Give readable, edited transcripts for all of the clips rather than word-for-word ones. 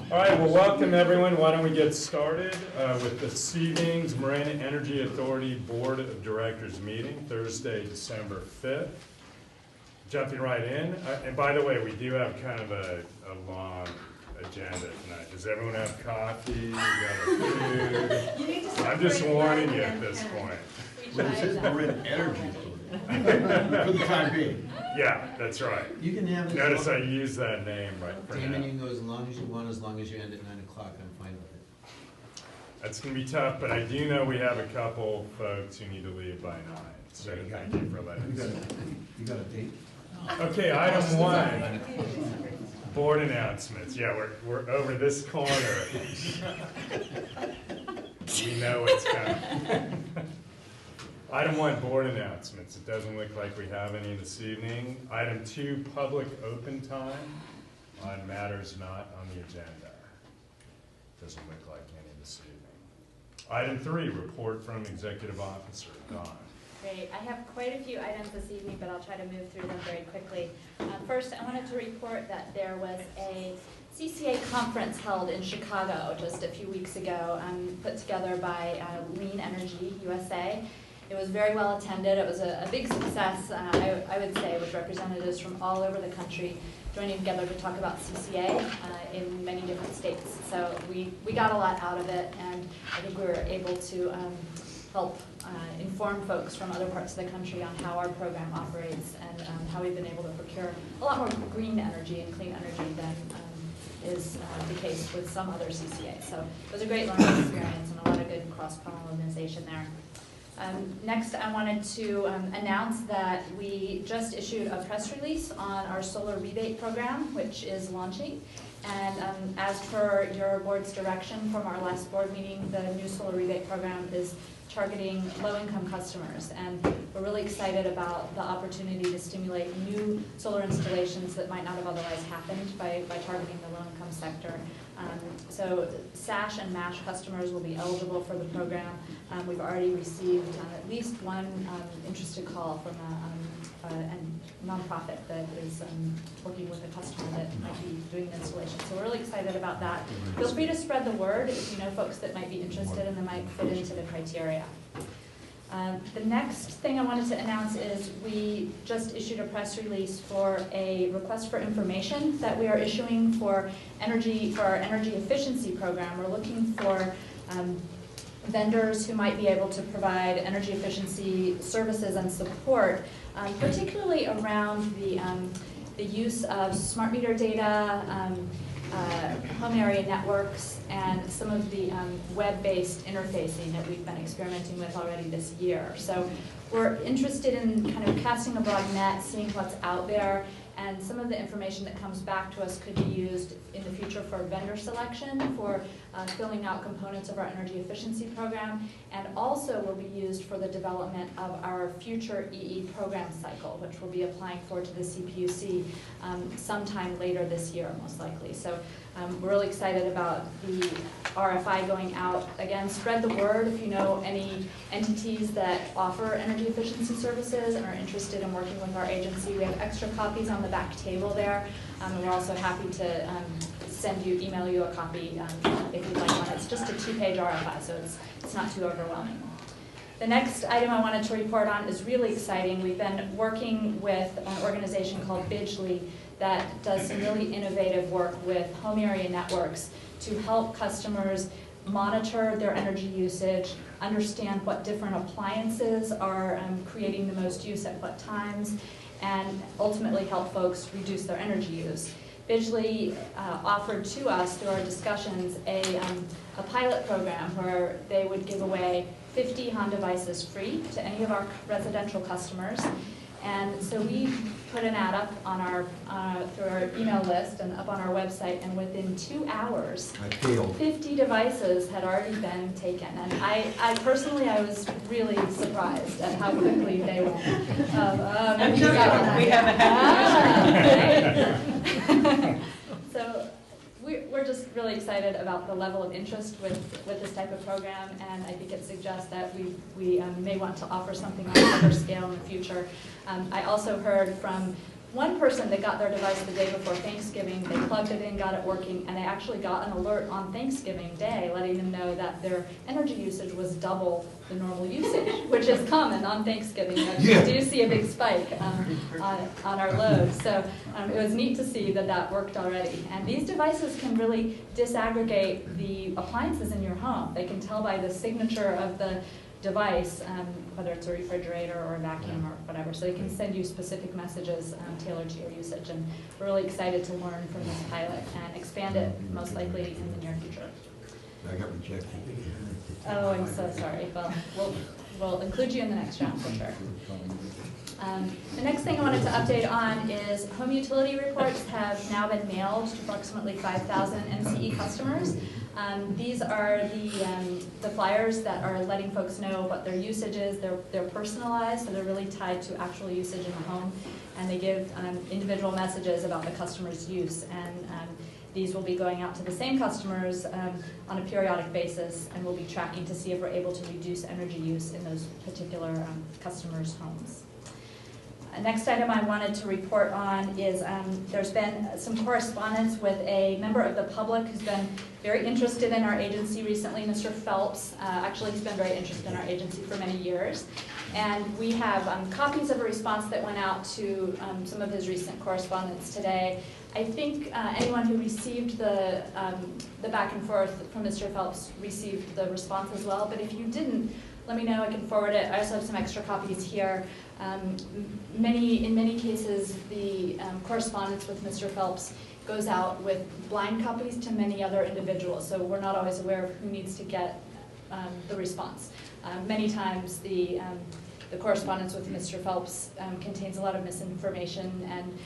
All right, well, welcome everyone. Why don't we get started with this evening's Marin Energy Authority Board of Directors meeting, Thursday, December 5th. Jumping right in, and by the way, we do have kind of a long agenda tonight. Does everyone have coffee? You got food? I'm just warning you at this point. Well, it says Marin Energy Authority, for the time being. Yeah, that's right. You can have it. Notice I use that name right for Damon, now. you can go as long as you want, as long as you end at 9 o'clock. I'm fine with it. That's going to be tough, but I do know we have a couple folks who need to leave by 9. So thank you for letting us know. You got a date? Okay, item 1, board announcements. Yeah, we're over this corner. We know what's coming. Item 1, board announcements. It doesn't look like we have any this evening. Item 2, public open time on matters not on the agenda. Doesn't look like any this evening. Item 3, report from executive officer. Dawn. Great. I have quite a few items this evening, but I'll try to move through them very quickly. First, I wanted to report that there was a CCA conference held in Chicago just a few weeks ago, put together by Lean Energy USA. It was very well attended. It was a big success, I would say, with representatives from all over the country joining together to talk about CCA in many different states. So we got a lot out of it, and I think we were able to help inform folks from other parts of the country on how our program operates and how we've been able to procure a lot more green energy and clean energy than is the case with some other CCA. So it was a great learning experience and a lot of good cross-pollination there. Next, I wanted to announce that we just issued a press release on our solar rebate program, which is launching. And as per your board's direction from our last board meeting, the new solar rebate program is targeting low-income customers. And we're really excited about the opportunity to stimulate new solar installations that might not have otherwise happened by targeting the low-income sector. So SASH and MASH customers will be eligible for the program. We've already received at least one interested call from a nonprofit that is working with a customer that might be doing the installation. So we're really excited about that. Feel free to spread the word if you know folks that might be interested and that might fit into the criteria. The next thing I wanted to announce is we just issued a press release for a request for information that we are issuing for our energy efficiency program. We're looking for vendors who might be able to provide energy efficiency services and support, particularly around the use of smart meter data, home area networks, and some of the web-based interfacing that we've been experimenting with already this year. So we're interested in kind of casting a broad net, seeing what's out there, and some of the information that comes back to us could be used in the future for vendor selection, for filling out components of our energy efficiency program, and also will be used for the development of our future EE program cycle, which we'll be applying for to the CPUC sometime later this year, most likely. So we're really excited about the RFI going out. Again, spread the word if you know any entities that offer energy efficiency services and are interested in working with our agency. We have extra copies on the back table there, and we're also happy to email you a copy if you'd like one. It's just a 2-page RFI, so it's not too overwhelming. The next item I wanted to report on is really exciting. We've been working with an organization called Bidgely that does some really innovative work with home area networks to help customers monitor their energy usage, understand what different appliances are creating the most use at what times, and ultimately help folks reduce their energy use. Bidgely offered to us through our discussions a pilot program where they would give away 50 Hon devices free to any of our residential customers. And so we put an ad up on through our email list and up on our website, and within 2 hours, 50 devices had already been taken. And I personally, I was really surprised at how quickly they went. I'm sure we haven't had So we're just really excited about the level of interest with this type of program, and I think it suggests that we may want to offer something on a bigger scale in the future. I also heard from one person that got their device the day before Thanksgiving, they plugged it in, got it working, and they actually got an alert on Thanksgiving Day letting them know that their energy usage was double the normal usage, which is common on Thanksgiving. We do see a big spike on our load. So it was neat to see that that worked already. And these devices can really disaggregate the appliances in your home. They can tell by the signature of the device, whether it's a refrigerator or a vacuum or whatever. So they can send you specific messages tailored to your usage. And we're really excited to learn from this pilot and expand it most likely in the near future. I got rejected. Oh, I'm so sorry. Well, we'll include you in the next round for sure. The next thing I wanted to update on is home utility reports have now been mailed to approximately 5,000 MCE customers. These are the flyers that are letting folks know what their usage is. They're personalized, so they're really tied to actual usage in the home, and they give individual messages about the customer's use. And these will be going out to the same customers on a periodic basis, and we'll be tracking to see if we're able to reduce energy use in those particular customers' homes. Next item I wanted to report on is there's been some correspondence with a member of the public who's been very interested in our agency recently, Mr. Phelps. Actually, he's been very interested in our agency for many years. And we have copies of a response that went out to some of his recent correspondence today. I think anyone who received the back and forth from Mr. Phelps received the response as well. But if you didn't, let me know, I can forward it. I also have some extra copies here. In many cases, the correspondence with Mr. Phelps goes out with blind copies to many other individuals, so we're not always aware of who needs to get the response. Many times the correspondence with Mr. Phelps contains a lot of misinformation, and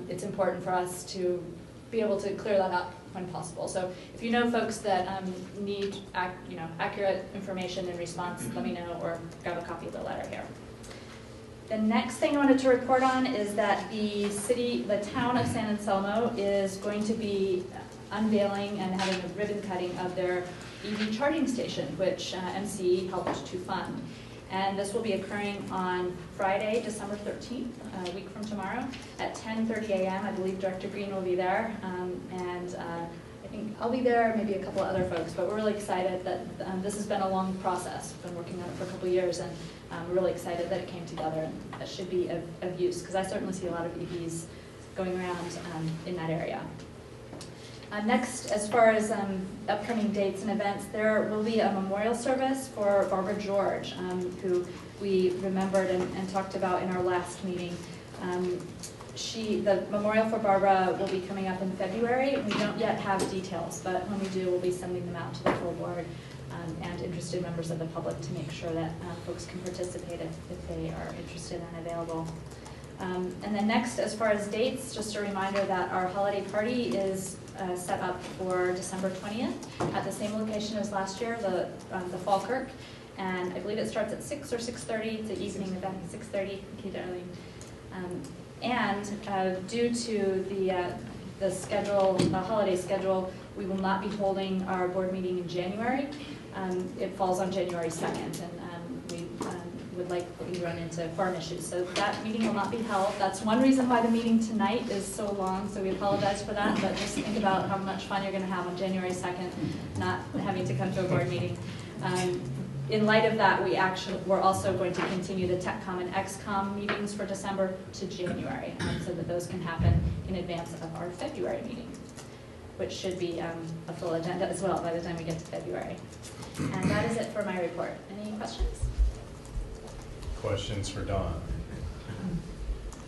it's important for us to be able to clear that up when possible. So if you know folks that need accurate information in response, let me know, or grab a copy of the letter here. The next thing I wanted to report on is that the town of San Anselmo is going to be unveiling and having a ribbon cutting of their EV charging station, which MCE helped to fund. And this will be occurring on Friday, December 13th, a week from tomorrow, at 10:30 a.m. I believe Director Green will be there, and I think I'll be there, maybe a couple of other folks, but we're really excited that this has been a long process. We've been working on it for a couple of years, and we're really excited that it came together, and that should be of use, because I certainly see a lot of EVs going around in that area. Next, as far as upcoming dates and events, there will be a memorial service for Barbara George, who we remembered and talked about in our last meeting. The memorial for Barbara will be coming up in February. We don't yet have details, but when we do, we'll be sending them out to the full board and interested members of the public to make sure that folks can participate if they are interested and available. And then next, as far as dates, just a reminder that our holiday party is set up for December 20th at the same location as last year, the Falkirk. And I believe it starts at 6 or 6:30. It's an evening event, 6:30. Thank you, darling. And due to the schedule, the holiday schedule, we will not be holding our board meeting in January. It falls on January 2nd, and we would likely run into quorum issues. So that meeting will not be held. That's one reason why the meeting tonight is so long, so we apologize for that, but just think about how much fun you're going to have on January 2nd, not having to come to a board meeting. In light of that, we're also going to continue the TechCom and XCOM meetings for December to January, so that those can happen in advance of our February meeting, which should be a full agenda as well by the time we get to February. And that is it for my report. Any questions? Questions for Don?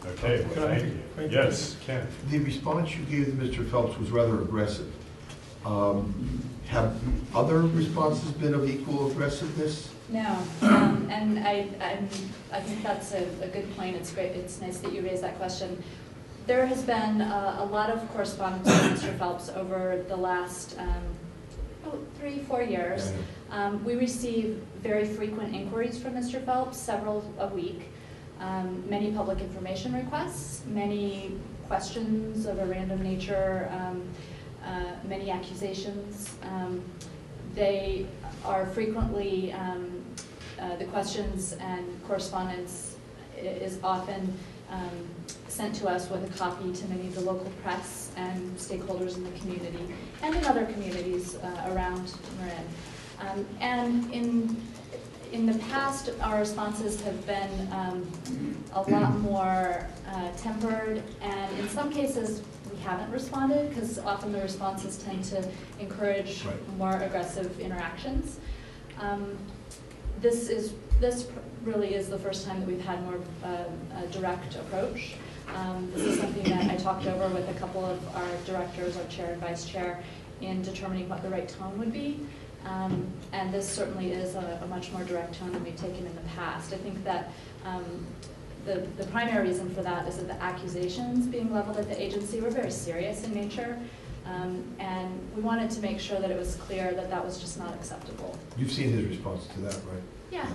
Okay, well, thank you. Yes, Ken. The response you gave to Mr. Phelps was rather aggressive. Have other responses been of equal aggressiveness? No, and I think that's a good point. It's great. It's nice that you raised that question. There has been a lot of correspondence with Mr. Phelps over the last 3-4 years. We receive very frequent inquiries from Mr. Phelps, several a week, many public information requests, many questions of a random nature, many accusations. They are frequently, the questions and correspondence is often sent to us with a copy to many of the local press and stakeholders in the community and in other communities around Marin. And in the past, our responses have been a lot more tempered, and in some cases, we haven't responded, because often the responses tend to encourage more aggressive interactions. This really is the first time that we've had more a direct approach. This is something that I talked over with a couple of our directors, our chair and vice chair, in determining what the right tone would be. And this certainly is a much more direct tone than we've taken in the past. I think that the primary reason for that is that the accusations being leveled at the agency were very serious in nature. And we wanted to make sure that it was clear that that was just not acceptable. You've seen his response to that, right? Yeah.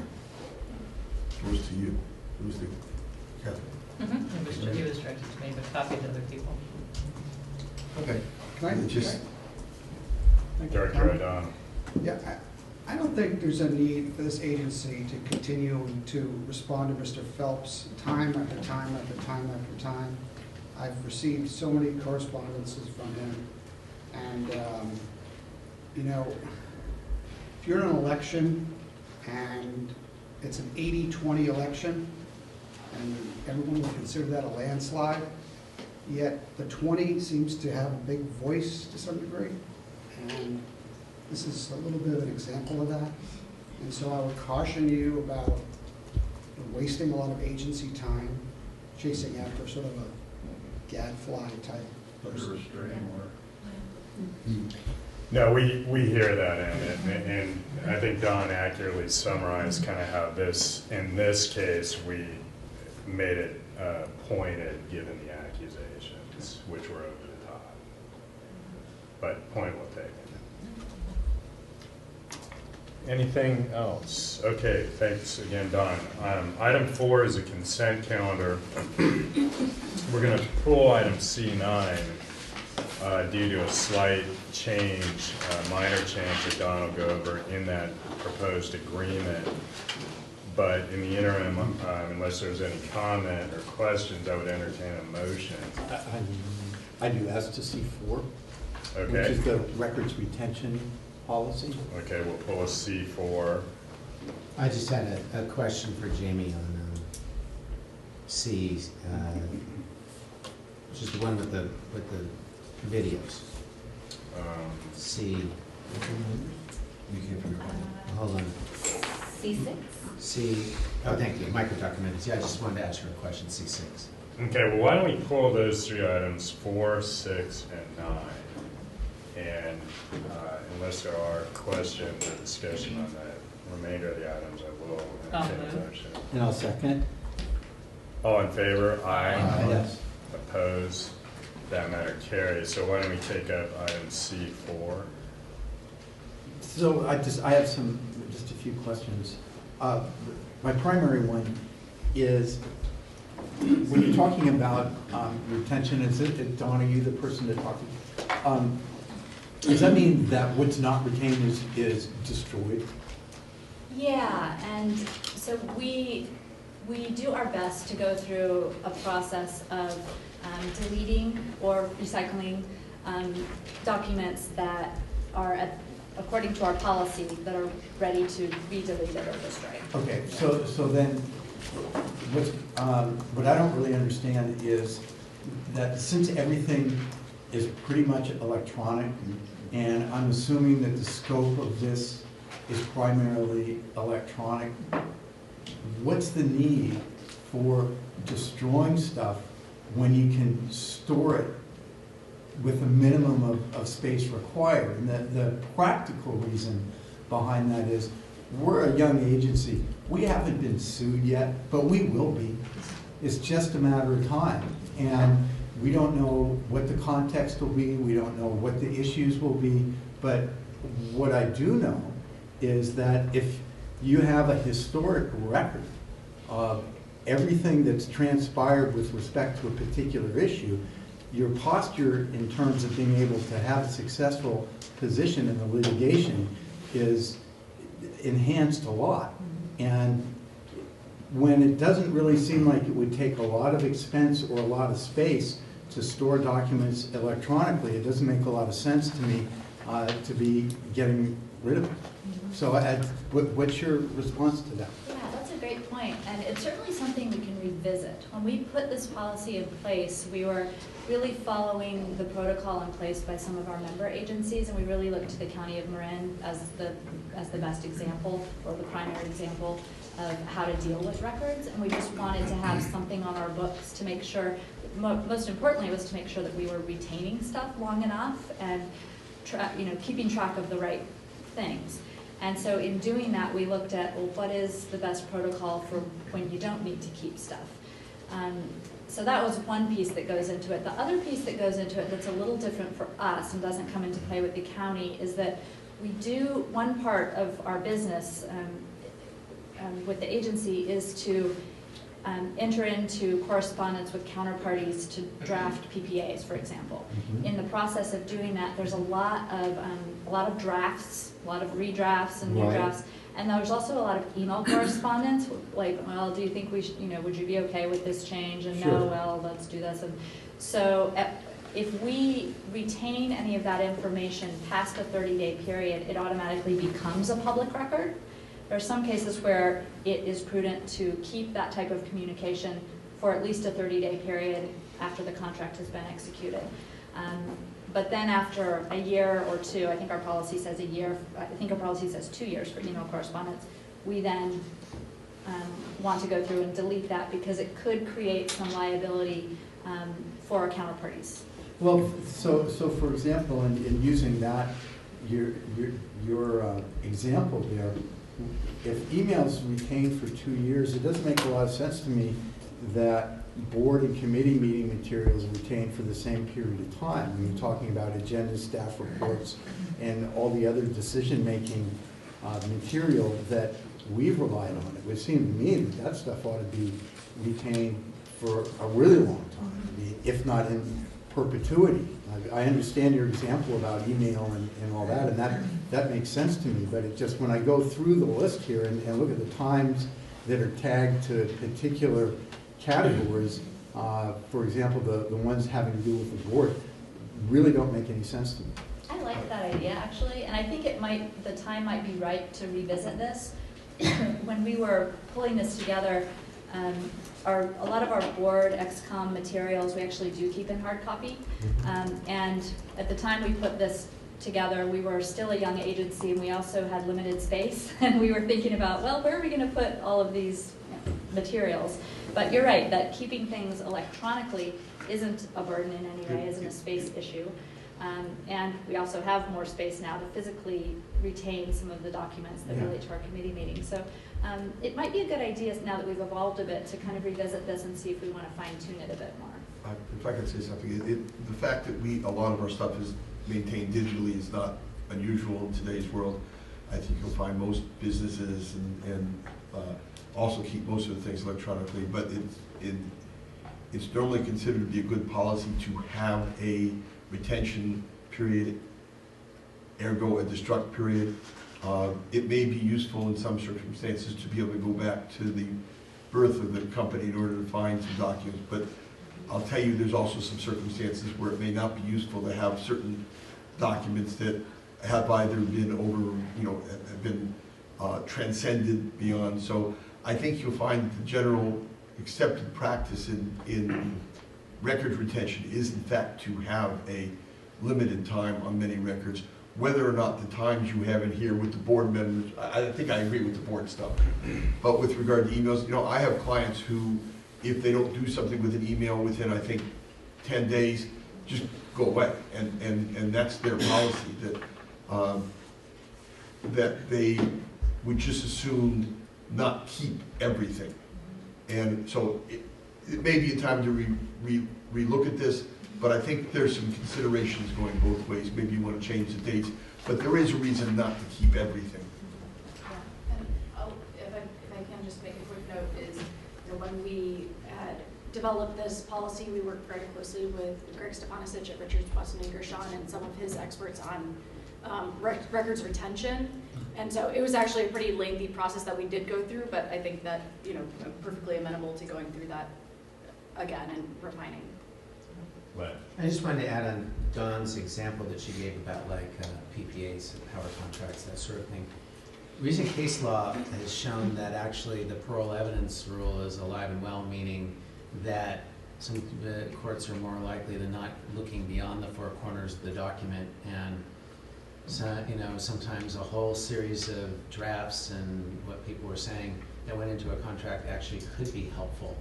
It was to you. It was to Catherine. He was directed to me, but copied to other people. Okay. Can I Just, Director O'Donnell. Yeah, I don't think there's a need for this agency to continue to respond to Mr. Phelps time after time after time after time. I've received so many correspondences from him. And, you know, if you're in an election and it's an 80-20 election, and everyone would consider that a landslide, yet the 20 seems to have a big voice to some degree. And this is a little bit of an example of that. And so I would caution you about wasting a lot of agency time chasing after sort of a gadfly type person. No, we hear that, and I think Don accurately summarized kind of how in this case, we made it pointed given the accusations, which were over the top. But point well taken. Anything else? Okay, thanks again, Don. Item 4 is a consent calendar. We're going to pull item C9 due to a slight change, minor change that Don will go over in that proposed agreement. But in the interim, unless there's any comment or questions, I would entertain a motion. I do ask to C4, which Okay. is the records retention policy. Okay, we'll pull a C4. I just had a question for Jamie on C, which is the one with the videos. C. Hold on. C6? C. Oh, thank you. Micro documentaries. Yeah, I just wanted to ask her a question. C6. Okay, well, why don't we pull those 3 items, 4, 6, and 9? And unless there are questions or discussion on the remainder of the items, I will entertain a motion. And I'll second. All in favor? Aye. Yes. Opposed? That matter carries. So why don't we take up item C4? So I have just a few questions. My primary one is, when you're talking about retention, Dawn, are you the person to talk to? Does that mean that what's not retained is destroyed? Yeah, and so we do our best to go through a process of deleting or recycling documents that are, according to our policy, that are ready to be deleted or destroyed. Okay, so then, what I don't really understand is that since everything is pretty much electronic, and I'm assuming that the scope of this is primarily electronic, what's the need for destroying stuff when you can store it with a minimum of space required? And the practical reason behind that is, we're a young agency. We haven't been sued yet, but we will be. It's just a matter of time. And we don't know what the context will be. We don't know what the issues will be. But what I do know is that if you have a historic record of everything that's transpired with respect to a particular issue, your posture in terms of being able to have a successful position in the litigation is enhanced a lot. And when it doesn't really seem like it would take a lot of expense or a lot of space to store documents electronically, it doesn't make a lot of sense to me to be getting rid of it. So what's your response to that? Yeah, that's a great point, and it's certainly something we can revisit. When we put this policy in place, we were really following the protocol in place by some of our member agencies, and we really looked to the County of Marin as the best example, or the primary example of how to deal with records, and we just wanted to have something on our books to make sure, most importantly, was to make sure that we were retaining stuff long enough and keeping track of the right things. And so in doing that, we looked at, well, what is the best protocol for when you don't need to keep stuff? So that was one piece that goes into it. The other piece that goes into it that's a little different for us and doesn't come into play with the county is that we do, one part of our business with the agency is to enter into correspondence with counterparties to draft PPAs, for example. In the process of doing that, there's a lot of drafts, a lot of redrafts and new drafts, and there's also a lot of email correspondence, like, well, do you think we should, would you be okay with this change? And no, well, let's do this. And so if we retain any of that information past a 30-day period, it automatically becomes a public record. There are some cases where it is prudent to keep that type of communication for at least a 30-day period after the contract has been executed. But then after a year or two, I think our policy says a year, I think our policy says 2 years for email correspondence, we then want to go through and delete that because it could create some liability for our counterparties. Well, so for example, in using that, your example there, if email's retained for 2 years, it doesn't make a lot of sense to me that board and committee meeting materials are retained for the same period of time. I mean, talking about agendas, staff reports, and all the other decision-making material that we've relied on. It would seem to me that that stuff ought to be retained for a really long time, if not in perpetuity. I understand your example about email and all that, and that makes sense to me, but it just, when I go through the list here and look at the times that are tagged to particular categories, for example, the ones having to do with the board, really don't make any sense to me. I like that idea, actually, and I think the time might be right to revisit this. When we were pulling this together, a lot of our board XCOM materials we actually do keep in hard copy. And at the time we put this together, we were still a young agency and we also had limited space. And we were thinking about, well, where are we going to put all of these materials? But you're right, that keeping things electronically isn't a burden in any way, isn't a space issue. And we also have more space now to physically retain some of the documents that relate to our committee meetings. So it might be a good idea, now that we've evolved a bit, to kind of revisit this and see if we want to fine-tune it a bit more. If I could say something, the fact that a lot of our stuff is maintained digitally is not unusual in today's world. I think you'll find most businesses and also keep most of the things electronically, but it's normally considered to be a good policy to have a retention period, ergo a destruct period. It may be useful in some circumstances to be able to go back to the birth of the company in order to find some documents, but I'll tell you there's also some circumstances where it may not be useful to have certain documents that have either been have been transcended beyond. So I think you'll find that the general accepted practice in record retention is in fact to have a limited time on many records. Whether or not the times you have in here with the board members, I think I agree with the board stuff. But with regard to emails, I have clients who, if they don't do something with an email within, I think, 10 days, just go away. And that's their policy, that they would just assume not keep everything. And so it may be a time to re-look at this, but I think there's some considerations going both ways. Maybe you want to change the dates, but there is a reason not to keep everything. Yeah, and if I can just make a quick note, is when we had developed this policy, we worked very closely with Greg Stepanovich at Richards, Weston & Gershon, and some of his experts on records retention. And so it was actually a pretty lengthy process that we did go through, but I think that, you know, I'm perfectly amenable to going through that again and refining. But I just wanted to add on Dawn's example that she gave about like PPAs, power contracts, that sort of thing. Recent case law has shown that actually the parole evidence rule is alive and well, meaning that some courts are more likely than not looking beyond the four corners of the document, and so, you know, sometimes a whole series of drafts and what people were saying that went into a contract actually could be helpful.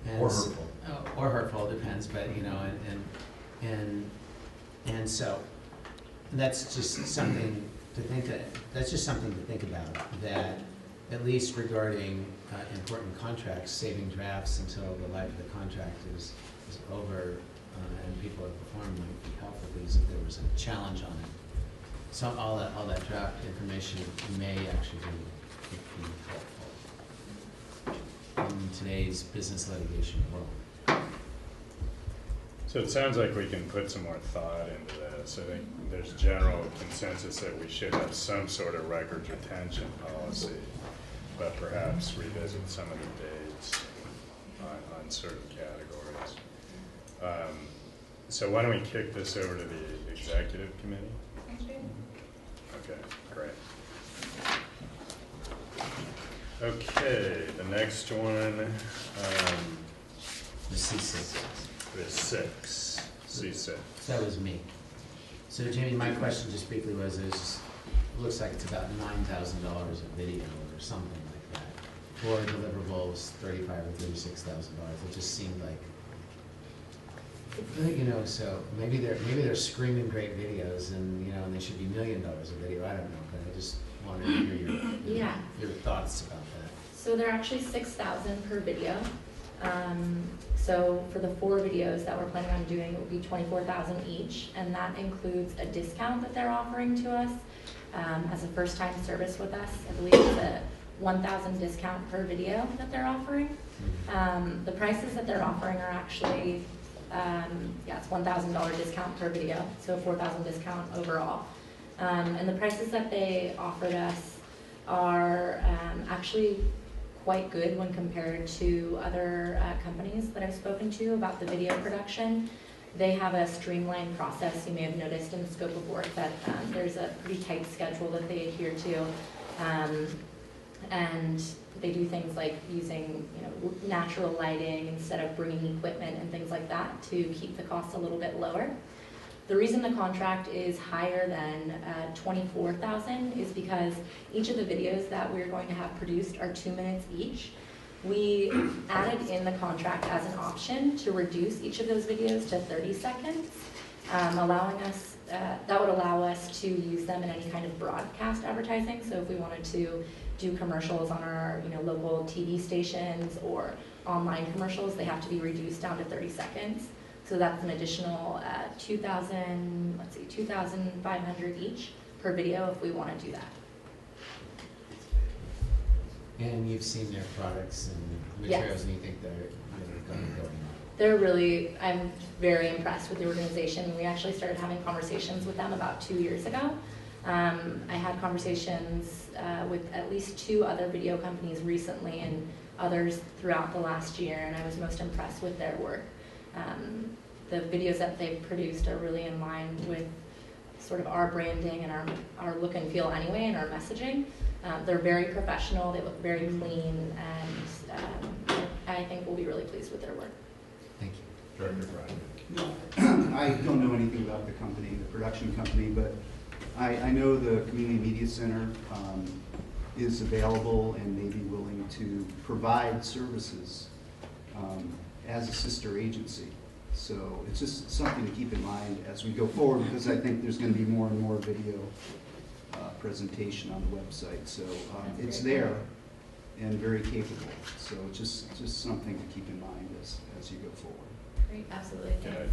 And Or hurtful. Or hurtful, depends, but you know, and so that's just something to think about, that at least regarding important contracts, saving drafts until the life of the contract is over and people have performed might be helpful, because if there was a challenge on it. So all that draft information may actually be helpful in today's business litigation world. So it sounds like we can put some more thought into this. I think there's general consensus that we should have some sort of records retention policy, but perhaps revisit some of the dates on certain categories. So why don't we kick this over to the executive committee? Okay, great. Okay, the next one The C6. is C6. That was me. So Jamie, my question just briefly was, it looks like it's about $9,000 a video or something like that. For deliverables, $35,000 or $36,000. It just seemed like, you know, so maybe they're screaming great videos, and you know, and they should be $1 million a video. I don't know, but I just wanted to hear your thoughts about that. So they're actually $6,000 per video. So for the 4 videos that we're planning on doing, it will be $24,000 each, and that includes a discount that they're offering to us as a first-time service with us. I believe it's a $1,000 discount per video that they're offering. The prices that they're offering are actually, it's $1,000 discount per video, so a $4,000 discount overall. And the prices that they offered us are actually quite good when compared to other companies that I've spoken to about the video production. They have a streamlined process. You may have noticed in the scope of work that there's a pretty tight schedule that they adhere to. And they do things like using, you know, natural lighting instead of bringing equipment and things like that to keep the costs a little bit lower. The reason the contract is higher than $24,000 is because each of the videos that we're going to have produced are 2 minutes each. We added in the contract as an option to reduce each of those videos to 30 seconds, allowing us, that would allow us to use them in any kind of broadcast advertising. So if we wanted to do commercials on our, you know, local TV stations or online commercials, they have to be reduced down to 30 seconds. So that's an additional $2,500 each per video if we want to do that. And you've seen their products and Yes. materials, and you think they're going on. They're really, I'm very impressed with the organization. We actually started having conversations with them about 2 years ago. I had conversations with at least 2 other video companies recently and others throughout the last year, and I was most impressed with their work. The videos that they've produced are really in line with sort of our branding and our look and feel anyway, and our messaging. They're very professional, they look very clean, and I think we'll be really pleased with their work. Thank you. Director Brian. I don't know anything about the company, the production company, but I know the Community Media Center is available and may be willing to provide services as a sister agency. So it's just something to keep in mind as we go forward, because I think there's going to be more and more video presentation on the website. So it's there and very capable. So just something to keep in mind as you go forward. Great, absolutely. Good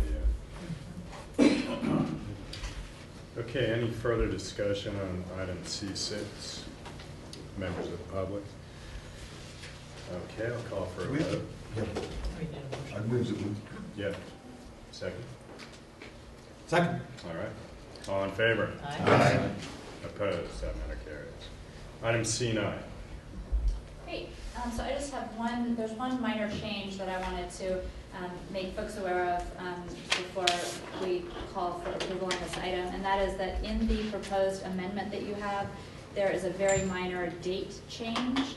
idea. Okay, any further discussion on item C6? Members of the public? Okay, I'll call for a vote. I move that we. Yep. Second? Second. All right. All in favor? Aye. Opposed? That matter carries. Item C9. Great. So I just have there's one minor change that I wanted to make folks aware of before we call for approval on this item, and that is that in the proposed amendment that you have, there is a very minor date change,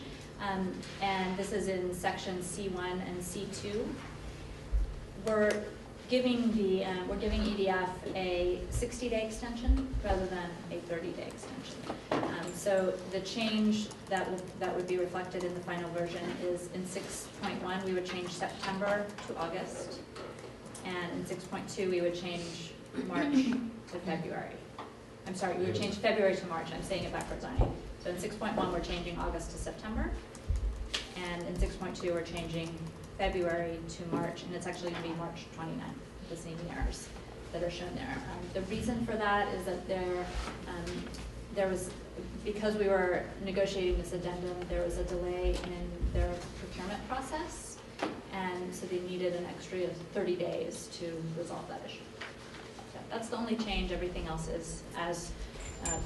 and this is in section C1 and C2. We're giving EDF a 60-day extension rather than a 30-day extension. So the change that would be reflected in the final version is in 6.1 we would change September to August, and in 6.2 we would change March to February. I'm sorry, we would change February to March. I'm saying it backwards on you. So in 6.1 we're changing August to September, and in 6.2 we're changing February to March, and it's actually going to be March 29th, the same errors that are shown there. The reason for that is that there was, because we were negotiating this addendum, there was a delay in their procurement process, and so they needed an extra 30 days to resolve that issue. So that's the only change. Everything else is as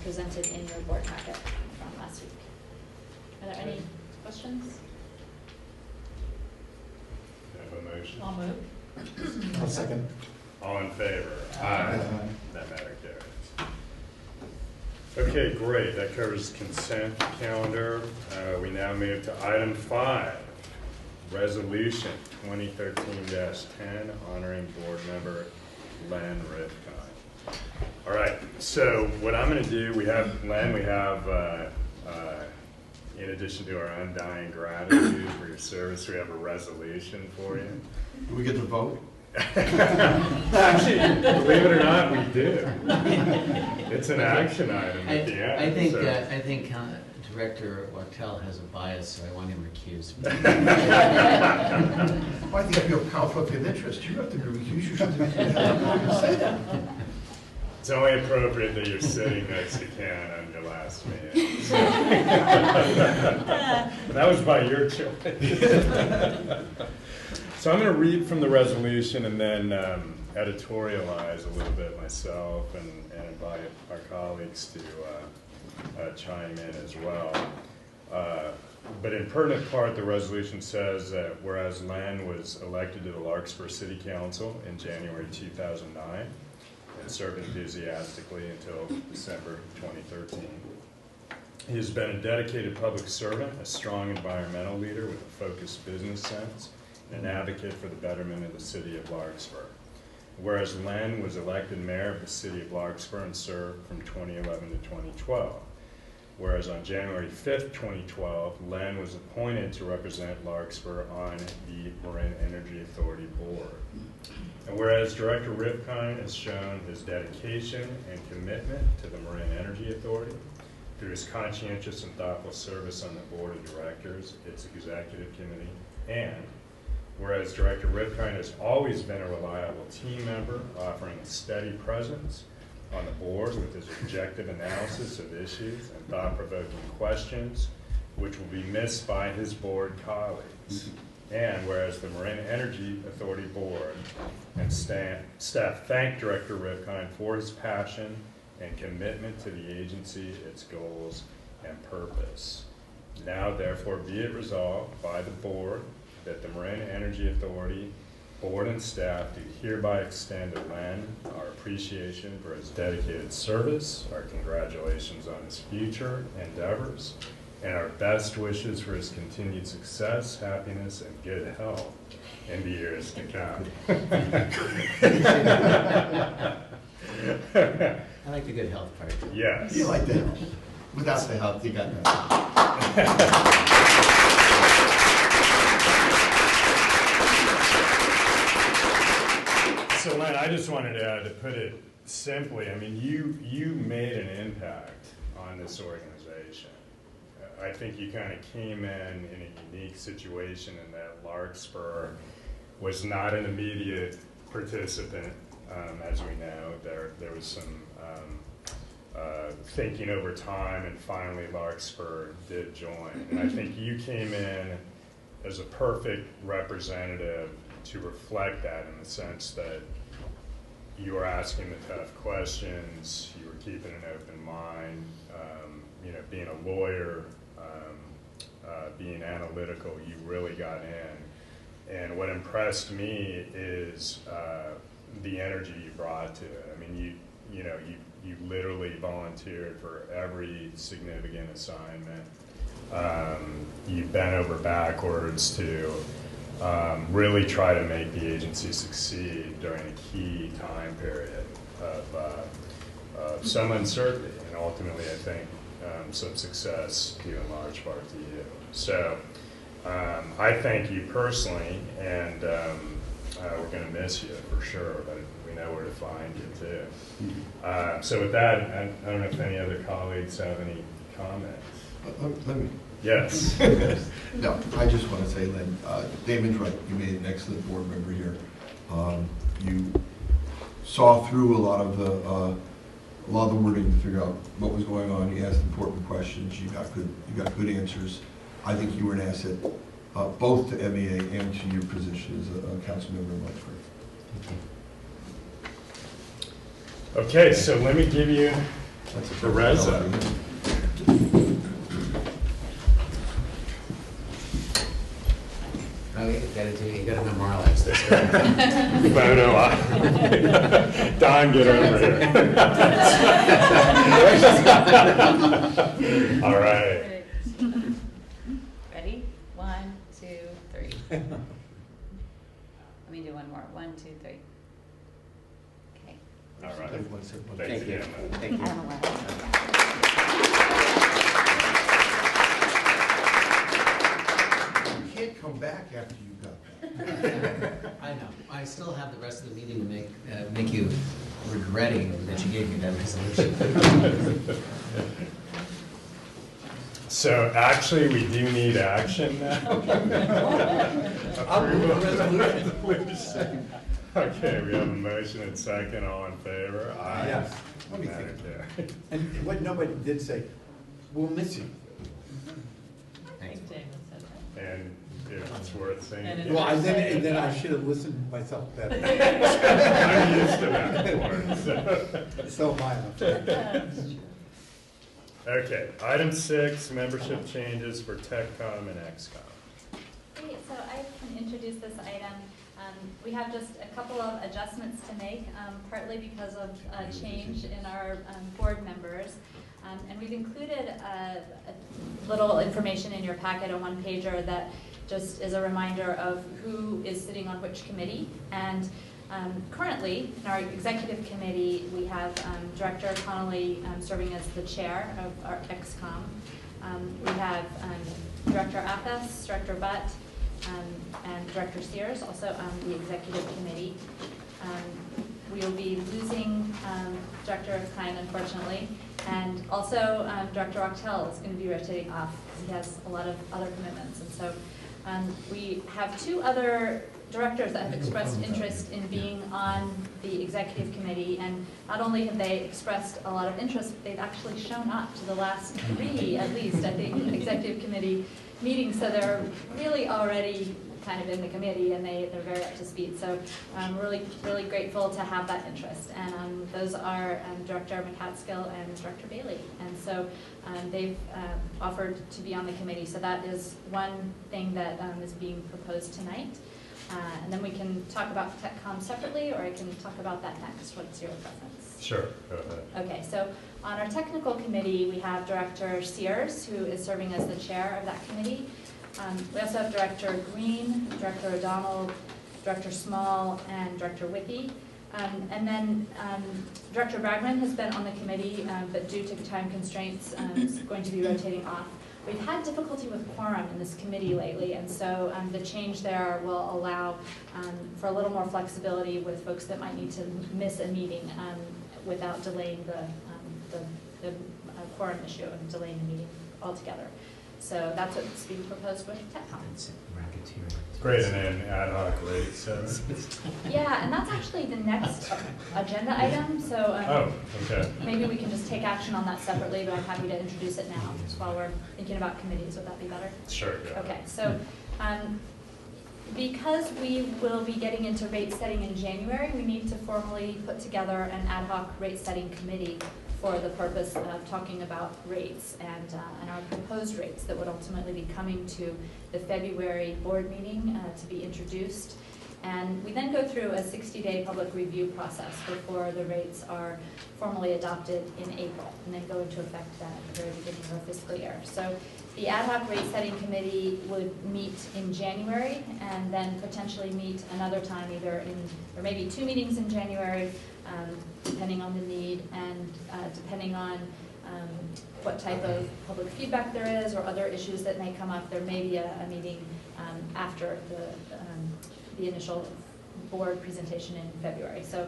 presented in your board packet from last week. Are there any questions? Have a motion? I'll move. I'll second. All in favor? Aye. That matter carries. Okay, great. That covers consent calendar. We now move to item 5, resolution 2013-10, honoring board member Len Rivkine. All right, so what I'm going to do, we have, Len, in addition to our undying gratitude for your service, we have a resolution for you. Do we get to vote? Actually, believe it or not, we do. It's an action item at the end. I think Director Wachtel has a bias, so I want him recused. Well, I think you have conflict of interest. You have to be recused. You should say that. It's only appropriate that you're sitting next to Ken on your last meeting. That was by your choice. So I'm going to read from the resolution and then editorialize a little bit myself and invite our colleagues to chime in as well. But in pertinent part, the resolution says that whereas Len was elected to the Larkspur City Council in January 2009 and served enthusiastically until December 2013, he has been a dedicated public servant, a strong environmental leader with a focused business sense, and an advocate for the betterment of the city of Larkspur. Whereas Len was elected mayor of the city of Larkspur and served from 2011 to 2012. Whereas on January 5th, 2012, Len was appointed to represent Larkspur on the Marin Energy Authority board. And whereas Director Rivkine has shown his dedication and commitment to the Marin Energy Authority through his conscientious and thoughtful service on the board of directors, its executive committee, and whereas Director Rivkine has always been a reliable team member, offering a steady presence on the board with his objective analysis of issues and thought-provoking questions, which will be missed by his board colleagues. And whereas the Marin Energy Authority board and staff thank Director Rivkine for his passion and commitment to the agency, its goals, and purpose. Now, therefore, be it resolved by the board that the Marin Energy Authority board and staff do hereby extend to Len our appreciation for his dedicated service, our congratulations on his future endeavors, and our best wishes for his continued success, happiness, and good health in the years to come. I like the good health part. Yes. You like the health. Without the health, you got nothing. So Len, I just wanted to put it simply, I mean, you made an impact on this organization. I think you kind of came in a unique situation in that Larkspur was not an immediate participant, as we know. There was some thinking over time, and finally Larkspur did join. And I think you came in as a perfect representative to reflect that, in the sense that you were asking the tough questions, you were keeping an open mind, being a lawyer, being analytical. You really got in. And what impressed me is the energy you brought to it. I mean, you literally volunteered for every significant assignment. You bent over backwards to really try to make the agency succeed during a key time period of some uncertainty, and ultimately, I think, some success due in large part to you. So I thank you personally, and we're going to miss you for sure, but we know where to find you too. So with that, I don't know if any other colleagues have any comments. Let me. Yes. No, I just want to say, Lynn, Damon's right. You made an excellent board member here. You saw through a lot of the wording to figure out what was going on. You asked important questions. You got good answers. I think you were an asset both to MEA and to your position as a council member in Lynchburg. Okay, so let me give you the resume. Oh, you gotta memorialize this. Photo op. Don, get over here. All right. Ready? 1, 2, 3. Let me do one more. 1, 2, 3. Okay. All right. Thank Thank you. Thank you. I don't know where. You can't come back after you got that. I know. I still have the rest of the meeting to make you regretting that you gave me that resolution. So actually, we do need action now. I'll move the resolution. Okay, we have a motion and second. All in favor? Aye. Yes. Let me think. Okay. And what nobody did say, we'll miss you. I think Damon said that. And if it's worth saying. And again. Well, then I should have listened myself better. I'm used to that before, so. So am I. That's true. Okay, item 6, membership changes for TechCom and XCOM. Great, so I can introduce this item. We have just a couple of adjustments to make, partly because of a change in our board members. And we've included a little information in your packet, a one-pager that just is a reminder of who is sitting on which committee. And currently, in our executive committee, we have Director Connolly serving as the chair of our XCOM. We have Director Apis, Director Butt, and Director Sears also on the executive committee. We will be losing Director Klein, unfortunately, and also Director Rochtel is going to be rotating off because he has a lot of other commitments. And so we have 2 other directors that have expressed interest in being on the executive committee, and not only have they expressed a lot of interest, but they've actually shown up to the last 3, at least, I think, executive committee meetings, so they're really already kind of in the committee, and they're very up to speed. So I'm really grateful to have that interest. And those are Director McCatskill and Director Bailey. And so they've offered to be on the committee. So that is one thing that is being proposed tonight. And then we can talk about TechCom separately, or I can talk about that next. What's your preference? Sure, go ahead. Okay, so on our technical committee, we have Director Sears, who is serving as the chair of that committee. We also have Director Green, Director O'Donnell, Director Small, and Director Whippy. And then Director Bragman has been on the committee, but due to time constraints, is going to be rotating off. We've had difficulty with quorum in this committee lately, and so the change there will allow for a little more flexibility with folks that might need to miss a meeting without delaying the quorum issue and delaying the meeting altogether. So that's what's being proposed with TechCom. Great, and then ad hoc rate 7. Yeah, and that's actually the next agenda item, so Oh, okay. maybe we can just take action on that separately, but I'm happy to introduce it now, just while we're thinking about committees. Would that be better? Sure, go ahead. Okay, so because we will be getting into rate setting in January, we need to formally put together an ad hoc rate setting committee for the purpose of talking about rates and our proposed rates that would ultimately be coming to the February board meeting to be introduced. And we then go through a 60-day public review process before the rates are formally adopted in April, and then go into effect then at the very beginning of our fiscal year. So the ad hoc rate setting committee would meet in January, and then potentially meet another time, either in, or maybe 2 meetings in January, depending on the need, and depending on what type of public feedback there is, or other issues that may come up. There may be a meeting after the initial board presentation in February. So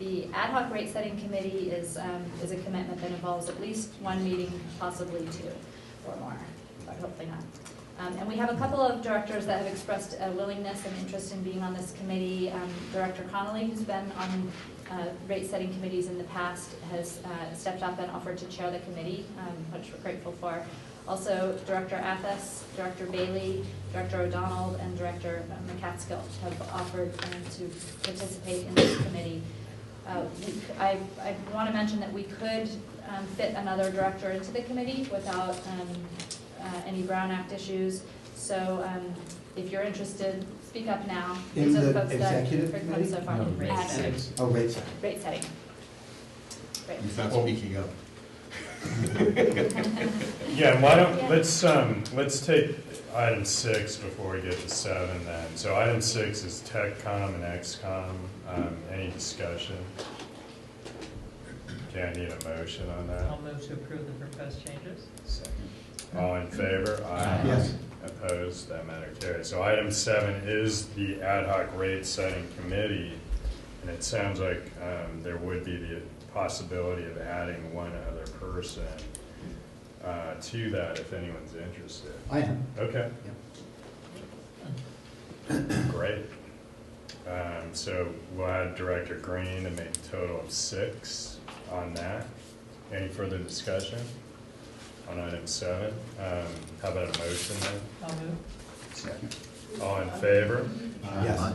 the ad hoc rate setting committee is a commitment that involves at least 1 meeting, possibly 2 or more, but hopefully not. And we have a couple of directors that have expressed a willingness and interest in being on this committee. Director Connolly, who's been on rate setting committees in the past, has stepped up and offered to chair the committee, which we're grateful for. Also, Director Athas, Director Bailey, Director O'Donnell, and Director McCatskill have offered to participate in this committee. I want to mention that we could fit another director into the committee without any Brown Act issues. So if you're interested, speak up now. In These are the folks that have executive heard from committee? so far. No, rate Ad- setting. Oh, rate setting. Rate setting. Right. He's not speaking up. Yeah, and why don't, let's take item 6 before we get to 7 then. So item 6 is TechCom and XCOM. Any discussion? Okay, I need a motion on that. I'll move to approve the proposed changes. Second. All in favor? Aye. Yes. Opposed? That matter carries. So item 7 is the ad hoc rate setting committee, and it sounds like there would be the possibility of adding 1 other person to that if anyone's interested. I am. Okay. Great. So we'll add Director Green and make a total of 6 on that. Any further discussion on item 7? How about a motion then? I'll move. Second. All in favor? Yes.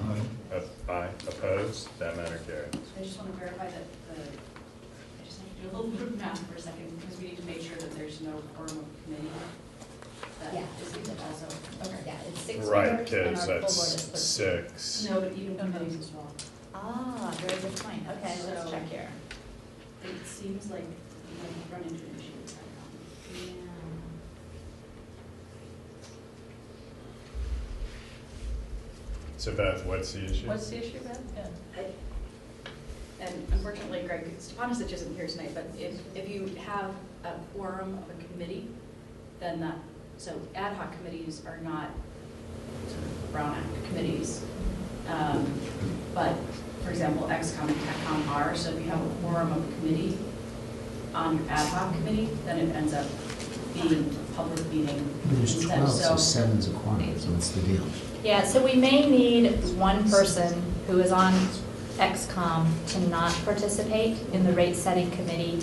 Aye. Opposed? That matter carries. I just want to verify that I just have to do a little bit of math for a second, because we need to make sure that there's no quorum of committee. That Yeah. is also, okay. Yeah, it's 6 Right, members and because our full board that's is 13. 6. No, but even committees as well. Ah, very good point. Okay, let's So- check here. It seems like we might run into an issue with that. Yeah. So Beth, what's the issue? What's the issue, Beth? Yeah. And unfortunately, Greg Stefanisic isn't here tonight, but if you have a quorum of a committee, then that, so ad hoc committees are not Brown Act committees. But, for example, XCOM and TechCom are, so if you have a quorum of a committee on your ad hoc committee, then it ends up being a public meeting. There's instead. 12, so 7's a quorum, so what's the deal? Yeah, so we may need 1 person who is on XCOM to not participate in the rate setting committee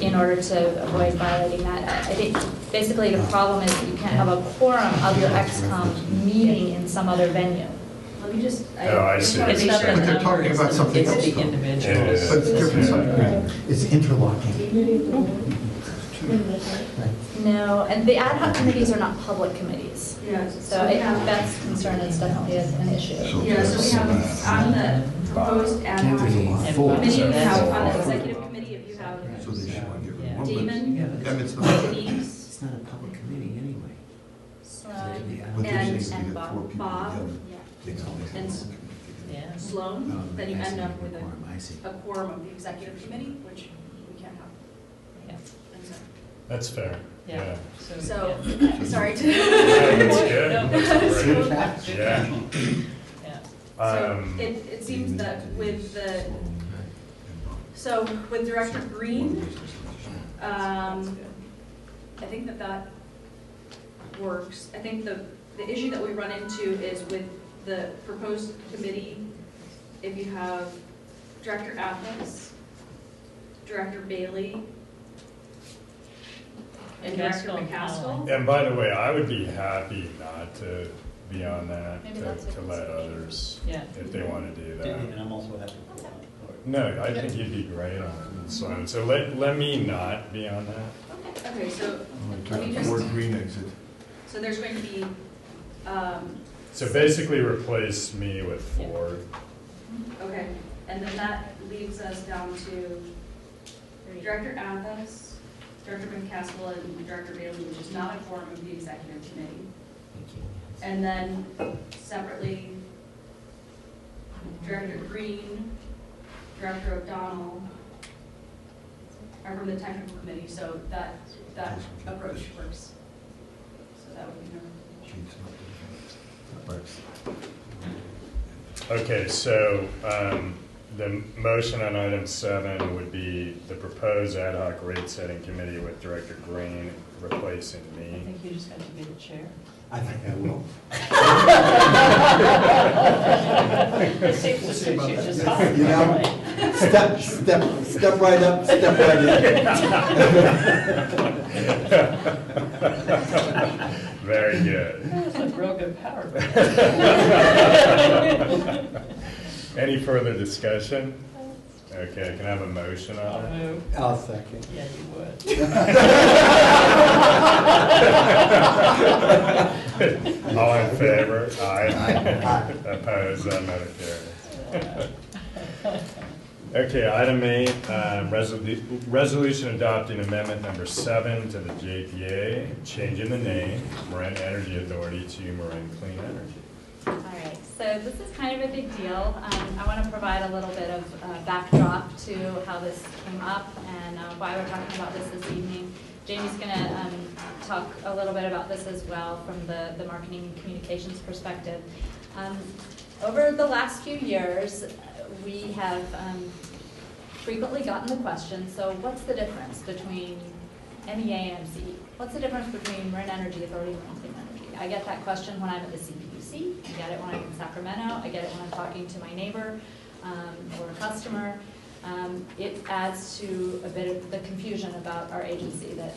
in order to avoid violating that. I think basically the problem is that you can't have a quorum of your XCOM meeting in some other venue. Let me just. Oh, I just see. wanna It's make not sure. the But they're talking number, about it's something the else, though. individuals. But it's different subject. It's interlocking. No, and the ad hoc committees are not public committees. Yeah, So I think that's concern is definitely an issue. Yeah, so we have, on the proposed ad hoc Three, four. committee, you That's have, all. on the executive committee, if you have So they should want to get rid of one, Damon, but Emmett's not. Denise, It's not a public committee anyway. Sloan But they're And- saying and to get 4 people Bob. together. Yeah. They call it a And- quorum. Yeah. Sloan, then you I end see. up with Quorum, I see. a quorum of the executive committee, which we can't have. Yeah. And so- That's fair. Yeah. So, yeah. sorry to. Yeah, that's good. No, That's good great. catch, good Yeah. catch. Yeah. So it seems that with the, so with Director Green, I think that works. I think the issue that we run into is with the proposed committee, if you have Director Athens, Director Bailey, and Director McCaskill and McCaskill. Connolly. And by the way, I would be happy not to be on that, Maybe that's a to let consideration. others, Yeah. if they want to do that. And I'm also happy to put on board. No, I think you'd be great on it. So let me not be on that. Okay, so let me Turn just, toward green exit. so there's going to be, So basically replace me with Ford. okay, and then that leaves us down to Director Athos, Director McCaskill, and Director Bailey, which is not a form of the executive committee. Thank you. And then separately, Director Green, Director O'Donnell are from the technical committee, so that approach works. So that would be no. That works. Okay, so the motion on item 7 would be the proposed ad hoc rate setting committee with Director Green replacing I me. think you just got to be the chair. I think I will. It seems to suit you just fine. You know, step right up, step right in. Very good. That was a real good power. Any further discussion? Okay, can I have a motion I'll on it? move. I'll second. Yeah, you would. All in favor? Aye. Aye. Opposed? That motion carries. Okay, item 8, resolution adopting amendment number 7 to the JPA, changing the name, Marin Energy Authority to Marin Clean Energy. All right, so this is kind of a big deal. I want to provide a little bit of backdrop to how this came up and why we're talking about this evening. Jamie's going to talk a little bit about this as well from the marketing and communications perspective. Over the last few years, we have frequently gotten the question, so what's the difference between MEA and MCE? What's the difference between Marin Energy Authority and Marin Clean Energy? I get that question when I'm at the CPUC, I get it when I'm in Sacramento, I get it when I'm talking to my neighbor or a customer. It adds to a bit of the confusion about our agency that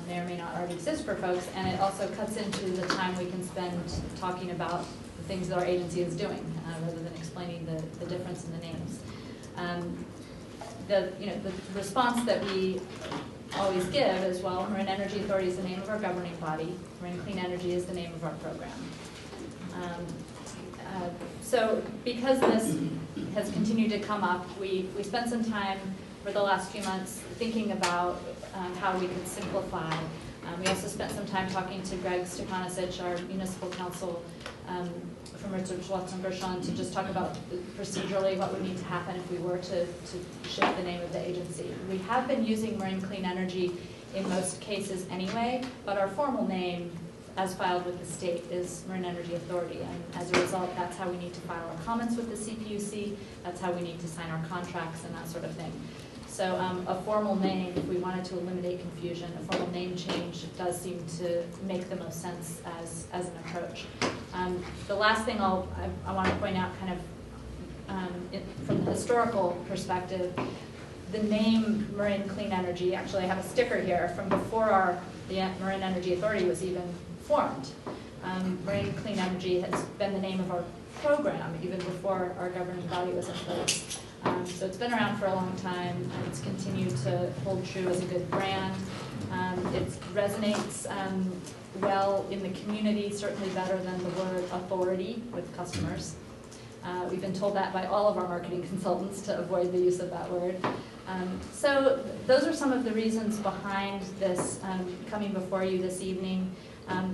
may or may not already exist for folks, and it also cuts into the time we can spend talking about the things that our agency is doing, rather than explaining the difference in the names. The response that we always give is, well, Marin Energy Authority is the name of our governing body, Marin Clean Energy is the name of our program. So because this has continued to come up, we spent some time for the last few months thinking about how we could simplify. We also spent some time talking to Greg Stepanisic, our municipal counsel from Richard Schwartz and Gershon, to just talk about procedurally what would need to happen if we were to shift the name of the agency. We have been using Marin Clean Energy in most cases anyway, but our formal name, as filed with the state, is Marin Energy Authority, and as a result, that's how we need to file our comments with the CPUC, that's how we need to sign our contracts and that sort of thing. So a formal name, if we wanted to eliminate confusion, a formal name change does seem to make the most sense as an approach. The last thing I want to point out kind of from the historical perspective, the name Marin Clean Energy, actually I have a sticker here from before the Marin Energy Authority was even formed. Marin Clean Energy has been the name of our program even before our governing body was in place. So it's been around for a long time, and it's continued to hold true as a good brand. It resonates well in the community, certainly better than the word authority with customers. We've been told that by all of our marketing consultants to avoid the use of that word. So those are some of the reasons behind this coming before you this evening.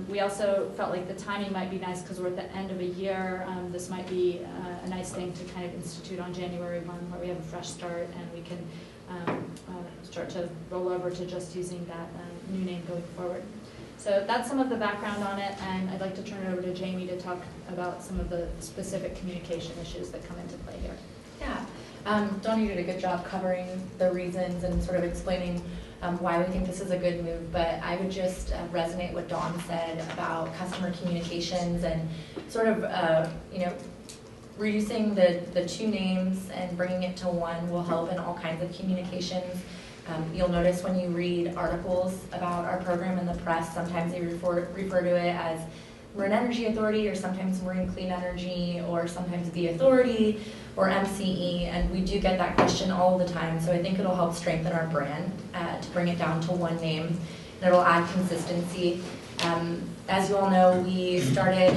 We also felt like the timing might be nice because we're at the end of a year. This might be a nice thing to kind of institute on January 1, where we have a fresh start and we can start to roll over to just using that new name going forward. So that's some of the background on it, and I'd like to turn it over to Jamie to talk about some of the specific communication issues that come into play here. Yeah, Donnie did a good job covering the reasons and sort of explaining why we think this is a good move, but I would just resonate what Dawn said about customer communications and sort of, reducing the two names and bringing it to one will help in all kinds of communications. You'll notice when you read articles about our program in the press, sometimes they refer to it as Marin Energy Authority, or sometimes Marine Clean Energy, or sometimes the Authority, or MCE, and we do get that question all the time, so I think it'll help strengthen our brand to bring it down to one name, and it'll add consistency. As you all know, we started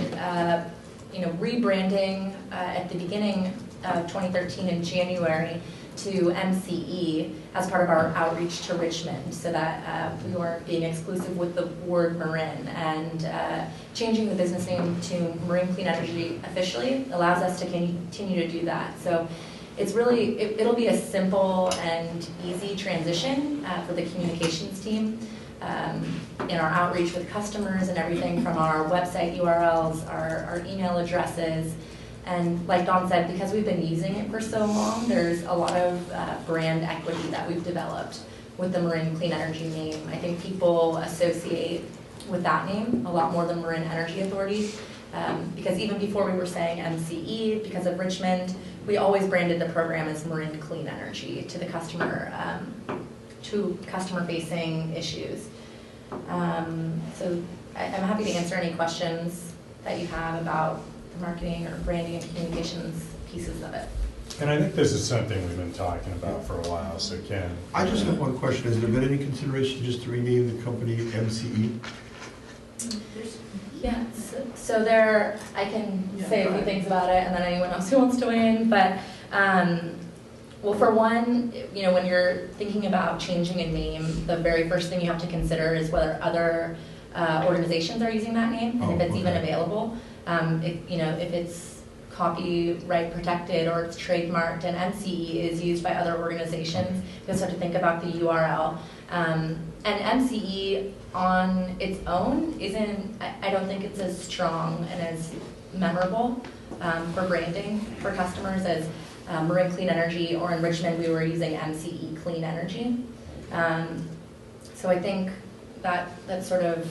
rebranding at the beginning of 2013 in January to MCE as part of our outreach to Richmond, so that we weren't being exclusive with the word Marin, and changing the business name to Marine Clean Energy officially allows us to continue to do that. So it's really, it'll be a simple and easy transition for the communications team in our outreach with customers and everything from our website URLs, our email addresses. And like Dawn said, because we've been using it for so long, there's a lot of brand equity that we've developed with the Marin Clean Energy name. I think people associate with that name a lot more than Marin Energy Authority, because even before we were saying MCE, because of Richmond, we always branded the program as Marin Clean Energy to the customer, to customer-facing issues. So I'm happy to answer any questions that you have about marketing or branding and communications pieces of it. And I think this is something we've been talking about for a while, so Ken. I just have one question. Has there been any consideration just to rename the company MCE? Yeah, so there, I can say a few things about it, and then anyone else who wants to weigh in, but well, for one, when you're thinking about changing a name, the very first thing you have to consider is whether other organizations are using that name, and if it's even available. If it's copyright protected or it's trademarked, and MCE is used by other organizations, you also have to think about the URL. And MCE on its own I don't think it's as strong and as memorable for branding for customers as Marin Clean Energy, or in Richmond we were using MCE Clean Energy. So I think that sort of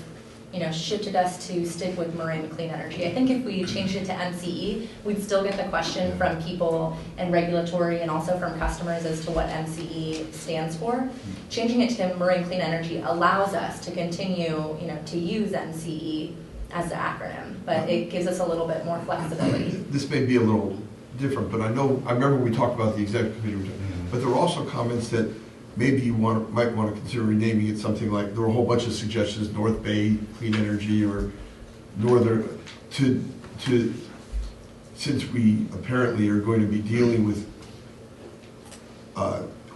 shifted us to stick with Marin Clean Energy. I think if we changed it to MCE, we'd still get the question from people and regulatory and also from customers as to what MCE stands for. Changing it to Marin Clean Energy allows us to continue, to use MCE as the acronym, but it gives us a little bit more flexibility. This may be a little different, but I remember we talked about the executive committee, but there were also comments that maybe you might want to consider renaming it something like, there were a whole bunch of suggestions, North Bay Clean Energy or Northern, since we apparently are going to be dealing with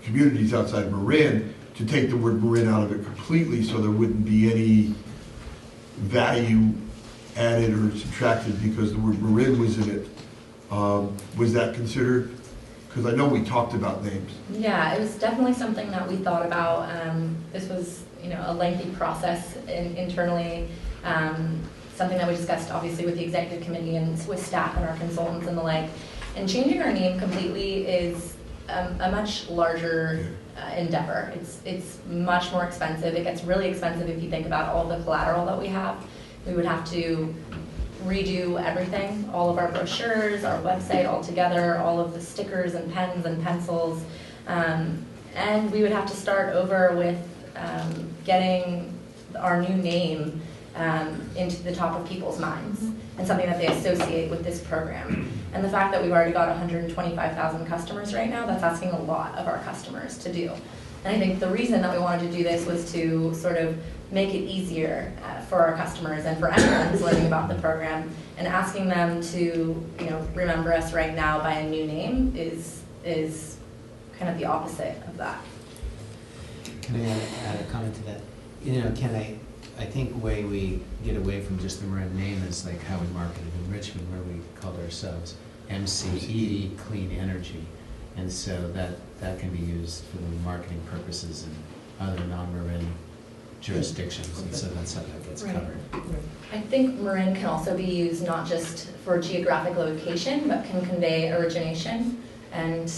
communities outside of Marin, to take the word Marin out of it completely so there wouldn't be any value added or subtracted because the word Marin was in it. Was that considered? Because I know we talked about names. Yeah, it was definitely something that we thought about. This was, a lengthy process internally, something that we discussed obviously with the executive committee and with staff and our consultants and the like. And changing our name completely is a much larger endeavor. It's much more expensive. It gets really expensive if you think about all the collateral that we have. We would have to redo everything, all of our brochures, our website altogether, all of the stickers and pens and pencils. And we would have to start over with getting our new name into the top of people's minds and something that they associate with this program. And the fact that we've already got 125,000 customers right now, that's asking a lot of our customers to do. And I think the reason that we wanted to do this was to sort of make it easier for our customers and for anyone who's learning about the program, and asking them to remember us right now by a new name is kind of the opposite of that. Can I add a comment to that? Ken, I think way we get away from just the Marin name is like how we marketed in Richmond, where we called ourselves MCE Clean Energy, and so that can be used for the marketing purposes in other non-Marin jurisdictions, and so that's how that gets covered. I think Marin can also be used not just for geographic location, but can convey origination. And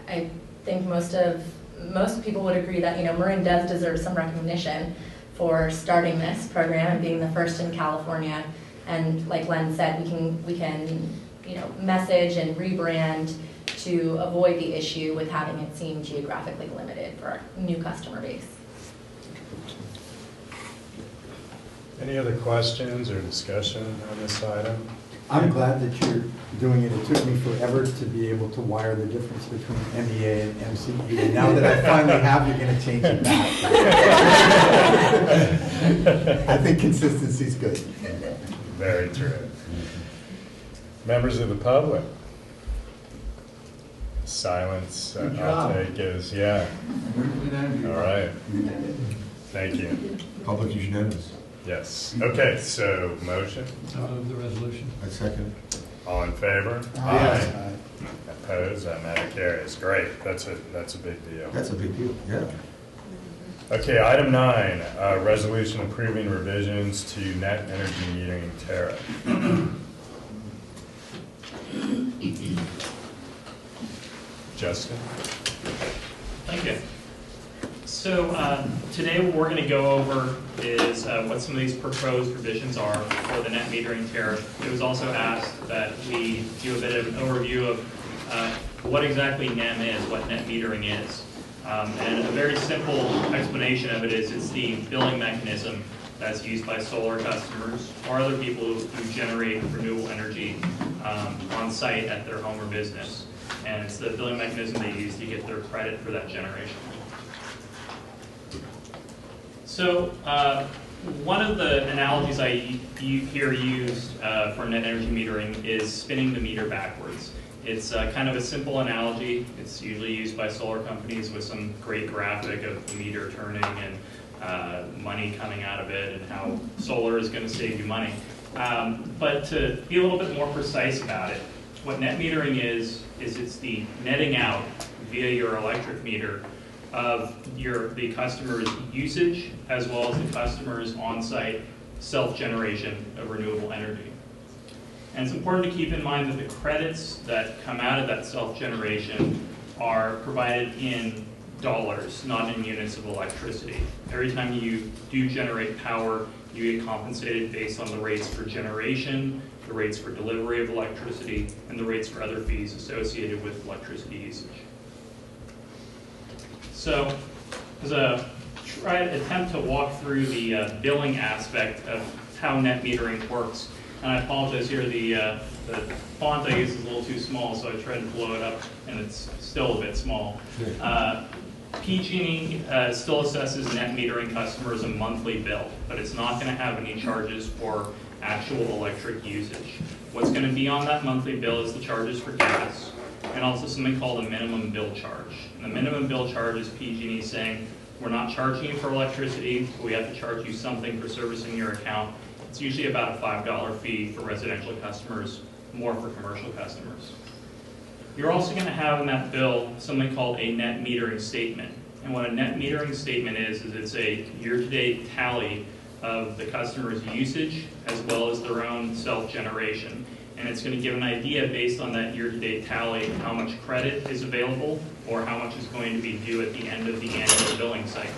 I think most people would agree that Marin does deserve some recognition for starting this program and being the first in California. And like Len said, we can message and rebrand to avoid the issue with having it seem geographically limited for our new customer base. Any other questions or discussion on this item? I'm glad that you're doing it. It took me forever to be able to wire the difference between MEA and MCE. And now that I finally have, you're gonna change it back. I think consistency is good. Very true. Members of the public? Silence, Good I'll job. take as, yeah, all right. Thank you. Public is unanimous. Yes. Okay, so motion, I'll move the resolution. I second. all in favor? Aye. Opposed, that matter carries. Great, that's a big deal. That's a big deal, yeah. Okay, item 9, resolution approving revisions to net energy metering tariff. Justin? Thank you. So today what we're going to go over is what some of these proposed revisions are for the net metering tariff. It was also asked that we do a bit of an overview of what exactly NEM is, what net metering is. And a very simple explanation of it is it's the billing mechanism that's used by solar customers or other people who generate renewable energy on site at their home or business. And it's the billing mechanism they use to get their credit for that generation. So one of the analogies I hear used for net energy metering is spinning the meter backwards. It's kind of a simple analogy. It's usually used by solar companies with some great graphic of the meter turning and money coming out of it and how solar is going to save you money. But to be a little bit more precise about it, what net metering is it's the netting out via your electric meter of the customer's usage as well as the customer's on-site self-generation of renewable energy. And it's important to keep in mind that the credits that come out of that self-generation are provided in dollars, not in units of electricity. Every time you do generate power, you get compensated based on the rates for generation, the rates for delivery of electricity, and the rates for other fees associated with electricity usage. So, as a attempt to walk through the billing aspect of how net metering works, and I apologize here, the font I use is a little too small, so I tried to blow it up, and it's still a bit small. PG&E still assesses net metering customers a monthly bill, but it's not going to have any charges for actual electric usage. What's going to be on that monthly bill is the charges for gas, and also something called a minimum bill charge. And the minimum bill charge is PG&E saying, we're not charging you for electricity, but we have to charge you something for servicing your account. It's usually about a $5 fee for residential customers, more for commercial customers. You're also going to have in that bill something called a net metering statement. And what a net metering statement is it's a year-to-date tally of the customer's usage as well as their own self-generation. And it's going to give an idea based on that year-to-date tally how much credit is available or how much is going to be due at the end of the annual billing cycle.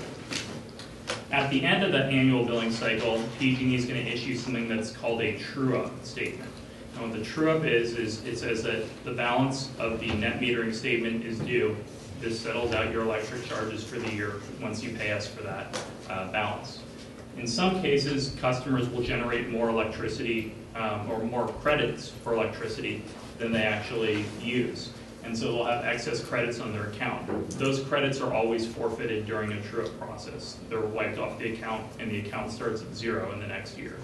At the end of that annual billing cycle, PG&E is going to issue something that's called a true-up statement. And what the true-up is it says that the balance of the net metering statement is due. This settles out your electric charges for the year once you pay us for that balance. In some cases, customers will generate more electricity or more credits for electricity than they actually use. And so they'll have excess credits on their account. Those credits are always forfeited during a true-up process. They're wiped off the account and the account starts at 0 in the next year.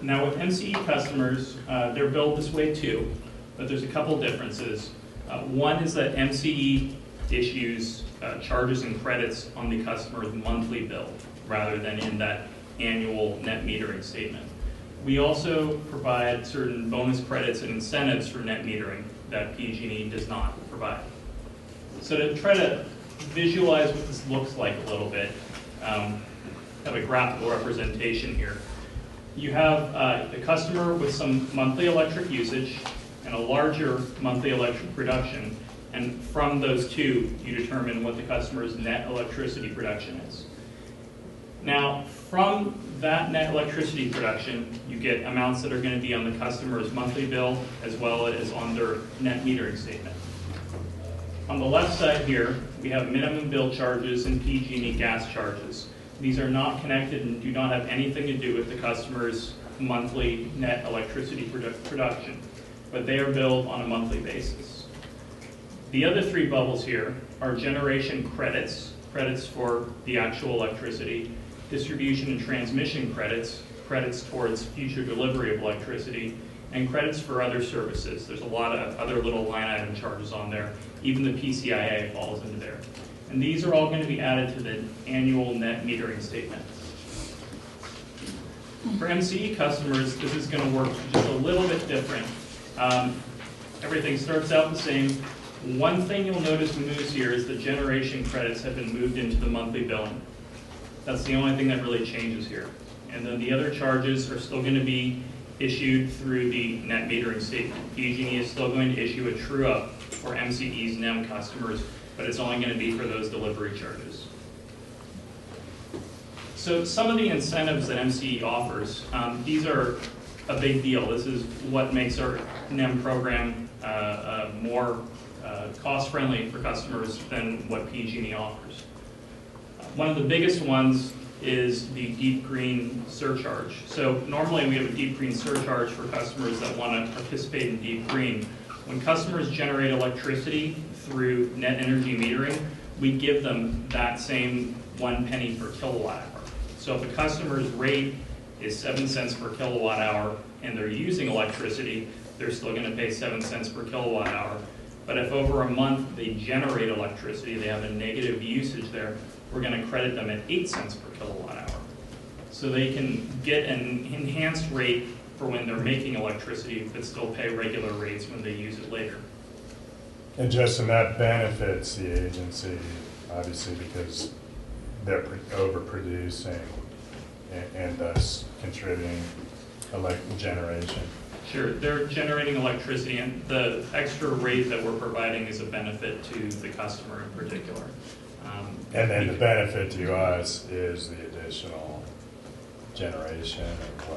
Now with MCE customers, they're billed this way too, but there's a couple differences. One is that MCE issues charges and credits on the customer's monthly bill rather than in that annual net metering statement. We also provide certain bonus credits and incentives for net metering that PG&E does not provide. So to try to visualize what this looks like a little bit, have a graphical representation here. You have a customer with some monthly electric usage and a larger monthly electric production, and from those two, you determine what the customer's net electricity production is. Now, from that net electricity production, you get amounts that are going to be on the customer's monthly bill as well as on their net metering statement. On the left side here, we have minimum bill charges and PG&E gas charges. These are not connected and do not have anything to do with the customer's monthly net electricity production, but they are billed on a monthly basis. The other three bubbles here are generation credits, credits for the actual electricity, distribution and transmission credits, credits towards future delivery of electricity, and credits for other services. There's a lot of other little line item charges on there. Even the PCIA falls into there. And these are all going to be added to the annual net metering statement. For MCE customers, this is going to work just a little bit different. Everything starts out the same. One thing you'll notice moves here is the generation credits have been moved into the monthly billing. That's the only thing that really changes here. And then the other charges are still going to be issued through the net metering statement. PG&E is still going to issue a true-up for MCE's NEM customers, but it's only going to be for those delivery charges. So some of the incentives that MCE offers, these are a big deal. This is what makes our NEM program more cost-friendly for customers than what PG&E offers. One of the biggest ones is the deep green surcharge. So normally we have a deep green surcharge for customers that want to participate in deep green. When customers generate electricity through net energy metering, we give them that same 1 penny per kilowatt hour. So if a customer's rate is 7 cents per kilowatt hour and they're using electricity, they're still going to pay 7 cents per kilowatt hour. But if over a month they generate electricity, they have a negative usage there, we're going to credit them at 8 cents per kilowatt hour. So they can get an enhanced rate for when they're making electricity, but still pay regular rates when they use it later. And Justin, that benefits the agency, obviously, because they're overproducing and thus contributing generation. Sure, they're generating electricity, and the extra rate that we're providing is a benefit to the customer in particular. And then the benefit to us is the additional generation.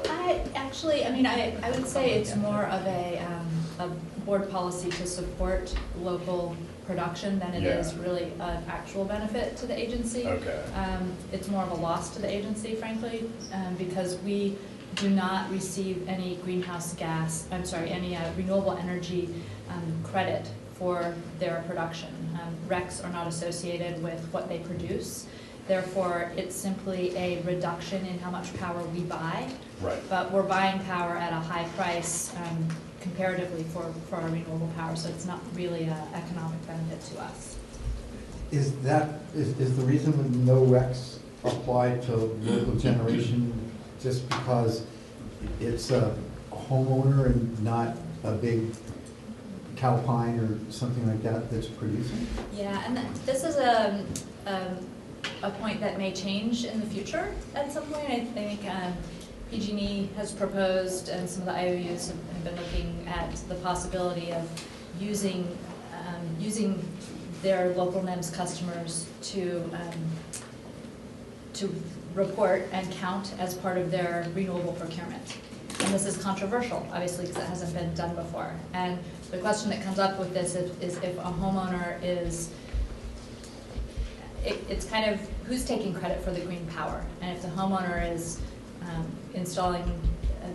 I would say it's more of a board policy to support local production than it is really an actual benefit to the agency. Okay. It's more of a loss to the agency, frankly, because we do not receive any any renewable energy credit for their production. RECs are not associated with what they produce. Therefore, it's simply a reduction in how much power we buy. Right. But we're buying power at a high price comparatively for our renewable power, so it's not really an economic benefit to us. Is the reason that no RECs apply to local generation just because it's a homeowner and not a big Calpine or something like that that's producing? Yeah, and this is a point that may change in the future at some point. I think PG&E has proposed, and some of the IOUs have been looking at the possibility of using their local NEMS customers to report and count as part of their renewable procurement. And this is controversial, obviously, because it hasn't been done before. And the question that comes up with this is if a homeowner is, it's kind of who's taking credit for the green power. And if the homeowner is installing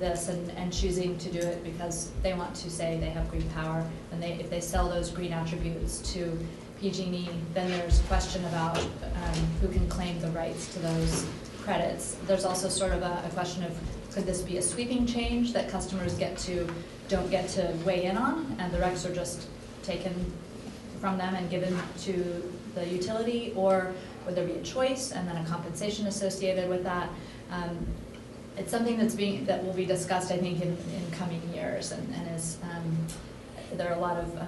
this and choosing to do it because they want to say they have green power, and if they sell those green attributes to PG&E, then there's a question about who can claim the rights to those credits. There's also sort of a question of, could this be a sweeping change that customers don't get to weigh in on, and the RECs are just taken from them and given to the utility, or would there be a choice and then a compensation associated with that? It's something that will be discussed, I think, in coming years, and is there are a lot of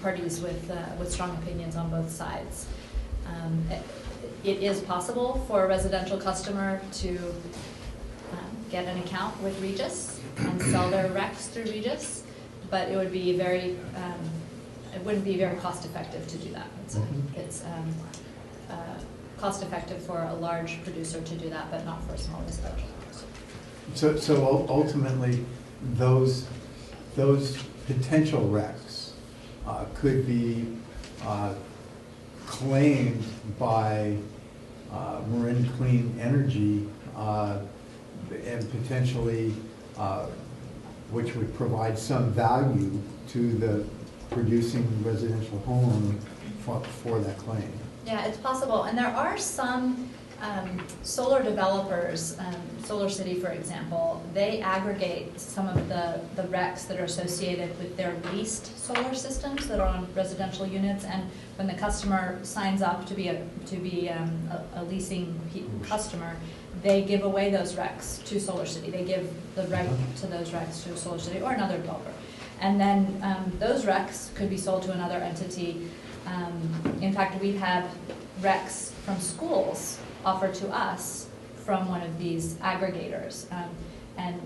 parties with strong opinions on both sides. It is possible for a residential customer to get an account with Regis and sell their RECs through Regis, but it would be it wouldn't be very cost effective to do that. It's cost effective for a large producer to do that, but not for a small residential producer. So ultimately, those potential RECs could be claimed by Marin Clean Energy, and potentially, which would provide some value to the producing residential home for that claim. Yeah, it's possible, and there are some solar developers, Solar City, for example, they aggregate some of the RECs that are associated with their leased solar systems that are on residential units, and when the customer signs up to be a leasing customer, they give away those RECs to Solar City. They give the right to those RECs to Solar City or another developer. And then those RECs could be sold to another entity. In fact, we've had RECs from schools offered to us from one of these aggregators. And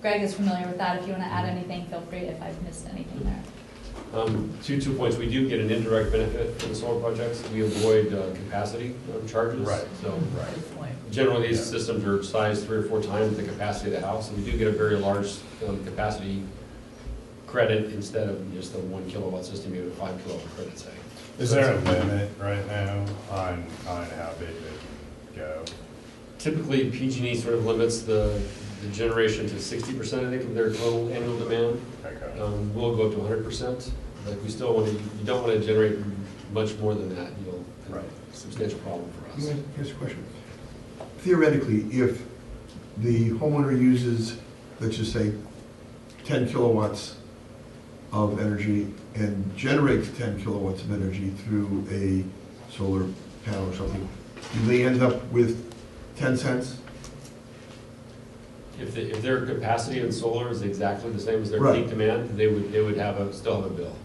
Greg is familiar with that. If you want to add anything, feel free if I've missed anything there. 2 points. We do get an indirect benefit from the solar projects. We avoid capacity charges. Right. So generally, these systems are sized 3 or 4 times the capacity of the house, and we do get a very large capacity credit instead of just the 1 kilowatt system. You get a 5 kilowatt credit, say. Is there a limit right now on how big they can go? Typically, PG&E sort of limits the generation to 60%, I think, of their total annual demand. Okay. We'll go up to 100%, but we still want to, you don't want to generate much more than that. You'll have a substantial problem for us. Here's a question. Theoretically, if the homeowner uses, let's just say, 10 kilowatts of energy and generates 10 kilowatts of energy through a solar panel or something, do they end up with 10 cents? If their capacity in solar is exactly the same as their Right. peak demand, they would still have a bill.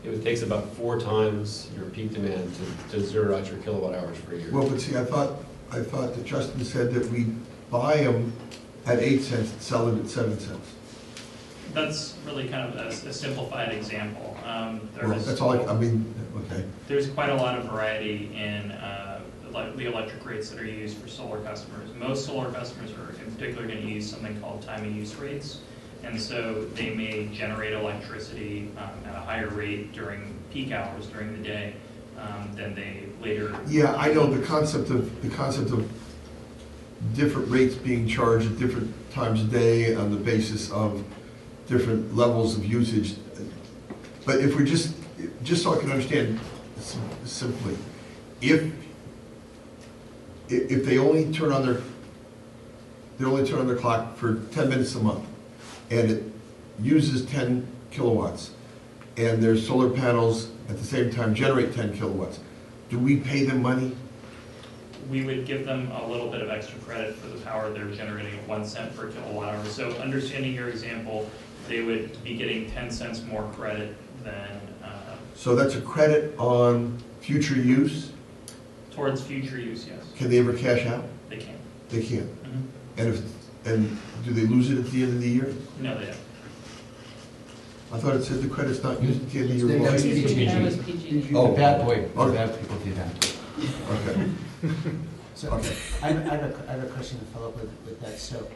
It takes about 4 times your peak demand to zero out your kilowatt hours for a year. Well, but see, I thought that Justin said that we buy them at 8 cents and sell them at 7 cents. That's really kind of a simplified example. Well, that's all, I mean, okay. There's quite a lot of variety in the electric rates that are used for solar customers. Most solar customers are in particular going to use something called time of use rates. And so they may generate electricity at a higher rate during peak hours during the day than they later. Yeah, I know the concept of different rates being charged at different times of day on the basis of different levels of usage. But if we're just so I can understand simply, if they only turn on their clock for 10 minutes a month, and it uses 10 kilowatts, and their solar panels at the same time generate 10 kilowatts, do we pay them money? We would give them a little bit of extra credit for the power they're generating at 1 cent per kilowatt hour. So understanding your example, they would be getting 10 cents more credit than. So that's a credit on future use? Towards future use, yes. Can they ever cash out? They can. They can't. Mhm. And do they lose it at the end of the year? No, they don't. I thought it said the credit's not used at the end of the year. That was Well, PG&E. That was PG. Oh. The bad boy, Okay. bad people do that. Okay. So, Okay. I have a question to follow up with that. So,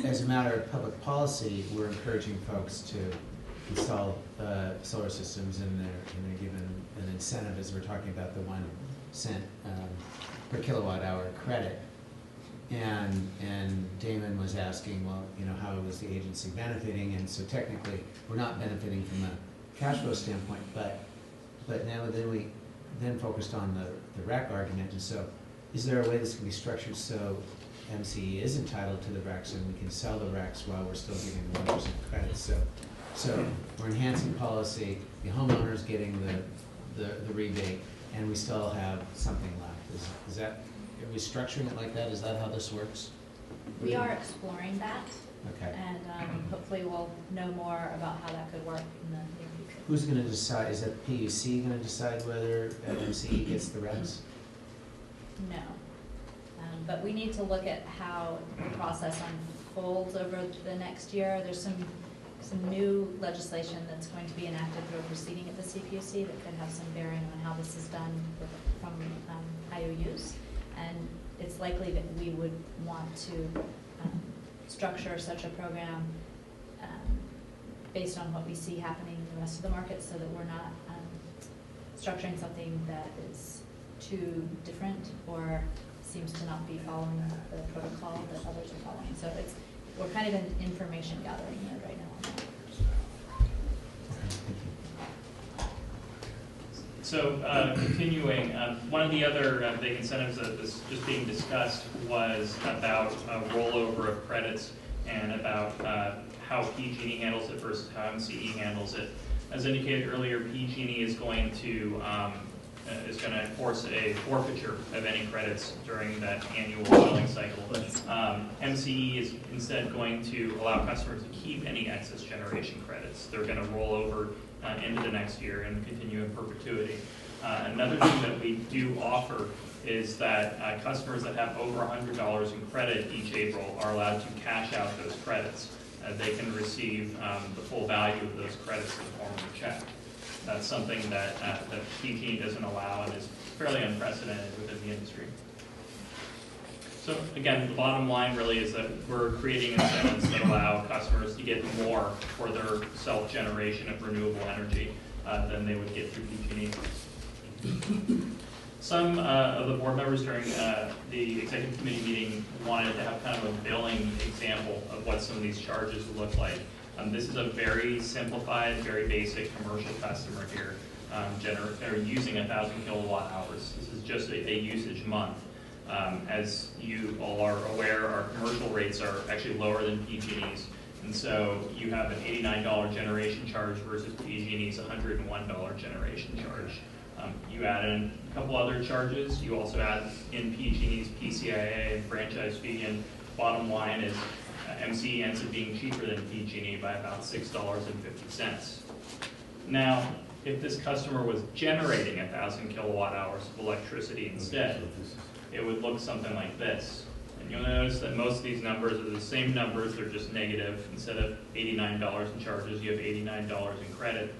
as a matter of public policy, we're encouraging folks to install solar systems, and they're given an incentive, as we're talking about the 1 cent per kilowatt hour credit. And Damon was asking, well, how was the agency benefiting? And so technically, we're not benefiting from a cash flow standpoint, but now we focused on the REC argument. And so, is there a way this can be structured so MCE is entitled to the RECs and we can sell the RECs while we're still giving the 1% credit? So we're enhancing policy, the homeowner's getting the rebate, and we still have something left. Is that, are we structuring it like that? Is that how this works? We are exploring that, Okay. and hopefully we'll know more about how that could work in the near future. Who's gonna decide, is that PUC gonna decide whether MCE gets the RECs? No. But we need to look at how the process unfolds over the next year. There's some new legislation that's going to be enacted through a proceeding at the CPUC that could have some bearing on how this is done from IOUs. And it's likely that we would want to structure such a program based on what we see happening in the rest of the market, so that we're not structuring something that is too different or seems to not be following the protocol that others are following. So we're kind of in information gathering mode right now on that. So continuing, one of the other big incentives that was just being discussed was about rollover of credits and about how PG&E handles it versus how MCE handles it. As indicated earlier, PG&E is going to enforce a forfeiture of any credits during that annual billing cycle. MCE is instead going to allow customers to keep any excess generation credits. They're going to roll over into the next year and continue in perpetuity. Another thing that we do offer is that customers that have over $100 in credit each April are allowed to cash out those credits. They can receive the full value of those credits in the form of a check. That's something that PG&E doesn't allow and is fairly unprecedented within the industry. So again, the bottom line really is that we're creating incentives that allow customers to get more for their self-generation of renewable energy than they would get through PG&E. Some of the board members during the executive committee meeting wanted to have kind of a billing example of what some of these charges would look like. This is a very simplified, very basic commercial customer here. They're using 1,000 kilowatt hours. This is just a usage month. As you all are aware, our commercial rates are actually lower than PG&E's. And so you have an $89 generation charge versus PG&E's $101 generation charge. You add in a couple other charges. You also add in PG&E's PCIA and franchise fee, and bottom line is MCE ends up being cheaper than PG&E by about $6.50. Now, if this customer was generating 1,000 kilowatt hours of electricity instead, it would look something like this. And you'll notice that most of these numbers are the same numbers, they're just negative. Instead of $89 in charges, you have $89 in credit.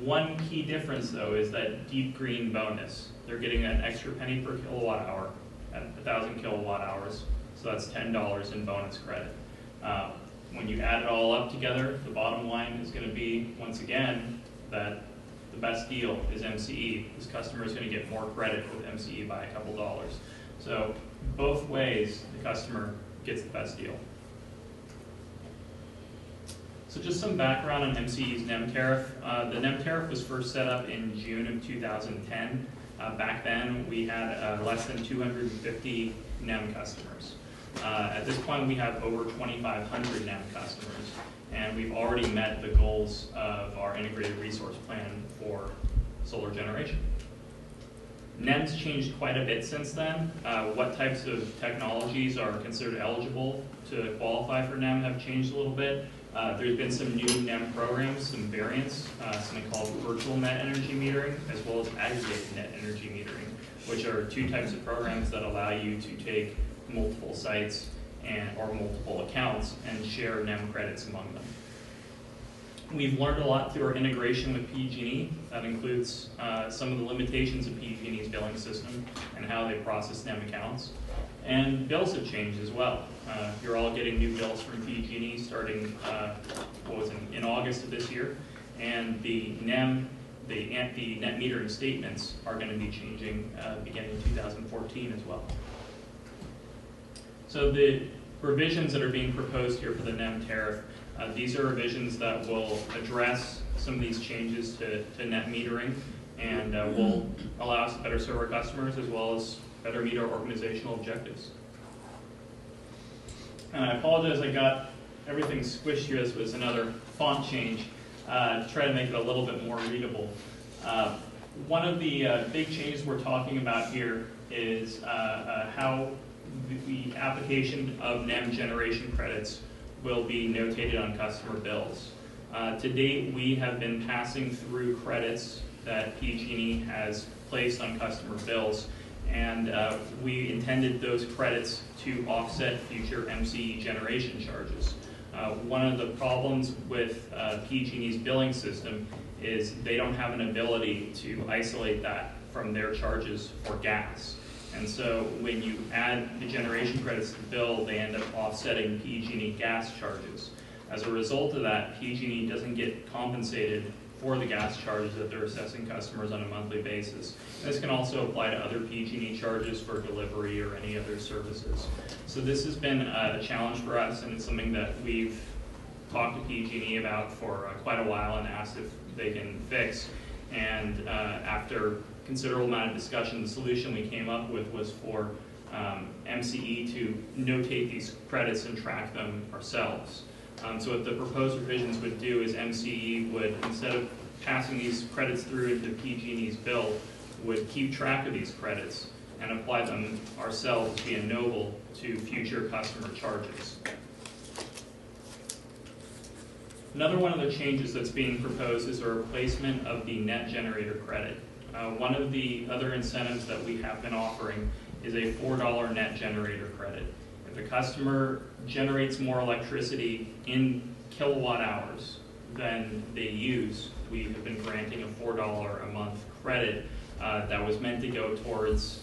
One key difference, though, is that deep green bonus. They're getting an extra penny per kilowatt hour at 1,000 kilowatt hours, so that's $10 in bonus credit. When you add it all up together, the bottom line is going to be, once again, that the best deal is MCE. This customer is going to get more credit with MCE by a couple dollars. So both ways, the customer gets the best deal. So just some background on MCE's NEM tariff. The NEM tariff was first set up in June of 2010. Back then, we had less than 250 NEM customers. At this point, we have over 2,500 NEM customers, and we've already met the goals of our integrated resource plan for solar generation. NEM's changed quite a bit since then. What types of technologies are considered eligible to qualify for NEM have changed a little bit. There's been some new NEM programs, some variants, something called virtual net energy metering, as well as aggregated net energy metering, which are two types of programs that allow you to take multiple sites or multiple accounts and share NEM credits among them. We've learned a lot through our integration with PG&E. That includes some of the limitations of PG&E's billing system and how they process NEM accounts. And bills have changed as well. You're all getting new bills from PG&E starting in August of this year, and the NEM, the net metering statements are going to be changing beginning in 2014 as well. So the revisions that are being proposed here for the NEM tariff, these are revisions that will address some of these changes to net metering and will allow us to better serve our customers as well as better meet our organizational objectives. And I apologize, I got everything squished here. This was another font change to try to make it a little bit more readable. One of the big changes we're talking about here is how the application of NEM generation credits will be notated on customer bills. To date, we have been passing through credits that PG&E has placed on customer bills, and we intended those credits to offset future MCE generation charges. One of the problems with PG&E's billing system is they don't have an ability to isolate that from their charges for gas. And so when you add the generation credits to the bill, they end up offsetting PG&E gas charges. As a result of that, PG&E doesn't get compensated for the gas charges that they're assessing customers on a monthly basis. This can also apply to other PG&E charges for delivery or any other services. So this has been a challenge for us, and it's something that we've talked to PG&E about for quite a while and asked if they can fix. And after considerable amount of discussion, the solution we came up with was for MCE to notate these credits and track them ourselves. So what the proposed revisions would do is MCE would, instead of passing these credits through into PG&E's bill, would keep track of these credits and apply them ourselves via Noble to future customer charges. Another one of the changes that's being proposed is a replacement of the net generator credit. One of the other incentives that we have been offering is a $4 net generator credit. If a customer generates more electricity in kilowatt hours than they use, we have been granting a $4 a month credit that was meant to go towards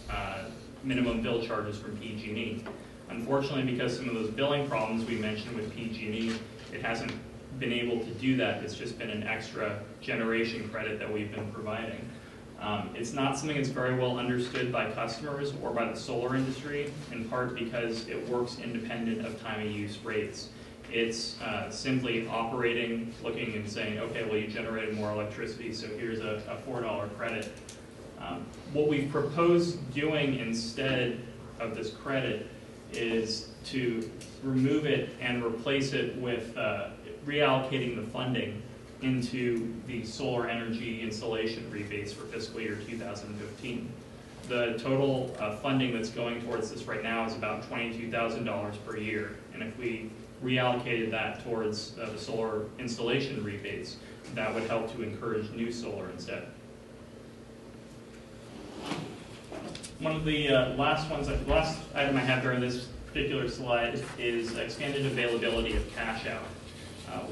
minimum bill charges from PG&E. Unfortunately, because some of those billing problems we mentioned with PG&E, it hasn't been able to do that. It's just been an extra generation credit that we've been providing. It's not something that's very well understood by customers or by the solar industry, in part because it works independent of time of use rates. It's simply operating, looking and saying, okay, well, you generated more electricity, so here's a $4 credit. What we've proposed doing instead of this credit is to remove it and replace it with reallocating the funding into the solar energy installation rebates for fiscal year 2015. The total funding that's going towards this right now is about $22,000 per year, and if we reallocated that towards the solar installation rebates, that would help to encourage new solar instead. One of the last item I have during this particular slide is expanded availability of cash out.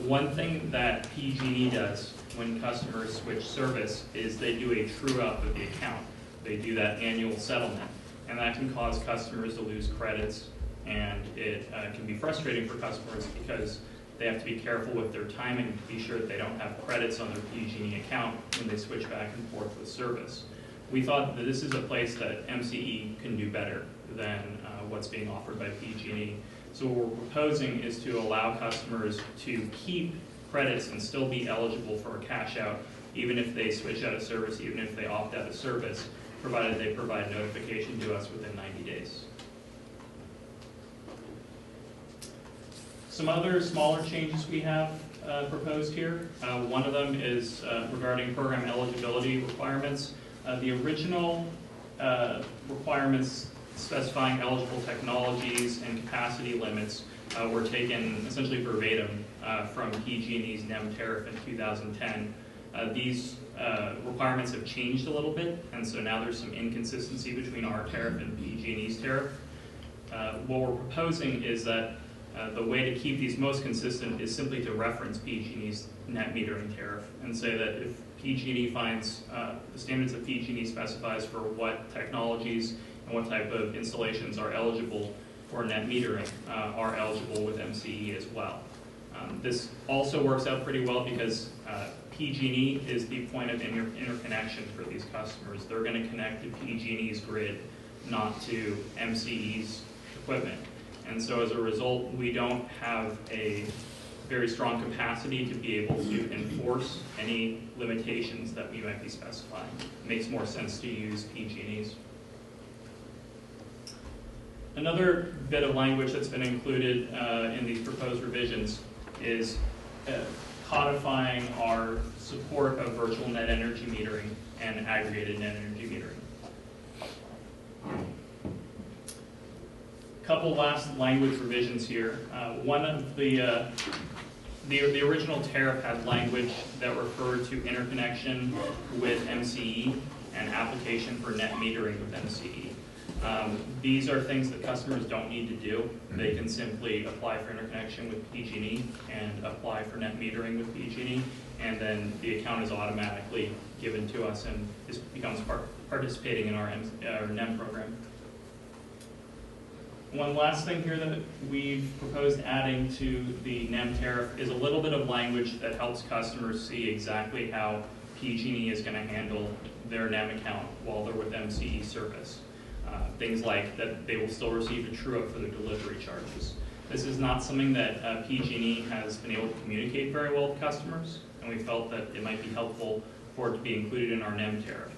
One thing that PG&E does when customers switch service is they do a true-up of the account. They do that annual settlement, and that can cause customers to lose credits, and it can be frustrating for customers because they have to be careful with their timing to be sure that they don't have credits on their PG&E account when they switch back and forth with service. We thought that this is a place that MCE can do better than what's being offered by PG&E. So what we're proposing is to allow customers to keep credits and still be eligible for a cash out, even if they switch out of service, even if they opt out of service, provided they provide notification to us within 90 days. Some other smaller changes we have proposed here. One of them is regarding program eligibility requirements. The original requirements specifying eligible technologies and capacity limits were taken essentially verbatim from PG&E's NEM tariff in 2010. These requirements have changed a little bit, and so now there's some inconsistency between our tariff and PG&E's tariff. What we're proposing is that the way to keep these most consistent is simply to reference PG&E's net metering tariff and say that if PG&E finds the standards that PG&E specifies for what technologies and what type of installations are eligible for net metering are eligible with MCE as well. This also works out pretty well because PG&E is the point of interconnection for these customers. They're going to connect to PG&E's grid, not to MCE's equipment. And so as a result, we don't have a very strong capacity to be able to enforce any limitations that we might be specifying. It makes more sense to use PG&E's. Another bit of language that's been included in these proposed revisions is codifying our support of virtual net energy metering and aggregated net energy metering. Couple last language revisions here. One of the original tariff had language that referred to interconnection with MCE and application for net metering with MCE. These are things that customers don't need to do. They can simply apply for interconnection with PG&E and apply for net metering with PG&E, and then the account is automatically given to us and becomes participating in our NEM program. One last thing here that we've proposed adding to the NEM tariff is a little bit of language that helps customers see exactly how PG&E is going to handle their NEM account while they're with MCE service. Things like that they will still receive a true-up for their delivery charges. This is not something that PG&E has been able to communicate very well to customers, and we felt that it might be helpful for it to be included in our NEM tariff.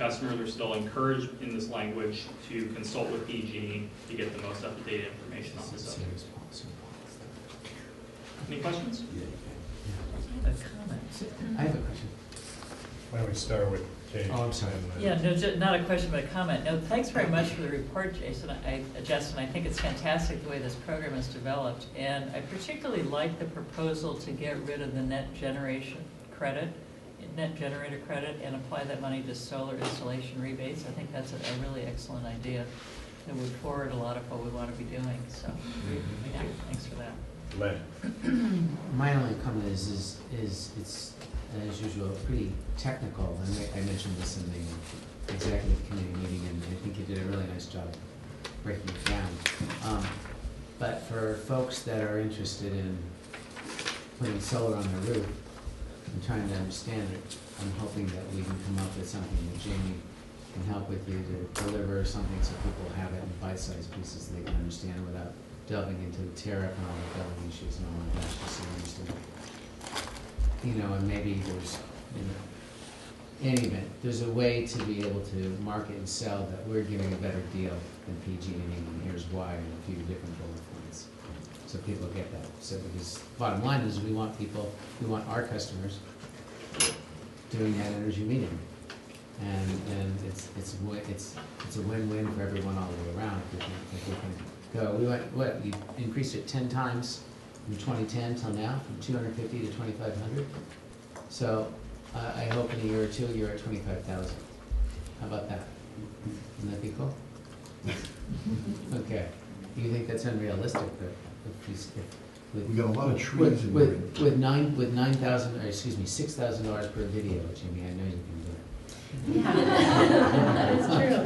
Customers are still encouraged in this language to consult with PG&E to get the most up-to-date information on the subject. Any questions? A comment. I have a question. Why don't we start with Kate? Oh, I'm sorry. Yeah, no, not a question, but a comment. No, thanks very much for the report, Justin. I think it's fantastic the way this program is developed. And I particularly like the proposal to get rid of the net generator credit, and apply that money to solar installation rebates. I think that's a really excellent idea. It would forward a lot of what we want to be doing. So, yeah, thanks for that. Len. My only comment is it's, as usual, pretty technical, and I mentioned this in the executive committee meeting, and I think you did a really nice job breaking it down. But for folks that are interested in putting solar on their roof and trying to understand it, I'm hoping that we can come up with something that Jamie can help with you to deliver something so people have it in bite-sized pieces they can understand without delving into the tariff and all the billing issues and all of that, just so they understand. You know, and maybe there's, in any event, there's a way to be able to market and sell that we're giving a better deal than PG&E, and here's why in a few different bullet points. So people get that. So because bottom line is we want our customers doing that energy metering. And it's a win-win for everyone all the way around if we can go. We increased it 10 times from 2010 till now, from 250 to 2,500. So I hope in a year or two you're at 25,000. How about that? Wouldn't that be cool? Okay. You think that's unrealistic, but We got a lot of trees in there. with $9,000, or excuse me, $6,000 per video, Jimmy, I know you can do it. Yeah, that's true.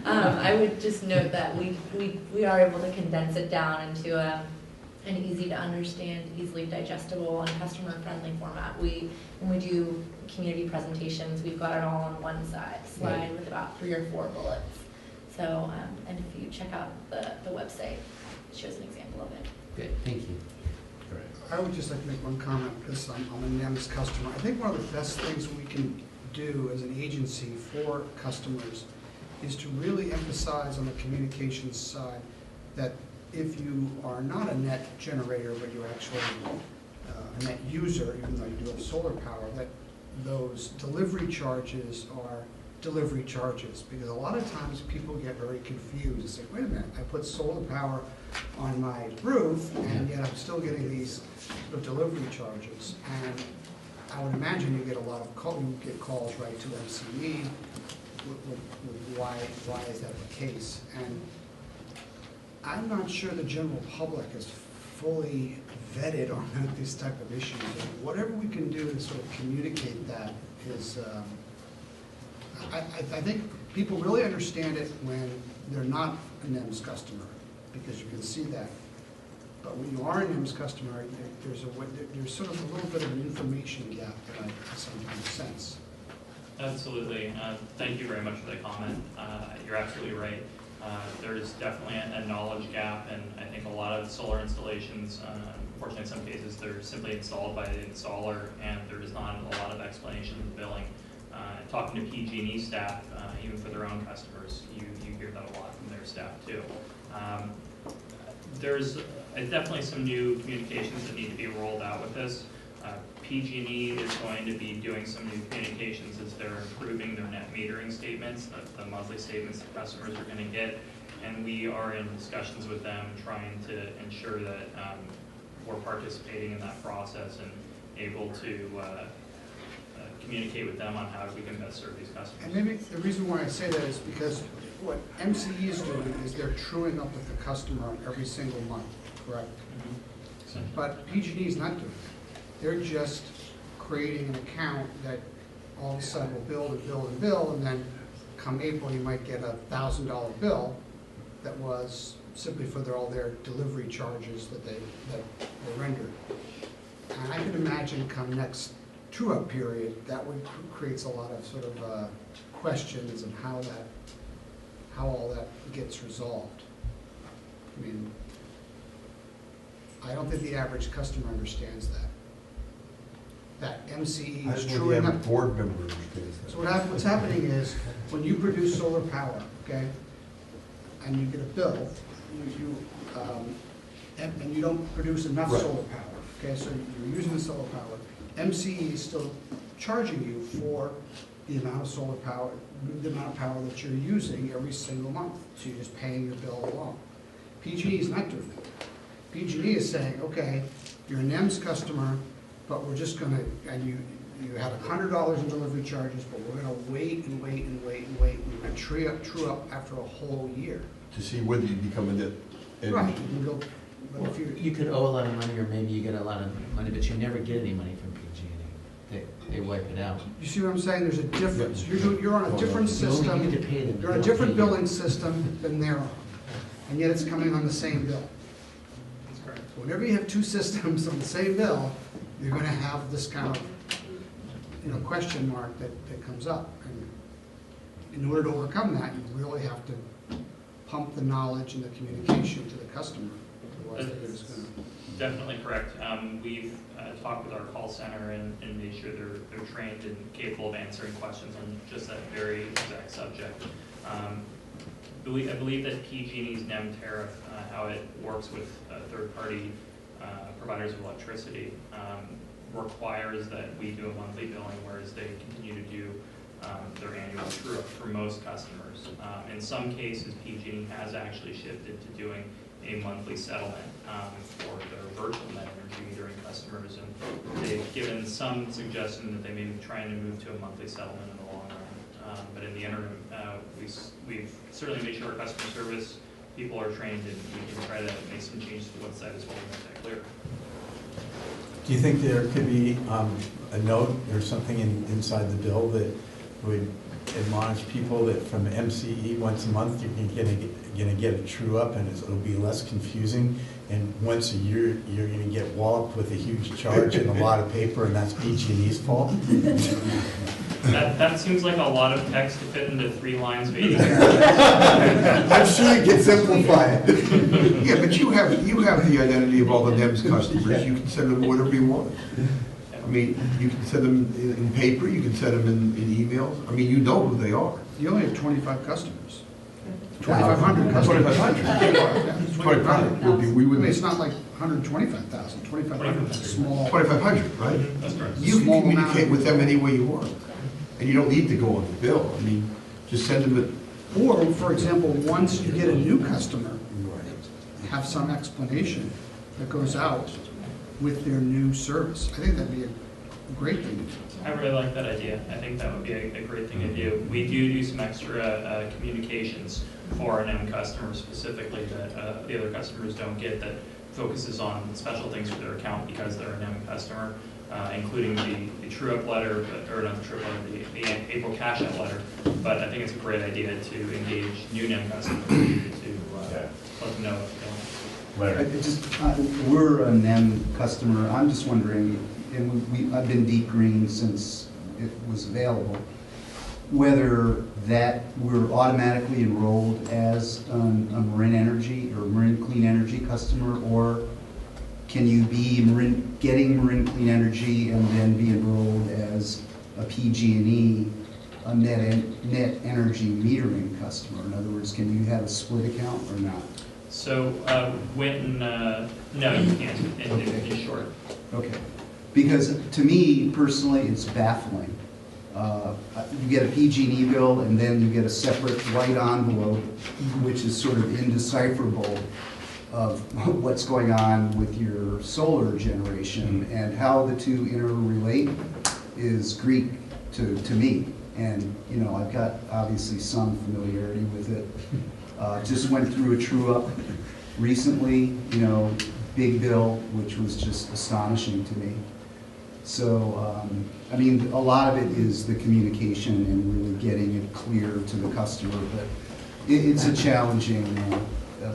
I would just note that we are able to condense it down into an easy to understand, easily digestible, and customer-friendly format. When we do community presentations, we've got it all on one slide with about 3 or 4 bullets. So, and if you check out the website, it shows an example of it. Good, thank you. Great. I would just like to make one comment, because I'm a NEMS customer. I think one of the best things we can do as an agency for customers is to really emphasize on the communications side that if you are not a net generator, but you're actually a net user, even though you do have solar power, that those delivery charges are delivery charges. Because a lot of times people get very confused and say, wait a minute, I put solar power on my roof and yet I'm still getting these sort of delivery charges. And I would imagine you get a lot of calls right to MCE with why is that the case? And I'm not sure the general public is fully vetted on these type of issues. And whatever we can do to sort of communicate that is, I think people really understand it when they're not a NEMS customer, because you can see that. But when you are a NEMS customer, there's sort of a little bit of an information gap that I sometimes sense. Absolutely. Thank you very much for that comment. You're absolutely right. There's definitely a knowledge gap, and I think a lot of solar installations, unfortunately in some cases, they're simply installed by the installer, and there is not a lot of explanation of the billing. Talking to PG&E staff, even for their own customers, you hear that a lot from their staff too. There's definitely some new communications that need to be rolled out with this. PG&E is going to be doing some new communications as they're improving their net metering statements, the monthly statements that customers are going to get, and we are in discussions with them trying to ensure that we're participating in that process and able to communicate with them on how we can best serve these customers. And maybe the reason why I say that is because what MCE is doing is they're truing up with the customer every single month, correct? Mm-hmm. But PG&E is not doing that. They're just creating an account that all of a sudden will build and build and build, and then come April you might get a $1,000 bill that was simply for all their delivery charges that they render. And I can imagine come next true-up period, that would creates a lot of sort of questions and how all that gets resolved. I mean, I don't think the average customer understands that. That MCE I is don't truing think up. every board member understands that. So what's happening is, when you produce solar power, okay, and you get a bill, and you don't produce enough Right. solar power, okay, so you're using the solar power, MCE is still charging you for the amount of solar power, the amount of power that you're using every single month. So you're just paying your bill along. PG&E is not doing that. PG&E is saying, okay, you're an NEMS customer, but we're just gonna, and you had $100 in delivery charges, but we're gonna wait and wait and wait and wait. We're gonna true up after a whole year. To see whether you become a net. Right, you can go, but if you're, You could owe a lot of money, or maybe you get a lot of money, but you never get any money from PG&E. They wipe it out. you see what I'm saying? There's a difference. You're on a different You only system. need to pay them. You're on a They don't different pay you. billing system than they're on, and yet it's coming on the same bill. That's correct. So whenever you have two systems on the same bill, you're gonna have this kind of, question mark that comes up. And in order to overcome that, you really have to pump the knowledge and the communication to the customer. Otherwise, they're just gonna. Definitely correct. We've talked with our call center and made sure they're trained and capable of answering questions on just that very exact subject. I believe that PG&E's NEM tariff, how it works with third-party providers of electricity, requires that we do a monthly billing, whereas they continue to do their annual true-up for most customers. In some cases, PG&E has actually shifted to doing a monthly settlement for their virtual net energy metering customers, and they've given some suggestion that they may be trying to move to a monthly settlement in the long run. But in the interim, we've certainly made sure our customer service people are trained, and we can try to make some changes to the website as well to make that clear. Do you think there could be a note or something inside the bill that would admonish people that from MCE once a month, you're gonna get a true up and it'll be less confusing, and once a year, you're gonna get walloped with a huge charge and a lot of paper, and that's PG&E's fault? That seems like a lot of text to fit into 3 lines of 80 I'm sure you can simplify it. Yeah, but you have the identity of all the NEMS customers. You can send them whatever you want. I mean, you can send them in paper, you can send them in emails. I mean, you know who they are. You only have 25 customers. 2,500 customers. 2,500. Yeah, 2,500 would be, we I mean, would, it's not like 125,000. 2,500 is a small. 2,500, right? That's correct. You can Small amount. communicate with them any way you want. And you don't need to go on the bill. I mean, just send them it. Or, for example, once you get a new customer, have some explanation that goes out with their new service. I think that'd be a great thing to do. I really like that idea. I think that would be a great thing to do. We do some extra communications for our NEM customers specifically that the other customers don't get, that focuses on special things for their account because they're a NEM customer, including the true-up letter, or not the true-up letter, the April cash-out letter. But I think it's a great idea to engage new NEM customers to let them know what's going on. We're a NEM customer. I'm just wondering, and I've been deep green since it was available, whether that we're automatically enrolled as a Marin Energy or Marin Clean Energy customer, or can you be getting Marin Clean Energy and then be enrolled as a PG&E, a net energy metering customer? In other words, can you have a split account or not? So no, you can't, in short. Okay, because to me personally, it's baffling. You get a PG&E bill and then you get a separate white envelope, which is sort of indecipherable of what's going on with your solar generation, and how the two interrelate is Greek to me. And, I've got obviously some familiarity with it. Just went through a true-up recently, big bill, which was just astonishing to me. So, a lot of it is the communication and really getting it clear to the customer, but it's a challenging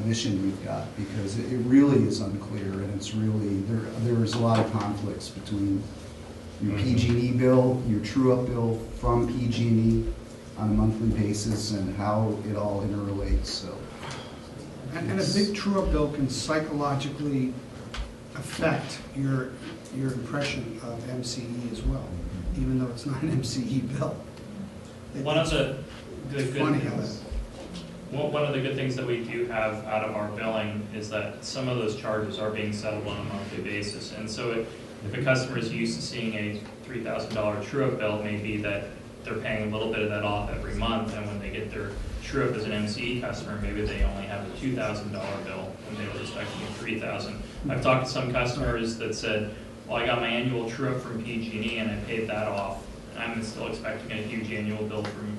mission we've got, because it really is unclear, and it's really, there is a lot of conflicts between your PG&E bill, your true-up bill from PG&E on a monthly basis, and how it all interrelates, so. And a big true-up bill can psychologically affect your impression of MCE as well, even though it's not an MCE bill. One of the good Funny how things, one of the good things that we do have out of our billing is that some of those charges are being settled on a monthly basis. And so if a customer is used to seeing a $3,000 true-up bill, it may be that they're paying a little bit of that off every month, and when they get their true-up as an MCE customer, maybe they only have a $2,000 bill when they were expecting a $3,000. I've talked to some customers that said, well, I got my annual true-up from PG&E and I paid that off. I'm still expecting a huge annual bill from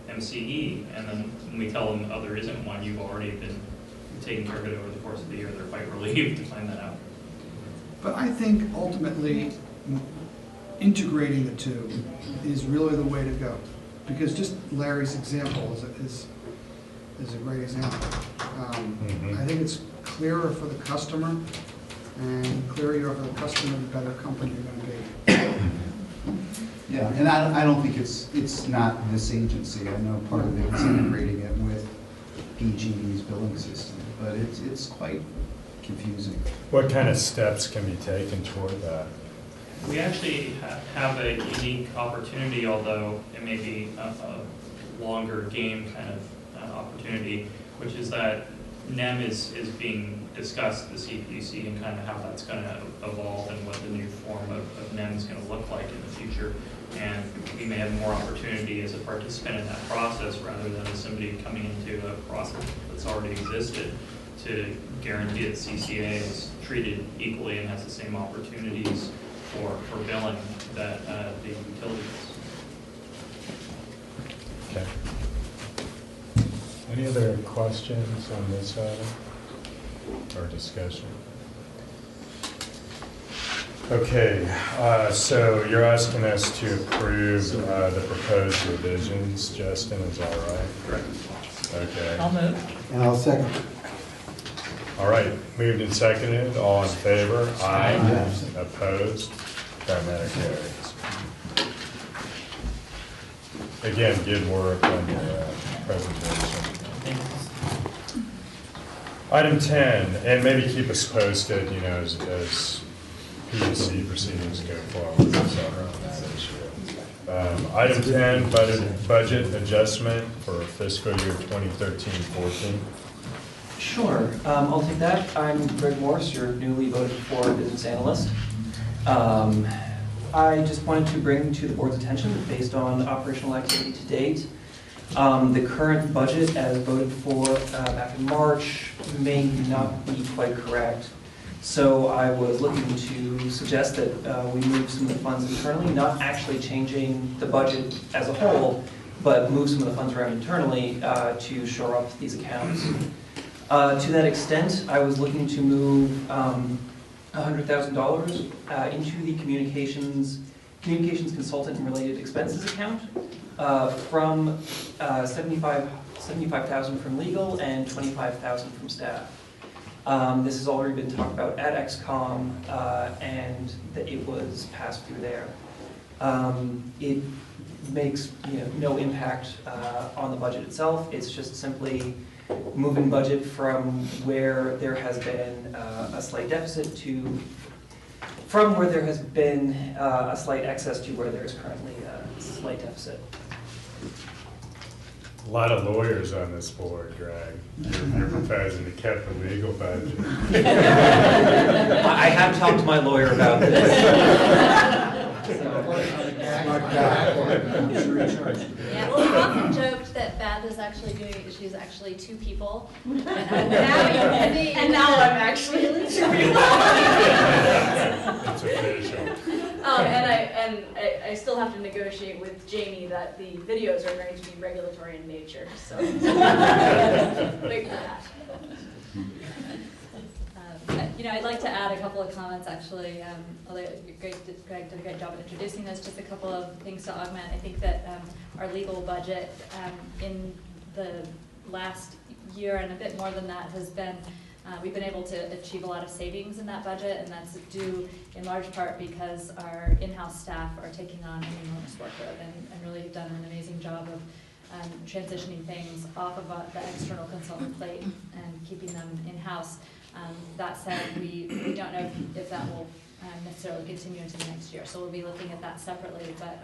MCE, and then when we tell them, oh, there isn't one, you've already been taking care of it over the course of the year, they're quite relieved to find that out. But I think ultimately, integrating the two is really the way to go. Because just Larry's example is a great example. I think it's clearer for the customer, and clearer for the customer, the better company you're going to be. Yeah, and I don't think it's not this agency. I know part of it is integrating it with PG&E's billing system, but it's quite confusing. What kind of steps can be taken toward that? We actually have a unique opportunity, although it may be a longer game kind of opportunity, which is that NEM is being discussed at the CPUC, and kind of how that's going to evolve and what the new form of NEM is going to look like in the future. And we may have more opportunity as a participant in that process rather than as somebody coming into a process that's already existed, to guarantee that CCA is treated equally and has the same opportunities for billing that the utilities. Okay. Any other questions on this item or discussion? Okay, so you're asking us to approve the proposed revisions, Justin, is that right? Correct. Okay. I'll move. And I'll second. All right, moved and seconded, all in favor? Aye. Opposed? That matter carries. Again, good work on your presentation. Item 10, and maybe keep us posted, you know, as PUC proceedings go forward, etc. on that issue. Item 10, budget adjustment for fiscal year 2013-14. Sure, I'll take that. I'm Greg Morse, your newly voted for business analyst. I just wanted to bring to the board's attention, based on operational activity to date, the current budget as voted for back in March may not be quite correct. So I was looking to suggest that we move some of the funds internally, not actually changing the budget as a whole, but move some of the funds around internally to shore up these accounts. To that extent, I was looking to move $100,000 into the communications consultant and related expenses account from $75,000 from legal and $25,000 from staff. This has already been talked about at XCOM, and that it was passed through there. It makes no impact on the budget itself. It's just simply moving budget from where there has been a slight deficit to, from where there has been a slight excess to where there is currently a slight deficit. A lot of lawyers on this board, Greg. You're proposing to keep the legal budget. I have talked to my lawyer about this. Yeah, well, we've often joked that Beth is actually doing it, she's actually two people. And now I'm actually two people. It's official. And I still have to negotiate with Jamie that the videos are going to be regulatory in nature, so. Wait for that. I'd like to add a couple of comments, actually. Although Greg did a great job of introducing this, just a couple of things to augment. I think that our legal budget in the last year and a bit more than that has been, we've been able to achieve a lot of savings in that budget, and that's due in large part because our in-house staff are taking on an enormous workload and really have done an amazing job of transitioning things off of the external consultant plate and keeping them in-house. That said, we don't know if that will necessarily continue into the next year, so we'll be looking at that separately, but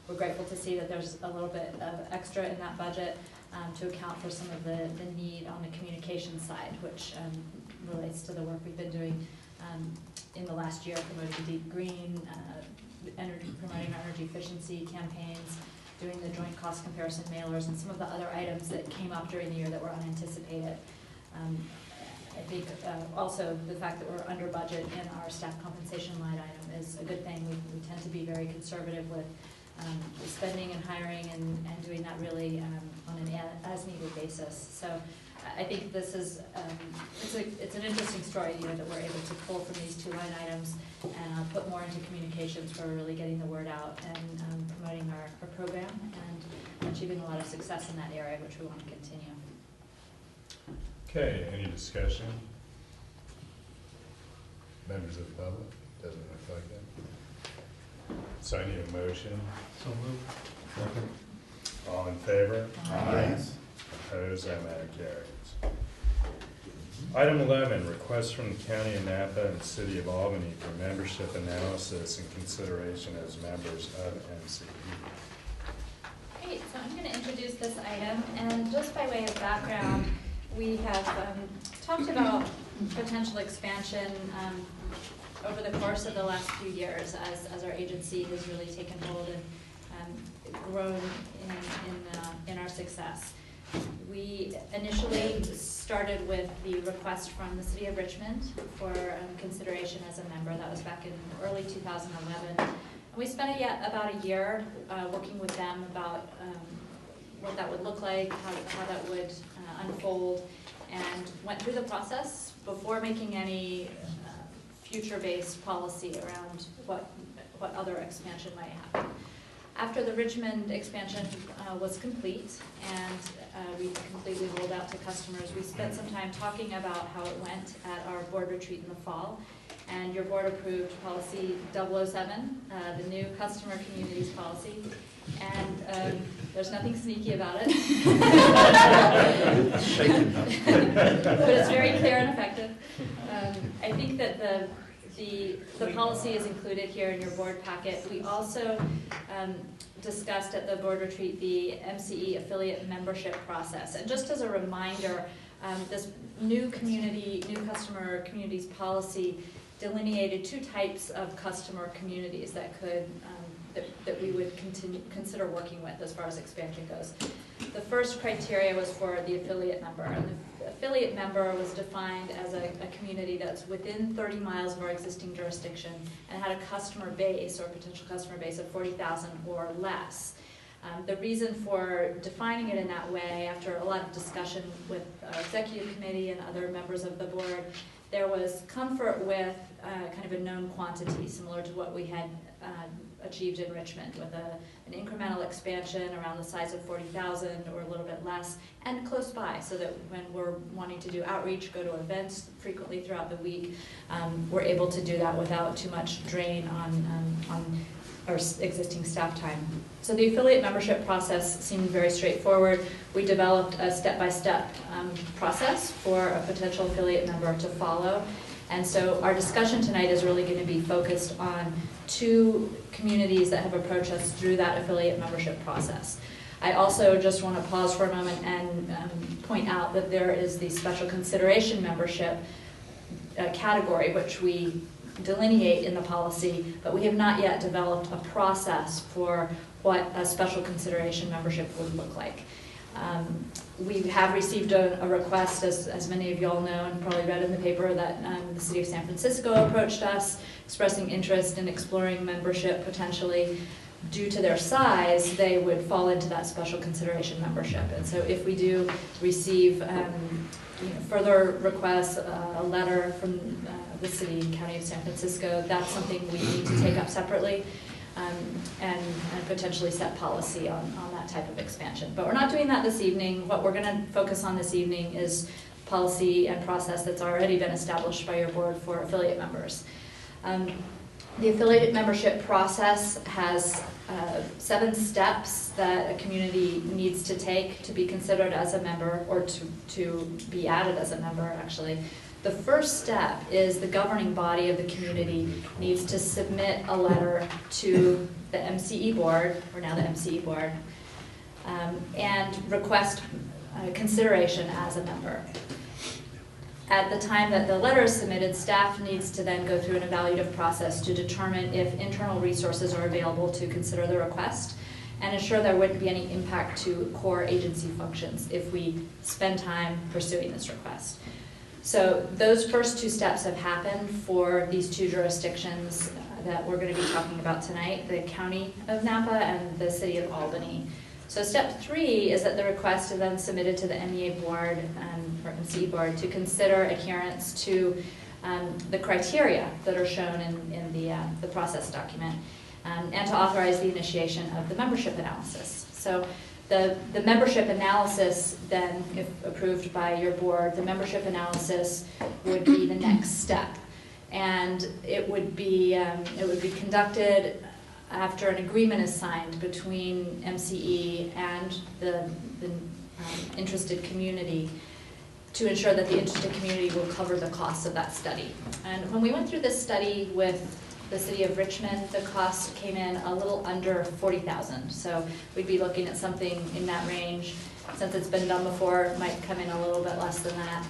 we're grateful to see that there's a little bit of extra in that budget to account for some of the need on the communication side, which relates to the work we've been doing in the last year, promoting deep green, promoting our energy efficiency campaigns, doing the joint cost comparison mailers, and some of the other items that came up during the year that were unanticipated. I think also the fact that we're under budget in our staff compensation line item is a good thing. We tend to be very conservative with spending and hiring and doing that really on an as-needed basis. So I think this is, it's an interesting story, that we're able to pull from these two line items and put more into communications where we're really getting the word out and promoting our program and achieving a lot of success in that area, which we want to continue. Okay, any discussion? Members of the public? Doesn't look like that. So I need a motion. So moved. Second. All in favor? Aye. Opposed? That matter carries. Item 11, request from the County of Napa and City of Albany for membership analysis and consideration as members of MCE. Great, so I'm going to introduce this item, and just by way of background, we have talked about potential expansion over the course of the last few years as our agency has really taken hold and grown in our success. We initially started with the request from the City of Richmond for consideration as a member. That was back in early 2011. And we spent about a year working with them about what that would look like, how that would unfold, and went through the process before making any future-based policy around what other expansion might happen. After the Richmond expansion was complete and we completely rolled out to customers, we spent some time talking about how it went at our board retreat in the fall. And your board approved policy 007, the new customer communities policy. And there's nothing sneaky about it. But it's very clear and effective. I think that the policy is included here in your board packet. We also discussed at the board retreat the MCE affiliate membership process. And just as a reminder, this new customer communities policy delineated two types of customer communities that could that we would consider working with as far as expansion goes. The first criteria was for the affiliate member, and the affiliate member was defined as a community that's within 30 miles of our existing jurisdiction and had a customer base or potential customer base of 40,000 or less. The reason for defining it in that way, after a lot of discussion with our executive committee and other members of the board, there was comfort with kind of a known quantity, similar to what we had achieved in Richmond, with an incremental expansion around the size of 40,000 or a little bit less, and close by, so that when we're wanting to do outreach, go to events frequently throughout the week, we're able to do that without too much drain on our existing staff time. So the affiliate membership process seemed very straightforward. We developed a step-by-step process for a potential affiliate member to follow. And so our discussion tonight is really going to be focused on two communities that have approached us through that affiliate membership process. I also just want to pause for a moment and point out that there is the special consideration membership category, which we delineate in the policy, but we have not yet developed a process for what a special consideration membership would look like. We have received a request, as many of you all know and probably read in the paper, that the City of San Francisco approached us expressing interest in exploring membership potentially. Due to their size, they would fall into that special consideration membership. And so if we do receive further requests, a letter from the City and County of San Francisco, that's something we need to take up separately. and potentially set policy on that type of expansion. But we're not doing that this evening. What we're going to focus on this evening is policy and process that's already been established by your board for affiliate members. The affiliate membership process has 7 steps that a community needs to take to be considered as a member, or to be added as a member, actually. The first step is the governing body of the community needs to submit a letter to the MCE board, or now the MCE board, and request consideration as a member. At the time that the letter is submitted, staff needs to then go through an evaluative process to determine if internal resources are available to consider the request and ensure there wouldn't be any impact to core agency functions if we spend time pursuing this request. So those first 2 steps have happened for these 2 jurisdictions that we're going to be talking about tonight, the County of Napa and the City of Albany. So step 3 is that the request is then submitted to the MEA board or MCE board to consider adherence to the criteria that are shown in the process document, and to authorize the initiation of the membership analysis. So the membership analysis then, if approved by your board, the membership analysis would be the next step. And it would be conducted after an agreement is signed between MCE and the interested community to ensure that the interested community will cover the cost of that study. And when we went through this study with the City of Richmond, the cost came in a little under $40,000. So we'd be looking at something in that range. Since it's been done before, it might come in a little bit less than that.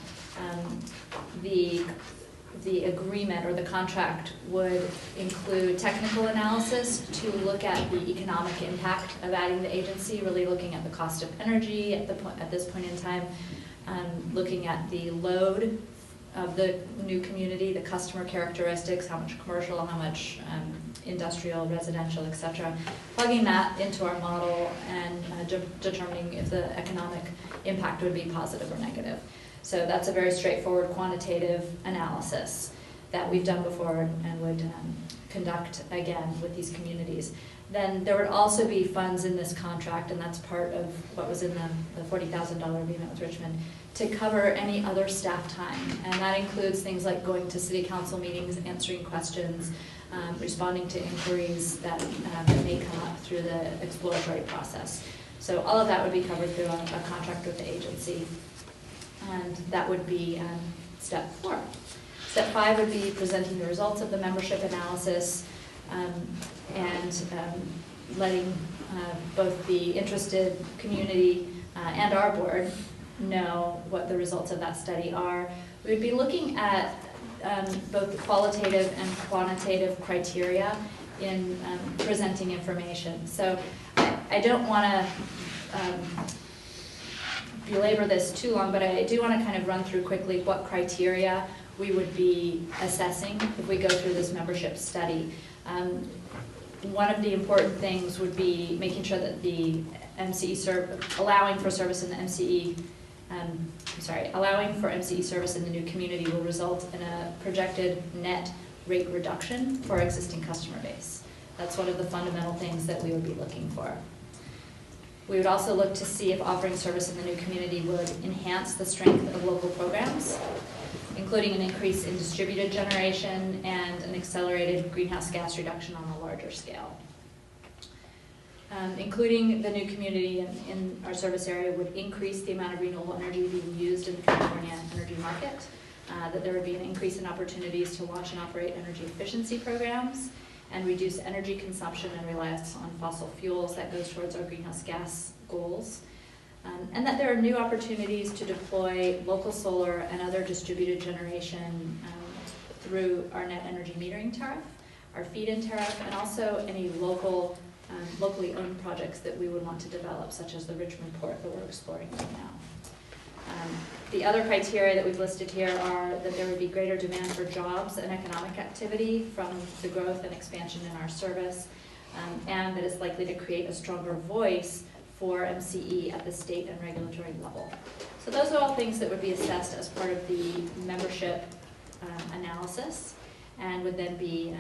The agreement or the contract would include technical analysis to look at the economic impact of adding the agency, really looking at the cost of energy at this point in time, looking at the load of the new community, the customer characteristics, how much commercial, how much industrial, residential, etc. Plugging that into our model and determining if the economic impact would be positive or negative. So that's a very straightforward quantitative analysis that we've done before and would conduct again with these communities. Then there would also be funds in this contract, and that's part of what was in the $40,000 agreement with Richmond, to cover any other staff time. And that includes things like going to city council meetings, answering questions, responding to inquiries that may come up through the exploratory process. So all of that would be covered through a contract with the agency. And that would be step 4. Step 5 would be presenting the results of the membership analysis and letting both the interested community and our board know what the results of that study are. We would be looking at both the qualitative and quantitative criteria in presenting information. So I don't want to belabor this too long, but I do want to kind of run through quickly what criteria we would be assessing if we go through this membership study. One of the important things would be making sure that the MCE allowing for service in the MCE, allowing for MCE service in the new community will result in a projected net rate reduction for our existing customer base. That's one of the fundamental things that we would be looking for. We would also look to see if offering service in the new community would enhance the strength of local programs, including an increase in distributed generation and an accelerated greenhouse gas reduction on a larger scale. Including the new community in our service area would increase the amount of renewable energy being used in the California energy market, that there would be an increase in opportunities to launch and operate energy efficiency programs, and reduce energy consumption and reliance on fossil fuels that goes towards our greenhouse gas goals. And that there are new opportunities to deploy local solar and other distributed generation through our net energy metering tariff, our feed-in tariff, and also any locally owned projects that we would want to develop, such as the Richmond Port that we're exploring right now. The other criteria that we've listed here are that there would be greater demand for jobs and economic activity from the growth and expansion in our service, and that it's likely to create a stronger voice for MCE at the state and regulatory level. So those are all things that would be assessed as part of the membership analysis and would then be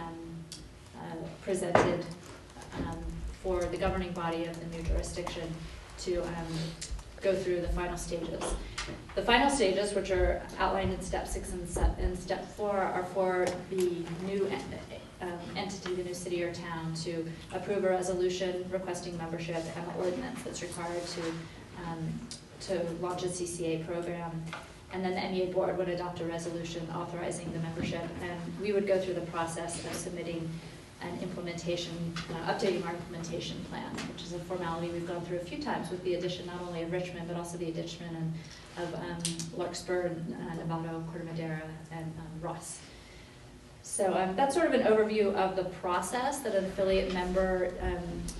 presented for the governing body of the new jurisdiction to go through the final stages. The final stages, which are outlined in step 6 and step 4, are for the new entity, the new city or town, to approve a resolution requesting membership and an ordinance that's required to launch a CCA program. And then the MEA board would adopt a resolution authorizing the membership, and we would go through the process of submitting an implementation, updating our implementation plan, which is a formality we've gone through a few times with the addition not only of Richmond, but also the addition of Larkspur, Novato, Corte Madera, and Ross. So that's sort of an overview of the process that an affiliate member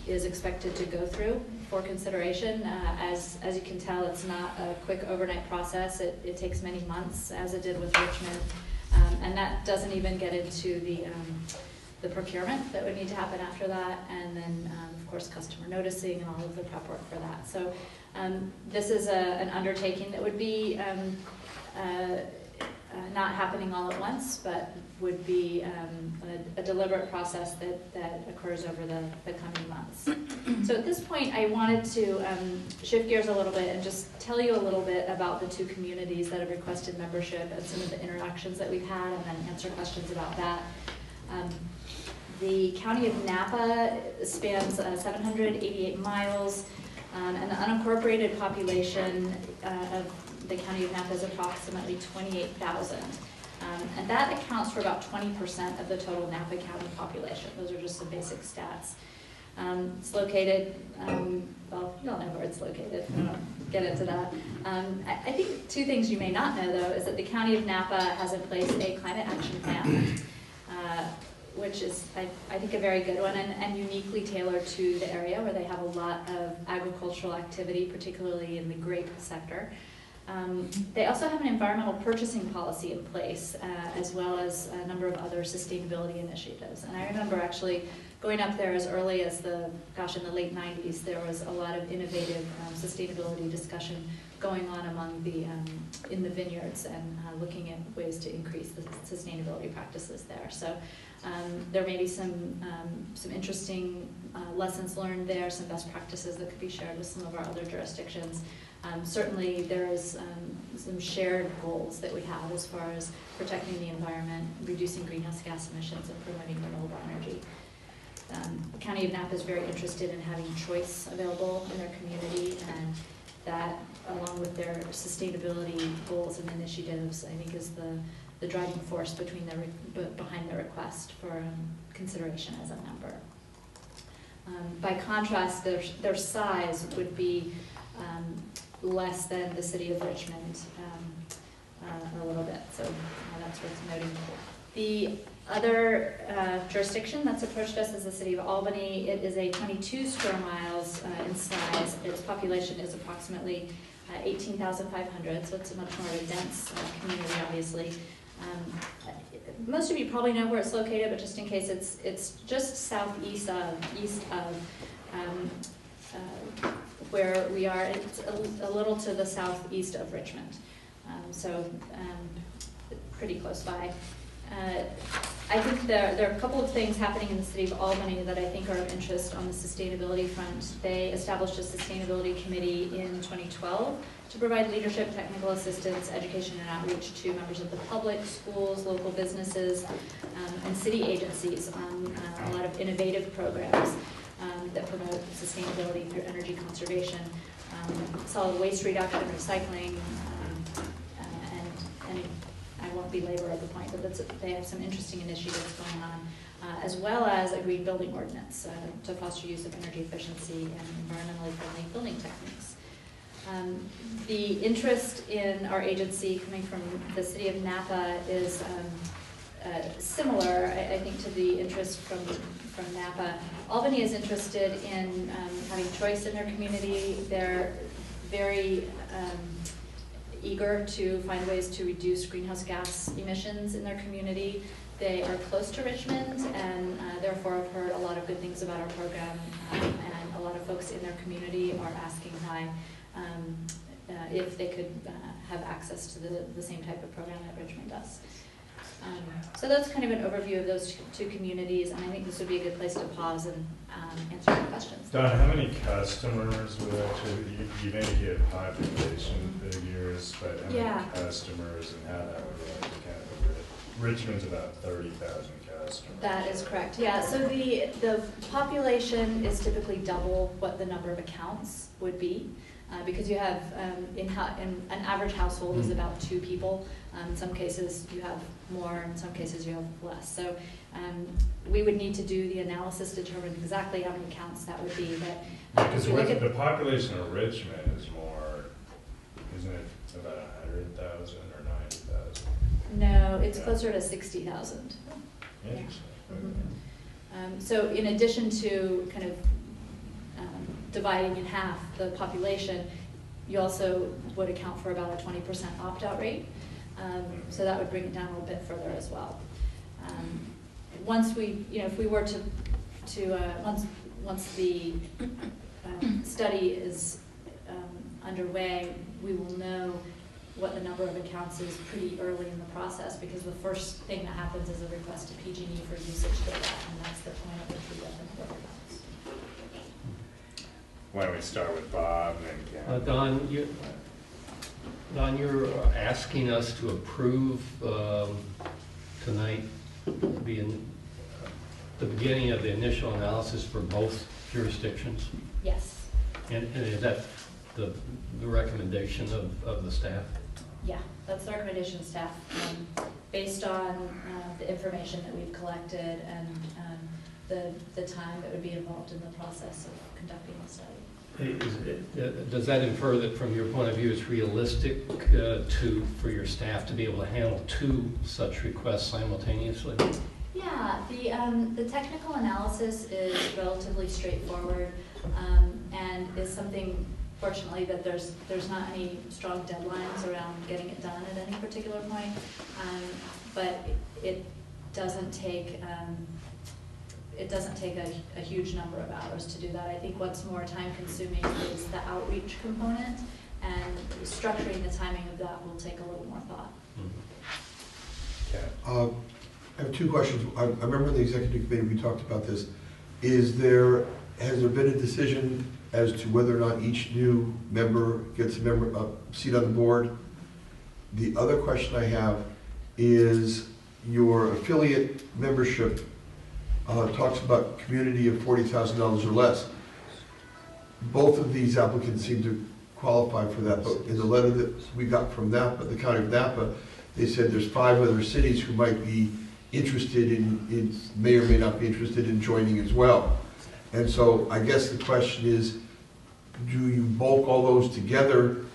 is expected to go through for consideration. As you can tell, it's not a quick overnight process. It takes many months, as it did with Richmond. And that doesn't even get into the procurement that would need to happen after that, and then, of course, customer noticing and all of the prep work for that. So this is an undertaking that would be not happening all at once, but would be a deliberate process that occurs over the coming months. So at this point, I wanted to shift gears a little bit and just tell you a little bit about the two communities that have requested membership and some of the interactions that we've had, and then answer questions about that. The county of Napa spans 788 miles, and the unincorporated population of the county of Napa is approximately 28,000. And that accounts for about 20% of the total Napa County population. Those are just some basic stats. It's located, well, you all know where it's located. I won't get into that. I think two things you may not know, though, is that the county of Napa has in place a climate action plan, which is, I think, a very good one and uniquely tailored to the area where they have a lot of agricultural activity, particularly in the grape sector. They also have an environmental purchasing policy in place, as well as a number of other sustainability initiatives. And I remember actually going up there as early as in the late 90s, there was a lot of innovative sustainability discussion going on in the vineyards and looking at ways to increase the sustainability practices there. So there may be some interesting lessons learned there, some best practices that could be shared with some of our other jurisdictions. Certainly there is some shared goals that we have as far as protecting the environment, reducing greenhouse gas emissions, and promoting renewable energy. The County of Napa is very interested in having choice available in their community, and that, along with their sustainability goals and initiatives, I think is the driving force behind the request for consideration as a member. By contrast, their size would be less than the city of Richmond a little bit, so that's worth noting. The other jurisdiction that's approached us is the city of Albany. It is a 22 square miles in size. Its population is approximately 18,500, so it's a much more dense community, obviously. Most of you probably know where it's located, but just in case, it's just southeast of where we are. It's a little to the southeast of Richmond, so pretty close by. I think there are a couple of things happening in the city of Albany that I think are of interest on the sustainability front. They established a sustainability committee in 2012 to provide leadership, technical assistance, education, and outreach to members of the public, schools, local businesses, and city agencies on a lot of innovative programs that promote sustainability through energy conservation, solid waste reduction, recycling, and I won't belabor the point, but they have some interesting initiatives going on, as well as a green building ordinance to foster use of energy efficiency and environmentally friendly building techniques. The interest in our agency coming from the city of Napa is similar, I think, to the interest from Napa. Albany is interested in having choice in their community. They're very eager to find ways to reduce greenhouse gas emissions in their community. They are close to Richmond, and therefore have heard a lot of good things about our program, and a lot of folks in their community are asking why if they could have access to the same type of program that Richmond does. So that's kind of an overview of those two communities, and I think this would be a good place to pause and answer any questions. Don, how many customers would actually, you indicated population figures, but how Yeah. many customers and how that would really kind of, Richmond's about 30,000 customers. That is correct, yeah. So the population is typically double what the number of accounts would be. Because you have, in an average household is about 2 people. In some cases you have more, in some cases you have less. So we would need to do the analysis to determine exactly how many accounts that would be. But Because if you look at the population of Richmond is more, isn't it about 100,000 or 90,000? no, it's Yeah. closer to 60,000. Interesting. Mhm. So in addition to kind of dividing in half the population, you also would account for about a 20% opt-out rate. So that would bring it down a little bit further as well. Once we, if we were once the study is underway, we will know what the number of accounts is pretty early in the process, because the first thing that happens is a request to PG&E for usage data, and that's the point at which we get the number of accounts. Why don't we start with Bob and then Ken? Don, you're asking us to approve tonight the beginning of the initial analysis for both jurisdictions? Yes. And is that the recommendation of the staff? Yeah, that's the recommendation of staff, based on the information that we've collected and the time that would be involved in the process of conducting the study. Does that infer that from your point of view it's realistic for your staff to be able to handle 2 such requests simultaneously? Yeah, the technical analysis is relatively straightforward, and is something, fortunately, that there's not any strong deadlines around getting it done at any particular point, but it doesn't take a huge number of hours to do that. I think what's more time consuming is the outreach component, and structuring the timing of that will take a little more thought. Ken? I have 2 questions. I remember in the executive committee we talked about this. Has there been a decision as to whether or not each new member gets a seat on the board? The other question I have is your affiliate membership talks about community of $40,000 or less. Both of these applicants seem to qualify for that, but in the letter that we got from Napa, the county of Napa, they said there's 5 other cities who might be interested may or may not be interested in joining as well. And so I guess the question is, do you bulk all those together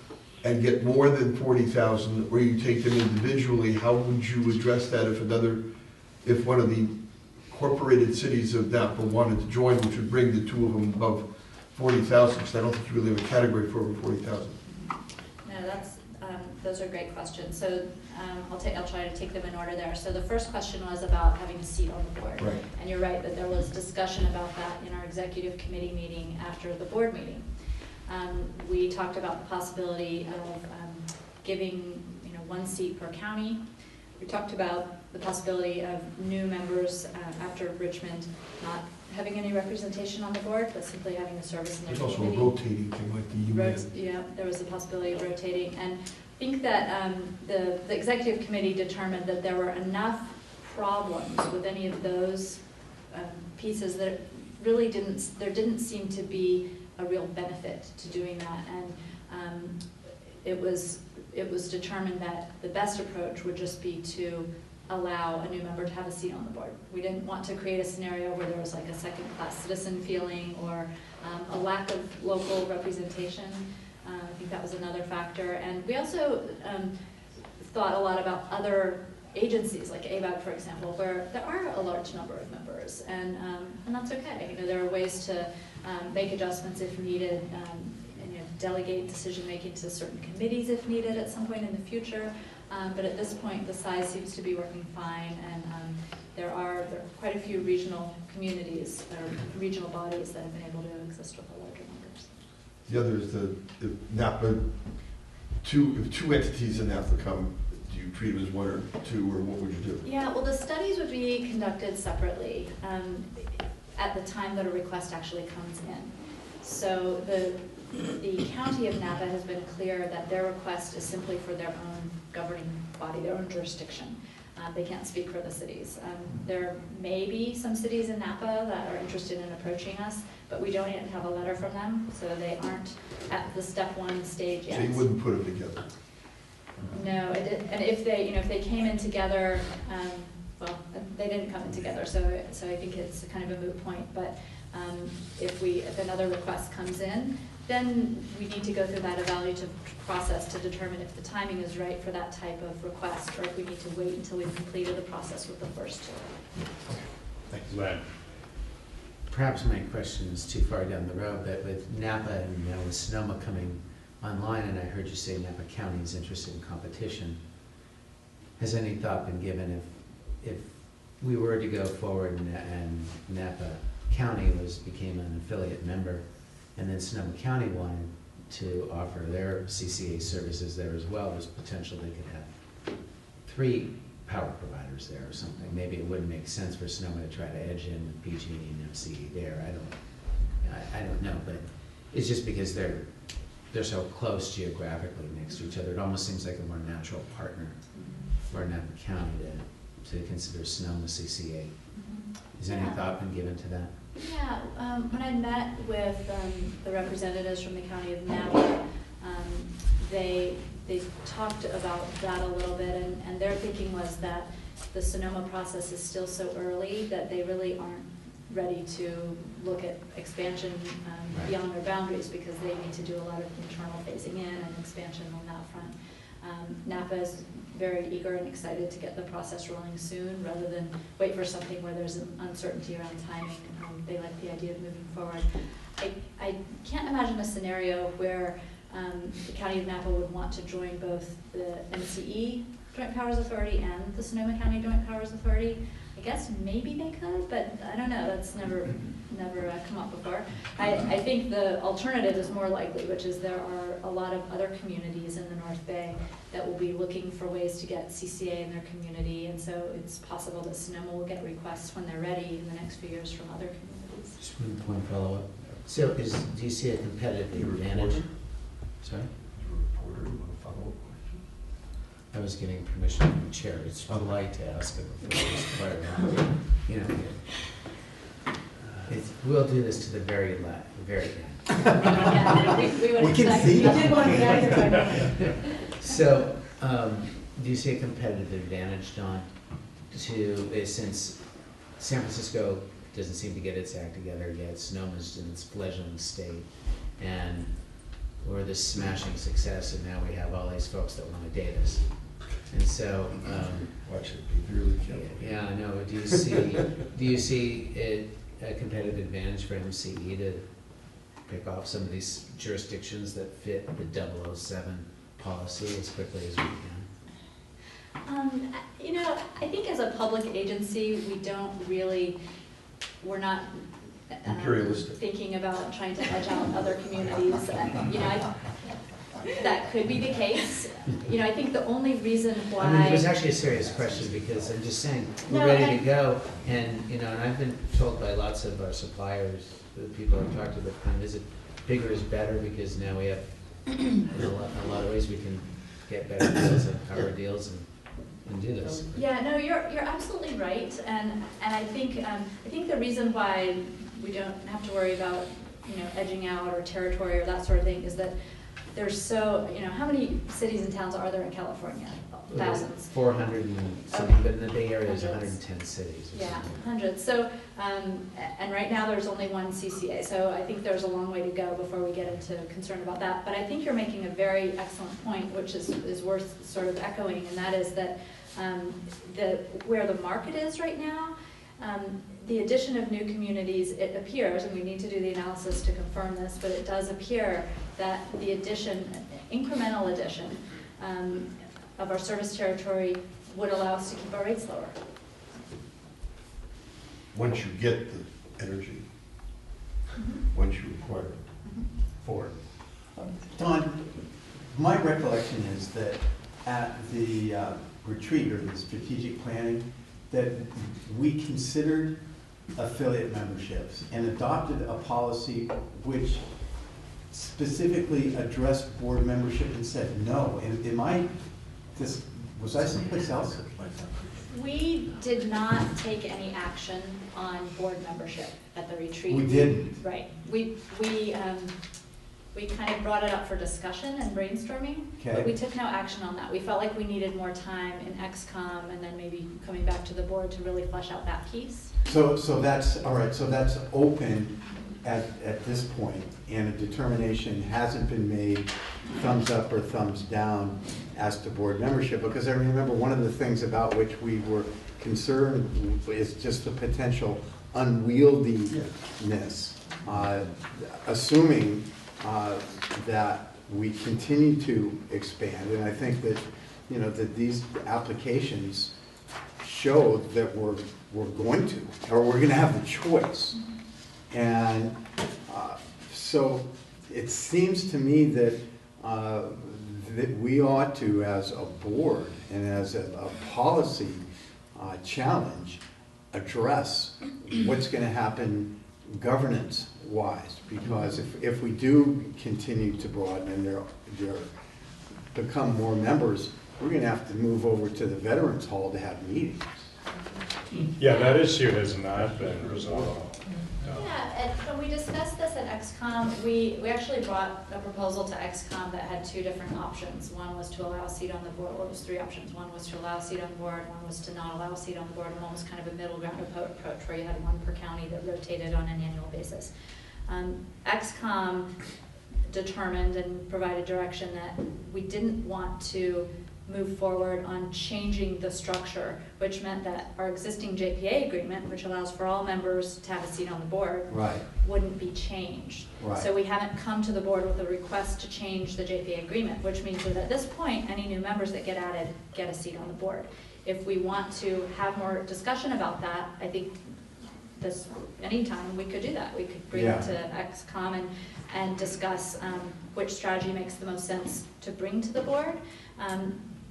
and get more than 40,000, or you take them individually? How would you address that if one of the incorporated cities of Napa wanted to join, which would bring the 2 of them above 40,000, because I don't think you really have a category for over 40,000. No, those are great questions. So I'll try to take them in order there. So the first question was about having a seat on the board. Right. And you're right that there was discussion about that in our executive committee meeting after the board meeting. We talked about the possibility of giving 1 seat per county. We talked about the possibility of new members after Richmond not having any representation on the board, but simply having a service in the There's community. also a rotating thing like the UN. Yeah, there was a possibility of rotating. And I think that the executive committee determined that there were enough problems with any of those pieces that really there didn't seem to be a real benefit to doing that. And it was determined that the best approach would just be to allow a new member to have a seat on the board. We didn't want to create a scenario where there was like a second-class citizen feeling or a lack of local representation. I think that was another factor. And we also thought a lot about other agencies, like ABAG, for example, where there are a large number of members, and that's okay. There are ways to make adjustments if needed, and delegate decision-making to certain committees if needed at some point in the future. But at this point, the size seems to be working fine, and there are quite a few regional communities or regional bodies that have been able to exist with the larger numbers. The other is the Napa, if 2 entities in Napa come, do you treat them as 1 or 2, or what would you do? Yeah, well, the studies would be conducted separately. at the time that a request actually comes in. So the county of Napa has been clear that their request is simply for their own governing body, their own jurisdiction. They can't speak for the cities. There may be some cities in Napa that are interested in approaching us, but we don't yet have a letter from them, so they aren't at the step one stage yet. So you wouldn't put them together? No, and if they came in together, well, they didn't come in together, so I think it's kind of a moot point. But if another request comes in, then we need to go through that evaluative process to determine if the timing is right for that type of request, or if we need to wait until we've completed the process with the first two. Thanks. Len. Perhaps my question is too far down the road, but with Napa and with Sonoma coming online, and I heard you say Napa County is interested in competition, has any thought been given if we were to go forward and Napa County became an affiliate member, and then Sonoma County wanted to offer their CCA services there as well, there's potential they could have 3 power providers there or something. Maybe it wouldn't make sense for Sonoma to try to edge in with PG&E and MCE there. I don't know, but it's just because they're so close geographically next to each other. It almost seems like a more natural partner for Napa County to consider Sonoma CCA. Has any thought been given to that? Yeah, when I met with the representatives from the county of Napa, they talked about that a little bit, and their thinking was that the Sonoma process is still so early that they really aren't ready to look at expansion beyond their boundaries, because they need to do a lot of internal phasing in and expansion on that front. Napa is very eager and excited to get the process rolling soon, rather than wait for something where there's an uncertainty around timing. They like the idea of moving forward. I can't imagine a scenario where the County of Napa would want to join both the MCE Joint Powers Authority and the Sonoma County Joint Powers Authority. I guess maybe they could, but I don't know. That's never come up before. I think the alternative is more likely, which is there are a lot of other communities in the North Bay that will be looking for ways to get CCA in their community, and so it's possible that Sonoma will get requests when they're ready in the next few years from other communities. Just one follow-up. So do you see a competitive advantage? Sorry? I was getting permission from the chair. It's polite to ask it before it's quite we'll do this to the very end. Yeah, we would can see you did want to get here. So, do you see a competitive advantage, Don, since San Francisco doesn't seem to get its act together yet, Sonoma's in its fledgling state, and we're this smashing success, and now we have all these folks that want to date us. And so, Watch it, be really careful. yeah, I know. Do you see a competitive advantage for MCE to pick off some of these jurisdictions that fit the 007 policy as quickly as we can? I think as a public agency, we're not Imperialistic. thinking about trying to edge out other communities. That could be the case. I think the only reason why. I mean, it was actually a serious question, because I'm just saying, we're ready to go, and I've been told by lots of our suppliers, the people I've talked to, that kind of visit, bigger is better, because now we have, in a lot of ways, we can get better deals and power deals and do this. Yeah, no, you're absolutely right, and I think the reason why we don't have to worry about edging out or territory or that sort of thing is that there's how many cities and towns are there in California? Thousands. 400 and something, but in the Bay Area there's 110 cities. Yeah, hundreds. So, and right now there's only one CCA, so I think there's a long way to go before we get into concern about that. But I think you're making a very excellent point, which is worth sort of echoing, and that is that where the market is right now, the addition of new communities, it appears, and we need to do the analysis to confirm this, but it does appear that the incremental addition of our service territory would allow us to keep our rates lower. Once you get the energy, once you acquire it. For Don, my recollection is that at the retreat or the strategic planning, that we considered affiliate memberships and adopted a policy which specifically addressed board membership and said no. And was I someplace else? We did not take any action on board membership at the retreat. We didn't. Right. We kind of brought it up for discussion and brainstorming, Okay. but we took no action on that. We felt like we needed more time in XCOM and then maybe coming back to the board to really flesh out that piece. So that's, all right, so that's open at this point, and a determination hasn't been made, thumbs up or thumbs down, as to board membership, because I remember one of the things about which we were concerned is just the potential unwieldiness, assuming that we continue to expand, and I think that, you know, that these applications show that we're going to, or we're going to have the choice. And so it seems to me that that we ought to, as a board and as a policy challenge, address what's going to happen governance-wise. Because if we do continue to broaden and there become more members, we're going to have to move over to the Veterans Hall to have meetings. Yeah, that issue has not been resolved. Yeah, and when we discussed this at XCOM, we actually brought a proposal to XCOM that had two different options. One was to allow a seat on the board, well, it was three options. One was to allow a seat on the board, one was to not allow a seat on the board, and one was kind of a middle ground approach where you had one per county that rotated on an annual basis. XCOM determined and provided direction that we didn't want to move forward on changing the structure, which meant that our existing JPA agreement, which allows for all members to have a seat on the board, Right. wouldn't be changed. Right. So we haven't come to the board with a request to change the JPA agreement, which means that at this point, any new members that get added get a seat on the board. If we want to have more discussion about that, I think anytime we could do that. We could bring it to XCOM and discuss which strategy makes the most sense to bring to the board.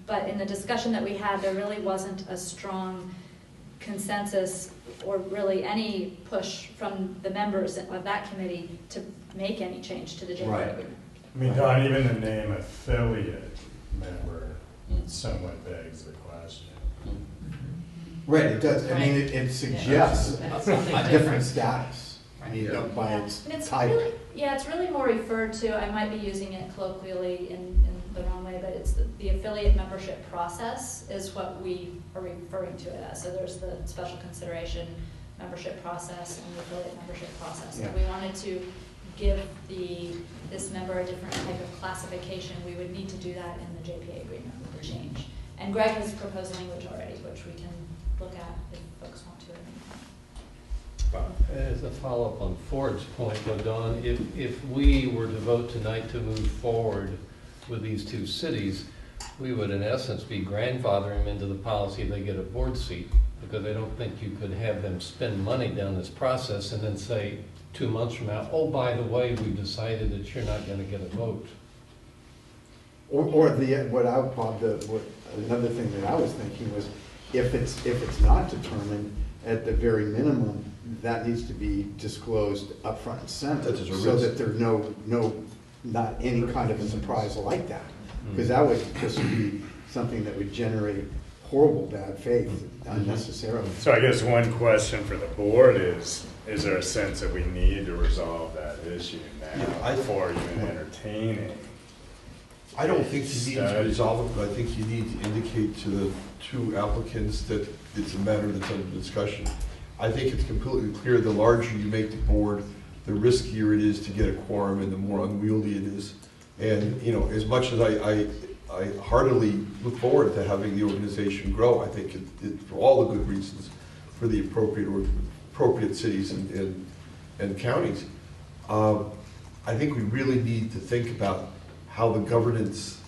But in the discussion that we had, there really wasn't a strong consensus or really any push from the members of that committee to make any change to the JPA Right. agreement. I mean, Don, even the name affiliate member somewhat begs the question. Right, it does. I mean, it suggests a different status. I mean, by its And it's type. really, it's really more referred to, I might be using it colloquially in the wrong way, but it's the affiliate membership process is what we are referring to it as. So there's the special consideration membership process and the affiliate membership process. Yeah. If we wanted to give this member a different type of classification, we would need to do that in the JPA agreement with the change. And Greg has proposed language already, which we can look at if folks want to. As a follow-up on Ford's point, though, Don, if we were to vote tonight to move forward with these two cities, we would in essence be grandfathering them into the policy if they get a board seat, because I don't think you could have them spend money down this process and then say 2 months from now, oh, by the way, we decided that you're not going to get a vote. Or another thing that I was thinking was, if it's not determined, at the very minimum, that needs to be disclosed upfront and center, That is a so risk. that there's not any kind of a surprise like that. Because that would just be something that would generate horrible bad faith unnecessarily. So I guess one question for the board is there a sense that we need to resolve that issue now before even entertaining? I don't think you need to resolve it, but I think you need to indicate to the two applicants that it's a matter that's under discussion. I think it's completely clear, the larger you make the board, the riskier it is to get a quorum and the more unwieldy it is. And, you know, as much as I heartily look forward to having the organization grow, I think it for all the good reasons, for the appropriate cities and counties, I think we really need to think about how the governance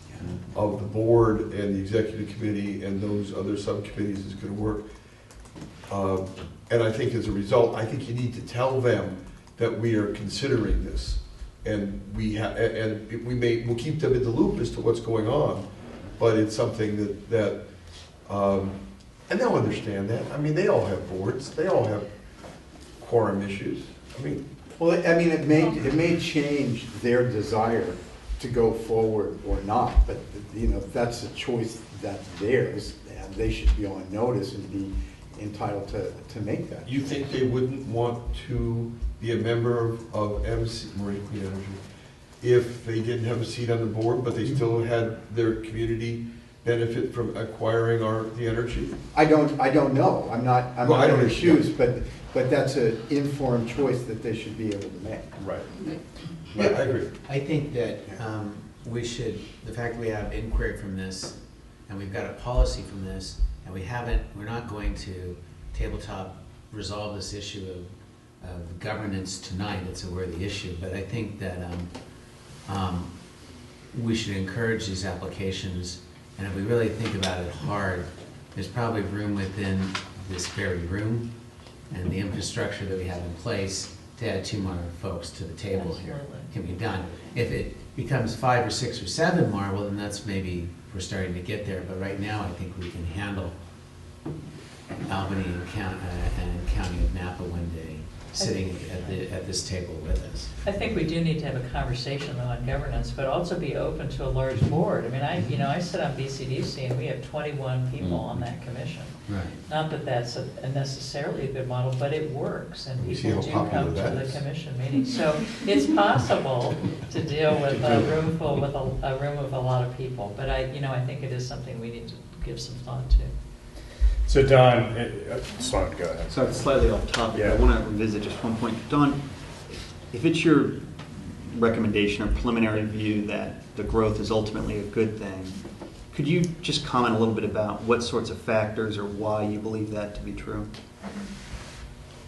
of the board and the executive committee and those other subcommittees is going to work. And I think as a result, I think you need to tell them that we are considering this, and we'll keep them in the loop as to what's going on, but it's something that and they'll understand that. I mean, they all have boards, they all have quorum issues. I mean, Well, I mean, it may change their desire to go forward or not, but, you know, that's a choice that's theirs, and they should be on notice and be entitled to make that. you think they wouldn't want to be a member of MC, Marine Clean Energy, if they didn't have a seat on the board, but they still had their community benefit from acquiring the energy? I don't know, I'm not Well, I in don't their know. shoes, but that's an informed choice that they should be able to make. Right. Yeah, I agree. I think that we should, the fact that we have inquiry from this, and we've got a policy from this, and we're not going to tabletop resolve this issue of governance tonight, it's a worthy issue, but I think that we should encourage these applications, and if we really think about it hard, there's probably room within this very room and the infrastructure that we have in place to add 2 more folks to the table here. Absolutely. Can be done. If it becomes 5 or 6 or 7 more, well, then that's maybe, we're starting to get there, but right now, I think we can handle Albany and County of Napa one day, sitting at this table with us. I think we do need to have a conversation though on governance, but also be open to a large board. I mean, I sit on BCDC and we have 21 people on that commission. Right. Not that that's necessarily a good model, but it works and We see people how do popular come to that the is. commission meetings. So it's possible to deal with a room full, with a room of a lot of people. But I think it is something we need to give some thought to. So Don, Sloan, go ahead. So it's slightly off topic, Yeah. I want to revisit just one point. Don, if it's your recommendation or preliminary view that the growth is ultimately a good thing, could you just comment a little bit about what sorts of factors or why you believe that to be true?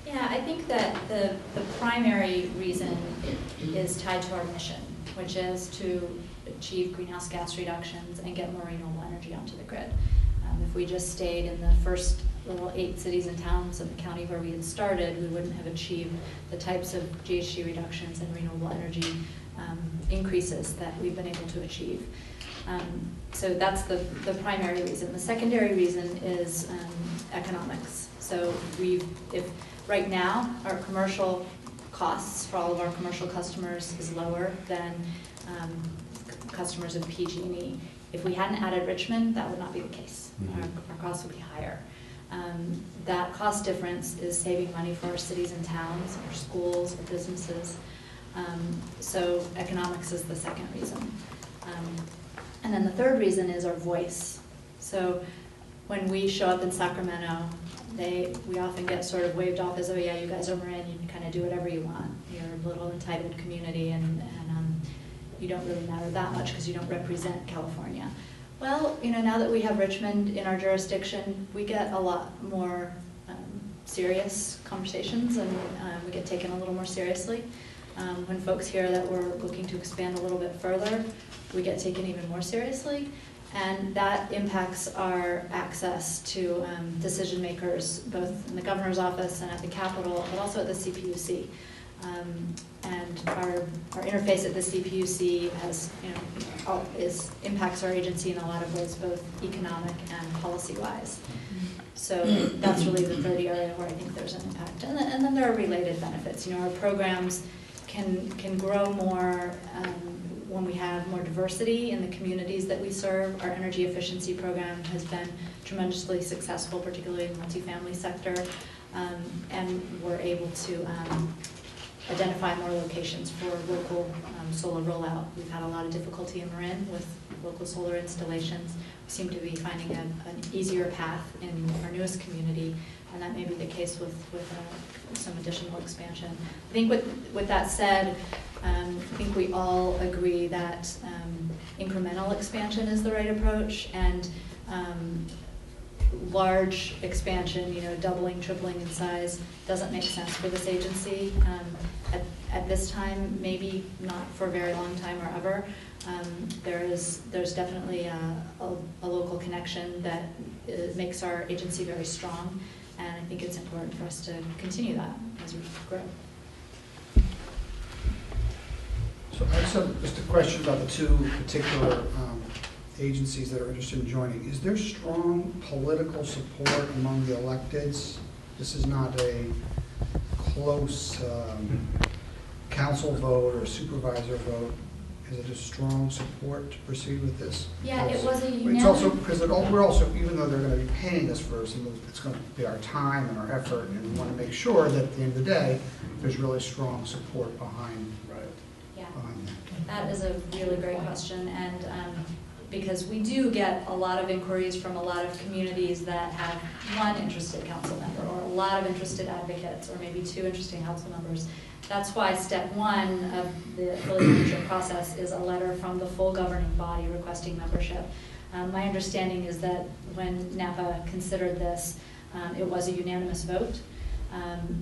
Yeah, I think that the primary reason is tied to our mission, which is to achieve greenhouse gas reductions and get more renewable energy onto the grid. If we just stayed in the first little 8 cities and towns of the county where we had started, we wouldn't have achieved the types of GHG reductions and renewable energy increases that we've been able to achieve. So that's the primary reason. The secondary reason is economics. So if right now our commercial costs for all of our commercial customers is lower than customers of PG&E. If we hadn't added Richmond, that would not be the case. Our costs would be higher. That cost difference is saving money for our cities and towns, our schools, our businesses. So economics is the second reason. And then the third reason is our voice. So when we show up in Sacramento, we often get sort of waved off as, oh yeah, you guys are Marin, you can kind of do whatever you want. You're a little entitled community and you don't really matter that much because you don't represent California. Well, now that we have Richmond in our jurisdiction, we get a lot more serious conversations and we get taken a little more seriously. When folks hear that we're looking to expand a little bit further, we get taken even more seriously. And that impacts our access to decision makers, both in the governor's office and at the Capitol, but also at the CPUC. And our interface at the CPUC has, impacts our agency in a lot of ways, both economic and policy-wise. So that's really the third area where I think there's an impact. And then there are related benefits. Our programs can grow more when we have more diversity in the communities that we serve. Our energy efficiency program has been tremendously successful, particularly in the multifamily sector, and we're able to identify more locations for local solar rollout. We've had a lot of difficulty in Marin with local solar installations. We seem to be finding an easier path in our newest community, and that may be the case with some additional expansion. I think with that said, I think we all agree that incremental expansion is the right approach, and large expansion, doubling, tripling in size, doesn't make sense for this agency. At this time, maybe not for a very long time or ever. There's definitely a local connection that makes our agency very strong, and I think it's important for us to continue that as we grow. So I just have just a question about the 2 particular agencies that are interested in joining. Is there strong political support among the electeds? This is not a close council vote or supervisor vote? Is it a strong support to proceed with this? Yeah, it was a It's also, unanimous. because we're also, even though they're gonna be paying us for some of, it's gonna be our time and our effort, and we wanna make sure that at the end of the day, there's really strong support behind Yeah. that. That is a really great question, and because we do get a lot of inquiries from a lot of communities that have one interested council member, or a lot of interested advocates, or maybe 2 interested council members. That's why step 1 of the affiliate membership process is a letter from the full governing body requesting membership. My understanding is that when NAPA considered this, it was a unanimous vote.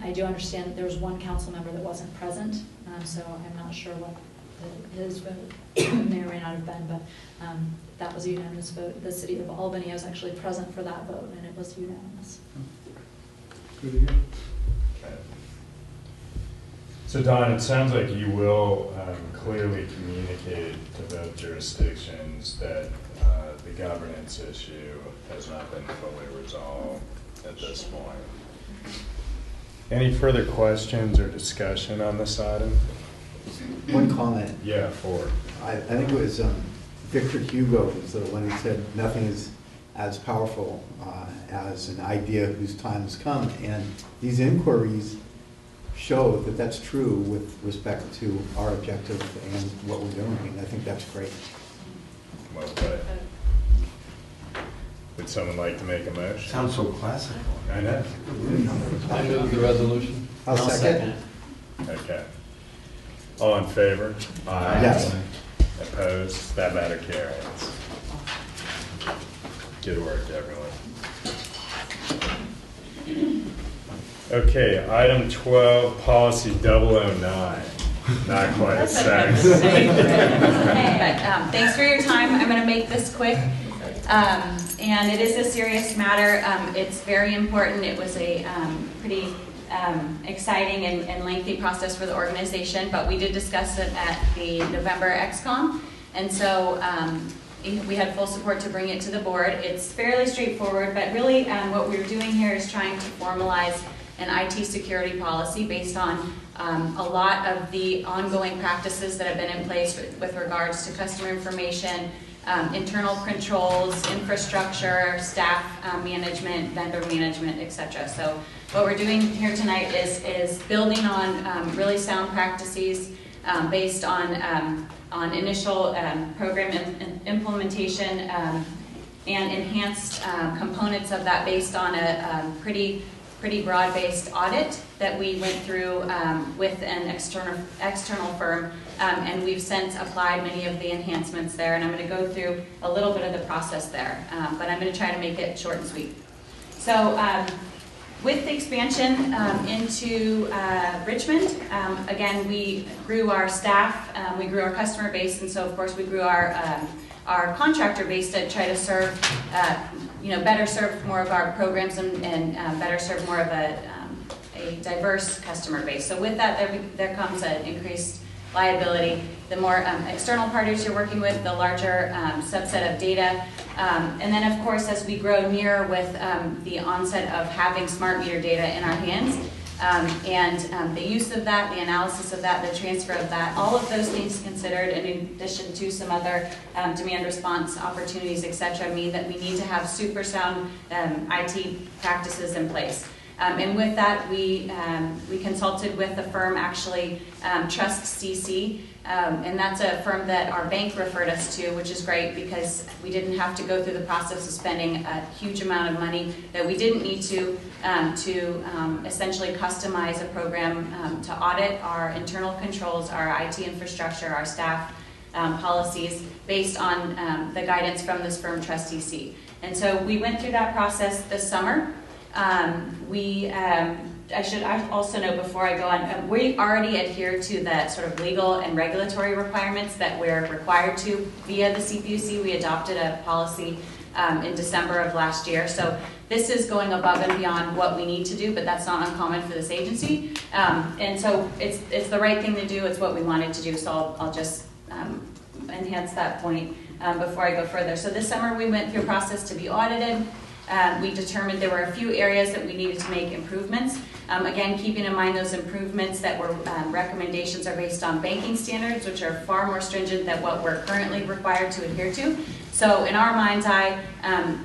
I do understand that there was 1 council member that wasn't present, so I'm not sure what his vote may or may not have been, but that was a unanimous vote. The city of Albany was actually present for that vote, and it was unanimous. Good to hear. Okay. So Don, it sounds like you will clearly communicate to both jurisdictions that the governance issue has not been fully resolved at this point. Any further questions or discussion on this item? One comment. Yeah, Ford. I think it was Victor Hugo was the one who said nothing is as powerful as an idea whose time has come. And these inquiries show that that's true with respect to our objective and what we're doing. And I think that's great. Well put. Would someone like to make a motion? Sounds so classical. I know. I move the resolution. I'll second. Okay. All in favor? Aye. Yes. Opposed? That matter carries. Good work, everyone. Okay, item 12, policy 009. Not quite sex. But thanks for your time. I'm going to make this quick. And it is a serious matter. It's very important. It was a pretty exciting and lengthy process for the organization, but we did discuss it at the November XCOM. And so we had full support to bring it to the board. It's fairly straightforward, but really what we're doing here is trying to formalize an IT security policy based on a lot of the ongoing practices that have been in place with regards to customer information, internal controls, infrastructure, staff management, vendor management, etc. So what we're doing here tonight is building on really sound practices based on initial program implementation and enhanced components of that based on a pretty broad-based audit that we went through with an external firm, and we've since applied many of the enhancements there, and I'm going to go through a little bit of the process there, but I'm going to try to make it short and sweet. So with the expansion into Richmond, again, we grew our staff, we grew our customer base, and so of course we grew our contractor base to try to serve, better serve more of our programs and better serve more of a diverse customer base. So with that, there comes an increased liability. The more external parties you're working with, the larger subset of data. And then of course, as we grow near with the onset of having smart meter data in our hands, and the use of that, the analysis of that, the transfer of that, all of those things considered, and in addition to some other demand response opportunities, et cetera, mean that we need to have super sound IT practices in place. And with that, we consulted with the firm, actually, Trust CC, and that's a firm that our bank referred us to, which is great because we didn't have to go through the process of spending a huge amount of money that we didn't need to essentially customize a program to audit our internal controls, our IT infrastructure, our staff policies based on the guidance from this firm, Trust CC. And so we went through that process this summer. I should also note before I go on, we already adhere to the sort of legal and regulatory requirements that we're required to via the CPUC. We adopted a policy in December of last year. So this is going above and beyond what we need to do, but that's not uncommon for this agency. And so it's the right thing to do. It's what we wanted to do. So I'll just enhance that point before I go further. So this summer we went through a process to be audited. we determined there were a few areas that we needed to make improvements. Again, keeping in mind those improvements that were recommendations are based on banking standards, which are far more stringent than what we're currently required to adhere to. So in our mind's eye,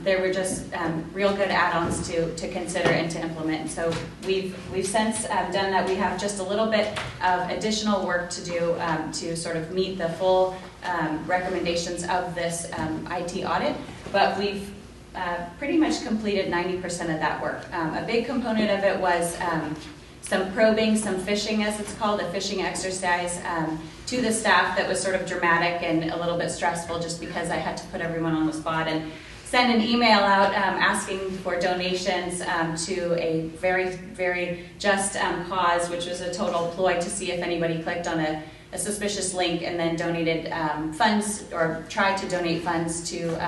there were just real good add-ons to consider and to implement. So we've since done that. We have just a little bit of additional work to do to sort of meet the full recommendations of this IT audit, but we've pretty much completed 90% of that work. A big component of it was some probing, some phishing, as it's called, a phishing exercise to the staff that was sort of dramatic and a little bit stressful, just because I had to put everyone on the spot and send an email out asking for donations to a very, very just cause, which was a total ploy to see if anybody clicked on a suspicious link and then donated funds, or tried to donate funds to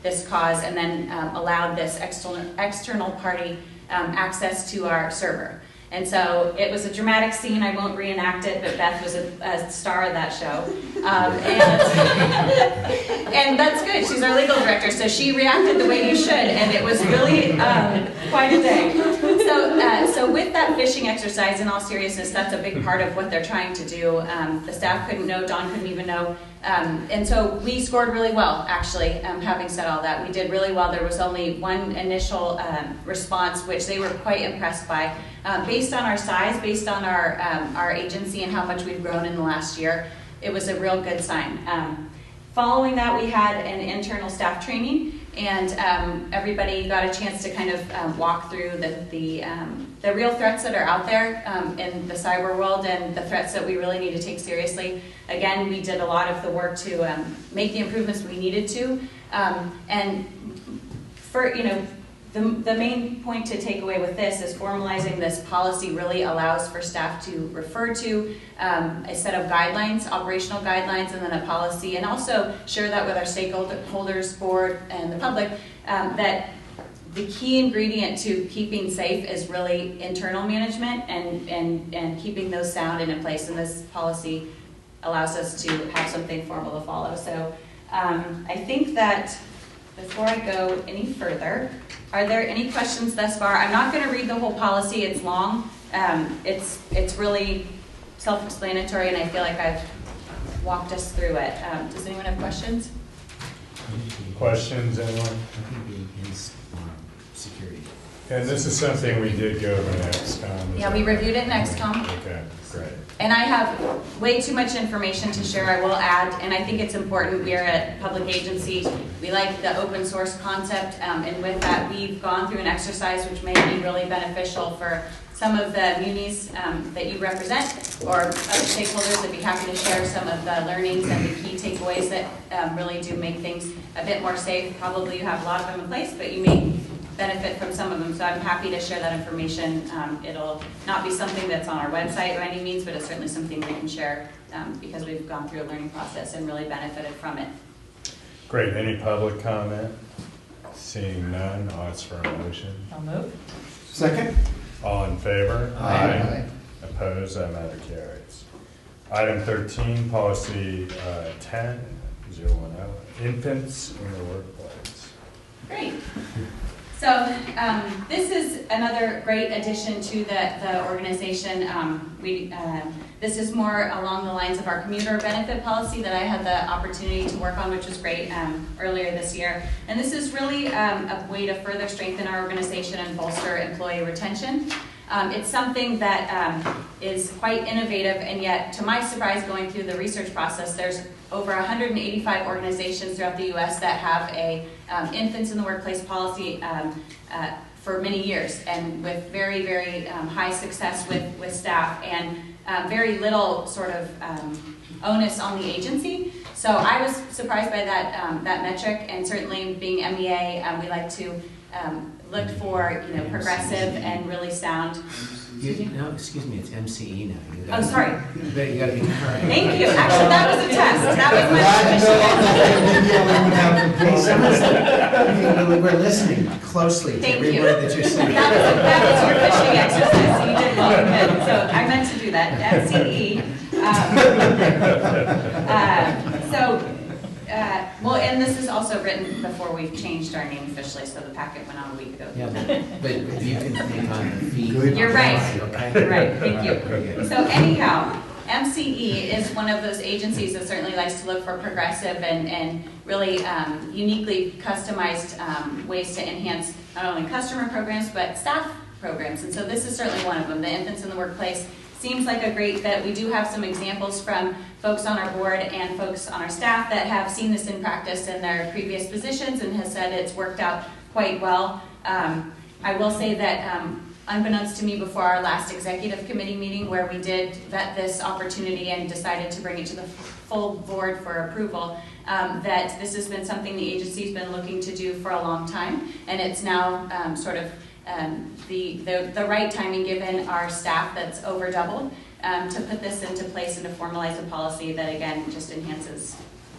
this cause, and then allowed this external party access to our server. And so it was a dramatic scene. I won't reenact it, but Beth was a star of that show. And that's good. She's our legal director, so she reacted the way you should, and it was really quite a day. So with that phishing exercise, in all seriousness, that's a big part of what they're trying to do. The staff couldn't know, Dawn couldn't even know. And so we scored really well, actually, having said all that. We did really well. There was only one initial response, which they were quite impressed by. Based on our size, based on our agency and how much we've grown in the last year, it was a real good sign. Following that, we had an internal staff training, and everybody got a chance to kind of walk through the real threats that are out there in the cyber world, and the threats that we really need to take seriously. Again, we did a lot of the work to make the improvements we needed to, and for, the main point to take away with this is formalizing this policy really allows for staff to refer to a set of guidelines, operational guidelines, and then a policy, and also share that with our stakeholders, board, and the public, that the key ingredient to keeping safe is really internal management and keeping those sound and in place, and this policy allows us to have something formal to follow. So I think that before I go any further, are there any questions thus far? I'm not going to read the whole policy. It's long. It's really self-explanatory, and I feel like I've walked us through it. Does anyone have questions? Questions, anyone? Security. And this is something we did go over in XCOM. Yeah, we reviewed it in XCOM. Okay, great. And I have way too much information to share, I will add, and I think it's important. We are a public agency. We like the open source concept, and with that, we've gone through an exercise which may be really beneficial for some of the munis that you represent, or other stakeholders. I'd be happy to share some of the learnings and the key takeaways that really do make things a bit more safe. Probably you have a lot of them in place, but you may benefit from some of them, so I'm happy to share that information. It'll not be something that's on our website by any means, but it's certainly something we can share because we've gone through a learning process and really benefited from it. Great. Any public comment? Seeing none, I'll ask for a motion. I'll move. Second? All in favor? Aye. Opposed? That matter carries. Item 13, policy 10-010, infants in the workplace. Great. So this is another great addition to the organization. This is more along the lines of our commuter benefit policy that I had the opportunity to work on, which was great earlier this year. And this is really a way to further strengthen our organization and bolster employee retention. It's something that is quite innovative, and yet, to my surprise, going through the research process, there's over 185 organizations throughout the U.S. that have a infants in the workplace policy for many years, and with very, very high success with staff, and very little sort of onus on the agency. So I was surprised by that metric, and certainly being MEA, we like to look for progressive and really sound. No, excuse me, it's MCE now. Oh, sorry. You got to be correct. Thank you. Actually, that was a test. That was my We're listening closely to Thank every you. word that you're saying. That was your fishing exercise, so you did well. Good. So I meant to do that. MCE. Well, and this is also written before we've changed our name officially, so the packet went out a week ago. Yeah, but you can think on the fee. You're right. Okay? Right, thank you. Very good. So anyhow, MCE is one of those agencies that certainly likes to look for progressive and really uniquely customized ways to enhance not only customer programs, but staff programs. And so this is certainly one of them. The Infants in the Workplace seems like a great fit. We do have some examples from folks on our board and folks on our staff that have seen this in practice in their previous positions and has said it's worked out quite well. I will say that unbeknownst to me before our last executive committee meeting where we did vet this opportunity and decided to bring it to the full board for approval, that this has been something the agency's been looking to do for a long time, and it's now sort of the right timing given our staff that's over doubled to put this into place and to formalize a policy that again just enhances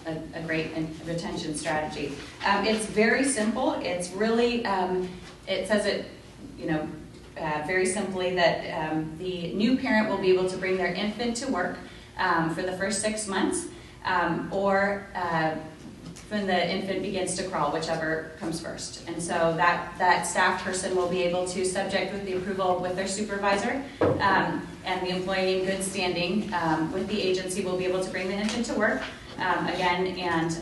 a great retention strategy. It's very simple. It's really, it says it, you know, very simply that the new parent will be able to bring their infant to work for the first 6 months or when the infant begins to crawl, whichever comes first. And so that staff person will be able to, subject with the approval with their supervisor, and the employee in good standing with the agency will be able to bring the infant to work again, and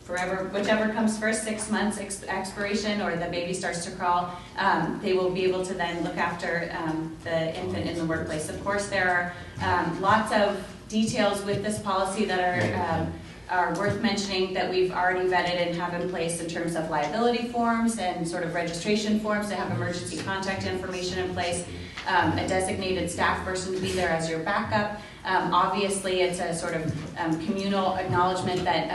forever, whichever comes first, 6 months expiration or the baby starts to crawl, they will be able to then look after the infant in the workplace. Of course, there are lots of details with this policy that are worth mentioning that we've already vetted and have in place in terms of liability forms and sort of registration forms to have emergency contact information in place, a designated staff person to be there as your backup. Obviously, it's a sort of communal acknowledgement that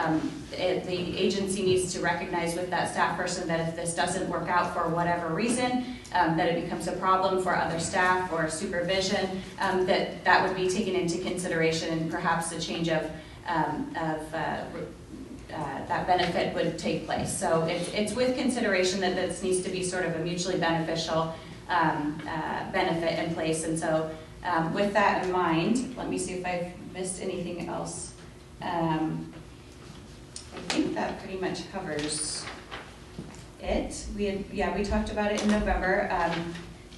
the agency needs to recognize with that staff person that if this doesn't work out for whatever reason, that it becomes a problem for other staff or supervision, that would be taken into consideration and perhaps a change of that benefit would take place. So it's with consideration that this needs to be sort of a mutually beneficial benefit in place. And so with that in mind, let me see if I've missed anything else. I think that pretty much covers it. We talked about it in November.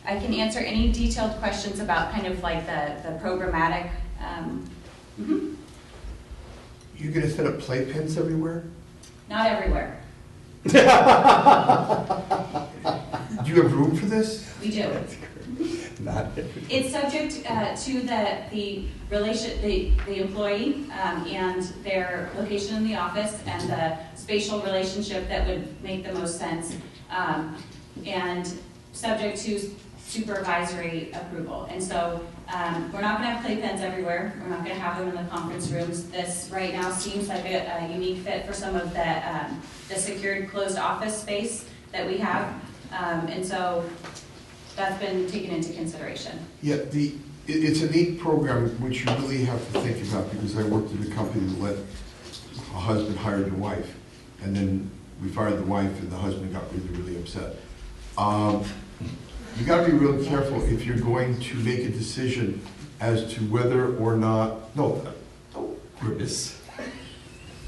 I can answer any detailed questions about kind of like the programmatic. You're gonna set up playpens everywhere? Not everywhere. Do you have room for this? We do. Not It's subject to the employee and their location in the office and the spatial relationship that would make the most sense, and subject to supervisory approval. And so we're not going to have playpens everywhere. We're not going to have them in the conference rooms. This right now seems like a unique fit for some of the secured closed office space that we have, and so that's been taken into consideration. Yeah, it's a neat program which you really have to think about, because I worked at a company that let a husband hire the wife, and then we fired the wife and the husband got really, really upset. You gotta be real careful if you're going to make a decision as to whether or not, no, don't grimace.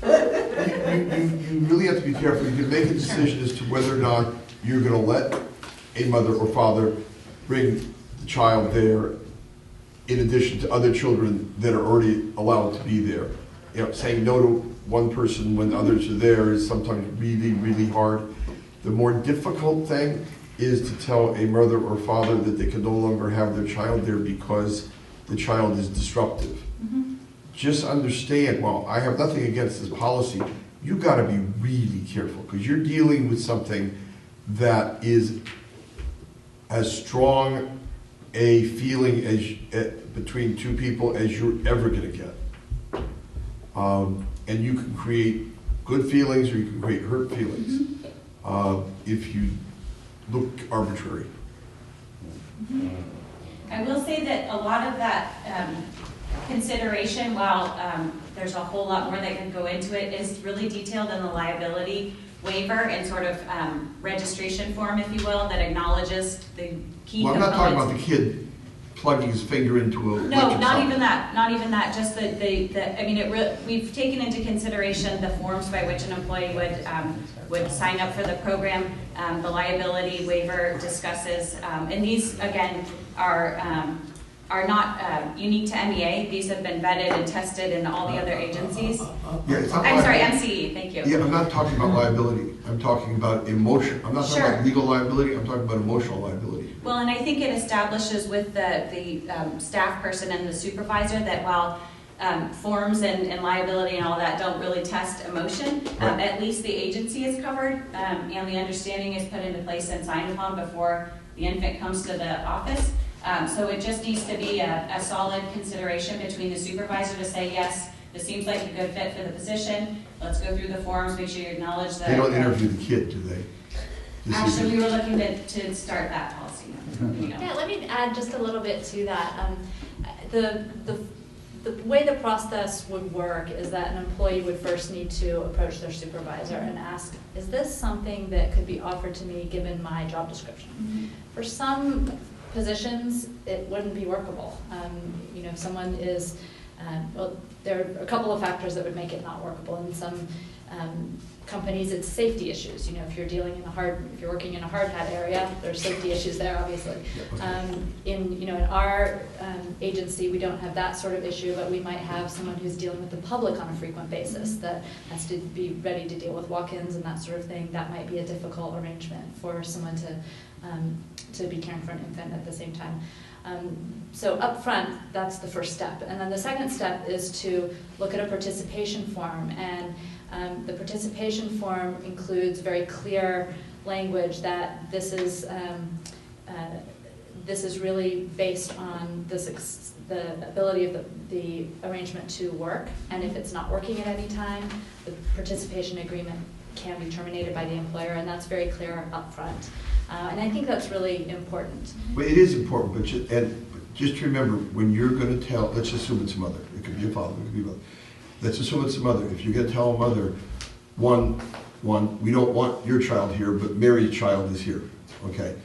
You really have to be careful. You can make a decision as to whether or not you're gonna let a mother or father bring the child there in addition to other children that are already allowed to be there. You know, saying no to one person when others are there is sometimes really, really hard. The more difficult thing is to tell a mother or father that they can no longer have their child there because the child is disruptive. Mm-hmm. Just understand, well, I have nothing against this policy, you gotta be really careful, because you're dealing with something that is as strong a feeling as between two people as you're ever gonna get. And you can create good feelings or you can create hurt feelings if you look arbitrary. Mm-hmm. I will say that a lot of that consideration, while there's a whole lot more that can go into it, is really detailed in the liability waiver and sort of registration form, if you will, that acknowledges the key Well, I'm not components. talking about the kid plugging his finger into a. No, not even that, just I mean, we've taken into consideration the forms by which an employee would sign up for the program. The liability waiver discusses, and these, again, are not unique to MEA. These have been vetted and tested in all the other agencies. Yeah, it's not I'm sorry, MCE, thank you. Yeah, I'm not talking about liability. I'm talking about emotion. I'm not talking about legal liability. I'm talking about emotional liability. Well, and I think it establishes with the staff person and the supervisor that while forms and liability and all that don't really test emotion, at least the agency is covered, and the understanding is put into place and signed upon before the infant comes to the office. So it just needs to be a solid consideration between the supervisor to say, yes, this seems like a good fit for the position. Let's go through the forms, make sure you acknowledge that. They don't interview the kid, do they? Actually, we were looking to start that policy. Yeah, let me add just a little bit to that. The way the process would work is that an employee would first need to approach their supervisor and ask, is this something that could be offered to me given my job description? Mm-hmm. For some positions, it wouldn't be workable. You know, if someone is, well, there are a couple of factors that would make it not workable. In some companies, it's safety issues. You know, if you're working in a hard hat area, there's safety issues there, obviously. In our agency, we don't have that sort of issue, but we might have someone who's dealing with the public on a frequent basis that has to be ready to deal with walk-ins and that sort of thing. That might be a difficult arrangement for someone to be caring for an infant at the same time. So up front, that's the first step. And then the second step is to look at a participation form. And the participation form includes very clear language that this is really based on the ability of the arrangement to work. And if it's not working at any time, the participation agreement can be terminated by the employer, and that's very clear up front. And I think that's really important. Well, it is important, but just remember, when you're going to tell, let's assume it's a mother. It could be a father, it could be a mother. Let's assume it's a mother. If you're going to tell a mother, one, we don't want your child here, but Mary's child is here, okay?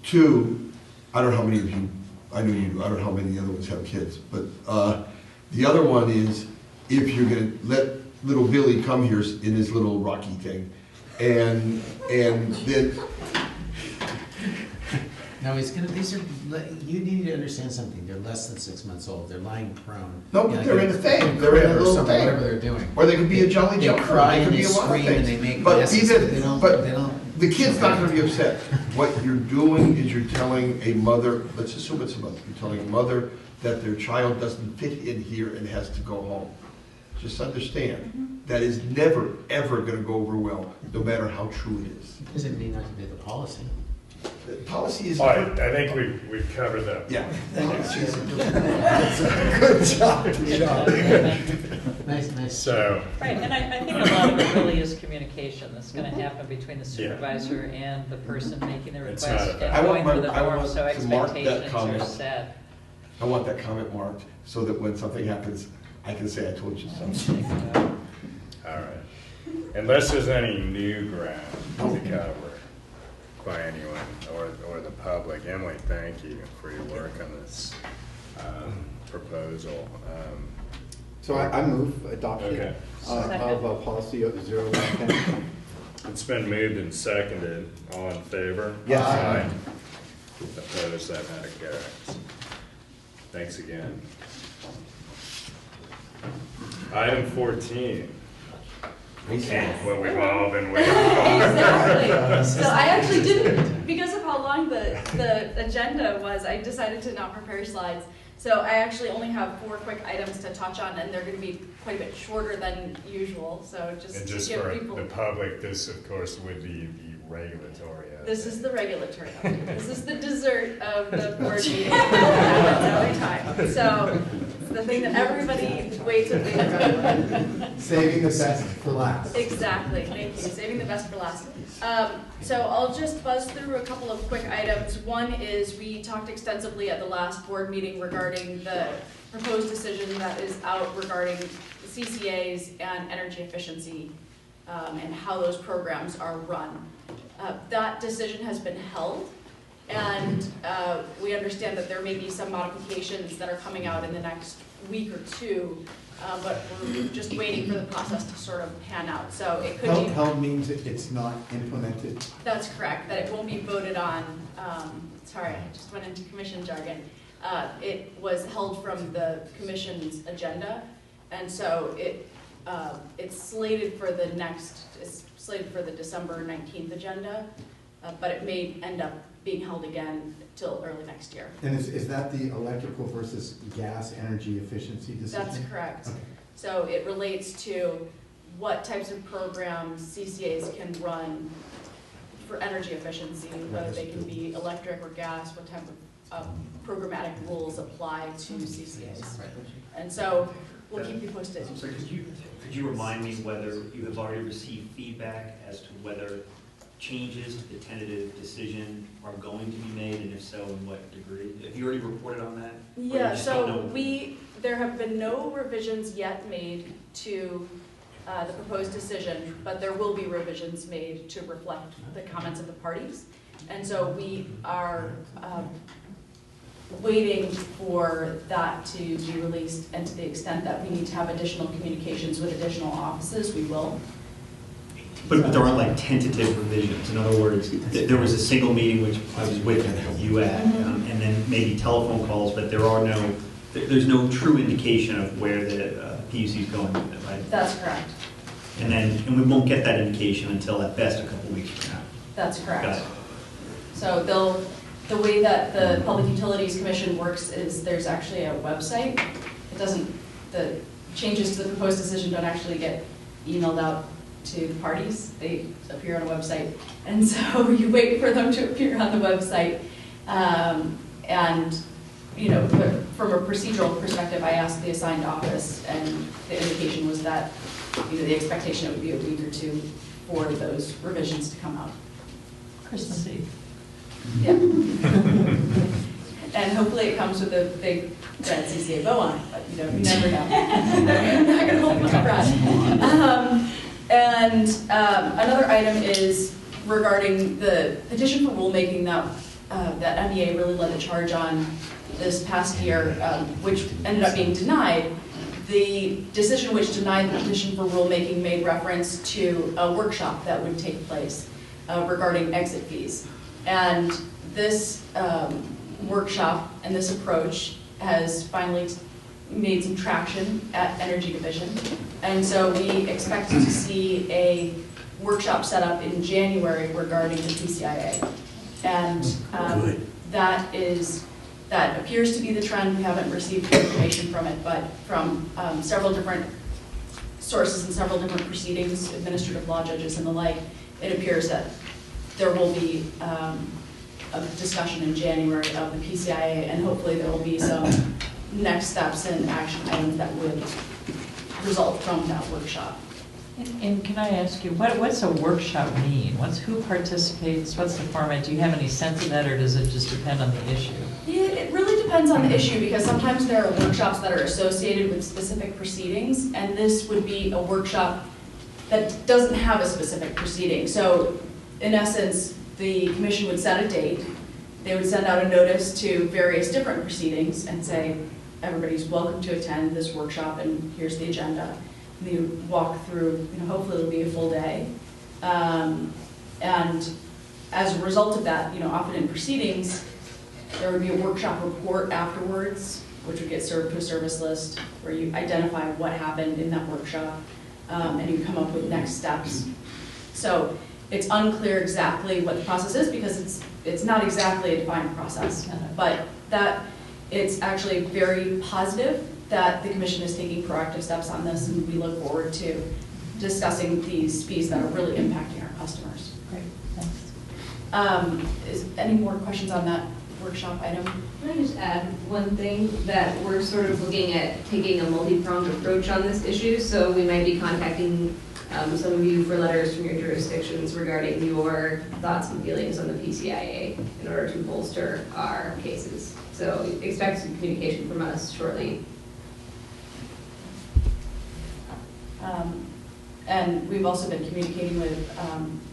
Two, I don't know how many of you, I know you do, I don't know how many other ones have kids, but the other one is, if you're going to let little Billy come here in his little Rocky thing, and then... No, these are, you need to understand something, they're less than 6 months old, they're lying prone. No, but they're in a thing, they're in a little thing. Whatever they're doing. Or they could be a jolly jumper, They cry they could and be they a lot of scream and things. they make But messes, even, but they don't. but the kid's not gonna be upset. What you're doing is you're telling a mother, let's assume it's a mother, you're telling a mother that their child doesn't fit in here and has to go home. Just understand, that is never, ever gonna go over well, no matter how true it is. Doesn't mean not to be the policy. The policy is... All right, I think we've covered that. Yeah. Good job. Good job. Nice. So, Right, and I think a lot of it really is communication that's going to happen between the supervisor and the person making the It's request not and a- going through the I want form, so to mark that expectations are comment. set. I want that comment marked, so that when something happens, I can say I told you so. all right. Unless there's any new ground to cover by anyone or the public. Emily, thank you for your work on this proposal. So I move adoption Okay. of policy 0110. It's been moved and seconded. All in favor? Yes. Aye. Opposed? That matter carries. Thanks again. Item 14. What we've all been waiting for. Exactly. So I actually didn't, because of how long the agenda was, I decided to not prepare slides. So I actually only have 4 quick items to touch on, and they're going to be quite a bit shorter than usual. So And just just to give for people. the public, this of course would be the regulatory. This is the regulatory update. This is the dessert of the board meeting. Every time. So it's the thing that everybody waits with me. Saving the best for last. Exactly, thank you, saving the best for last. So I'll just buzz through a couple of quick items. One is we talked extensively at the last board meeting regarding the proposed decision that is out regarding CCAs and energy efficiency and how those programs are run. That decision has been held, And we understand that there may be some modifications that are coming out in the next week or two, but we're just waiting for the process to sort of pan out. So it could be. Held means it's not implemented. That's correct, that it won't be voted on. Sorry, I just went into commission jargon. It was held from the commission's agenda, and so it's slated for the December 19th agenda, but it may end up being held again till early next year. And is that the electrical versus gas energy efficiency decision? That's correct. Okay. So it relates to what types of programs CCAs can run for energy efficiency, whether they can be electric or gas, what type of programmatic rules apply to CCAs. And so we'll keep you posted. So could you remind me whether you have already received feedback as to whether changes to the tentative decision are going to be made, and if so, in what degree? Have you already reported on that? Or you Yeah, just don't know? so there have been no revisions yet made to the proposed decision, but there will be revisions made to reflect the comments of the parties. And so we are waiting for that to be released, and to the extent that we need to have additional communications with additional offices, we will. But there aren't like tentative revisions. In other words, there was a single meeting which I was with you at, and then maybe telephone calls, but there's no true indication of where the PUC is going with it, right? That's correct. And we won't get that indication until at best a couple weeks from now. That's correct. Got it. So the way that the Public Utilities Commission works is there's actually a website. The changes to the proposed decision don't actually get emailed out to the parties. They appear on a website. And so you wait for them to appear on the website. And, you know, but from a procedural perspective, I asked the assigned office, and the indication was that, you know, the expectation it would be a week or two for those revisions to come out. Christmas Eve. Yeah. And hopefully it comes with a big red CCA bow on it, but you know, you never know. I'm not gonna hold my breath. Another item is regarding the petition for rulemaking that MEA really led the charge on this past year, which ended up being denied. The decision which denied the petition for rulemaking made reference to a workshop that would take place regarding exit fees. And this workshop and this approach has finally made some traction at Energy Division. And so we expect to see a workshop set up in January regarding the PCIA. And that appears to be the trend. We haven't received information from it, but from several different sources and several different proceedings, administrative law judges and the like, it appears that there will be a discussion in January of the PCIA, and hopefully there will be some next steps and action items that would result from that workshop. And can I ask you, what's a workshop mean? Who participates? What's the format? Do you have any sense of that, or does it just depend on the issue? Yeah, it really depends on the issue, because sometimes there are workshops that are associated with specific proceedings, and this would be a workshop that doesn't have a specific proceeding. So in essence, the commission would set a date. They would send out a notice to various different proceedings and say, everybody's welcome to attend this workshop, and here's the agenda. And they would walk through, you know, hopefully it'll be a full day. And as a result of that, you know, often in proceedings, there would be a workshop report afterwards, which would get served to a service list, where you identify what happened in that workshop, and you come up with next steps. So it's unclear exactly what the process is, because it's not exactly a defined process, but that it's actually very positive that the commission is taking proactive steps on this, and we look forward to discussing these fees that are really impacting our customers. Great, thanks. Is any more questions on that workshop item? Can I just add one thing, that we're sort of looking at taking a multi-pronged approach on this issue, so we might be contacting some of you for letters from your jurisdictions regarding your thoughts and feelings on the PCIA in order to bolster our cases. So expect some communication from us shortly. And we've also been communicating with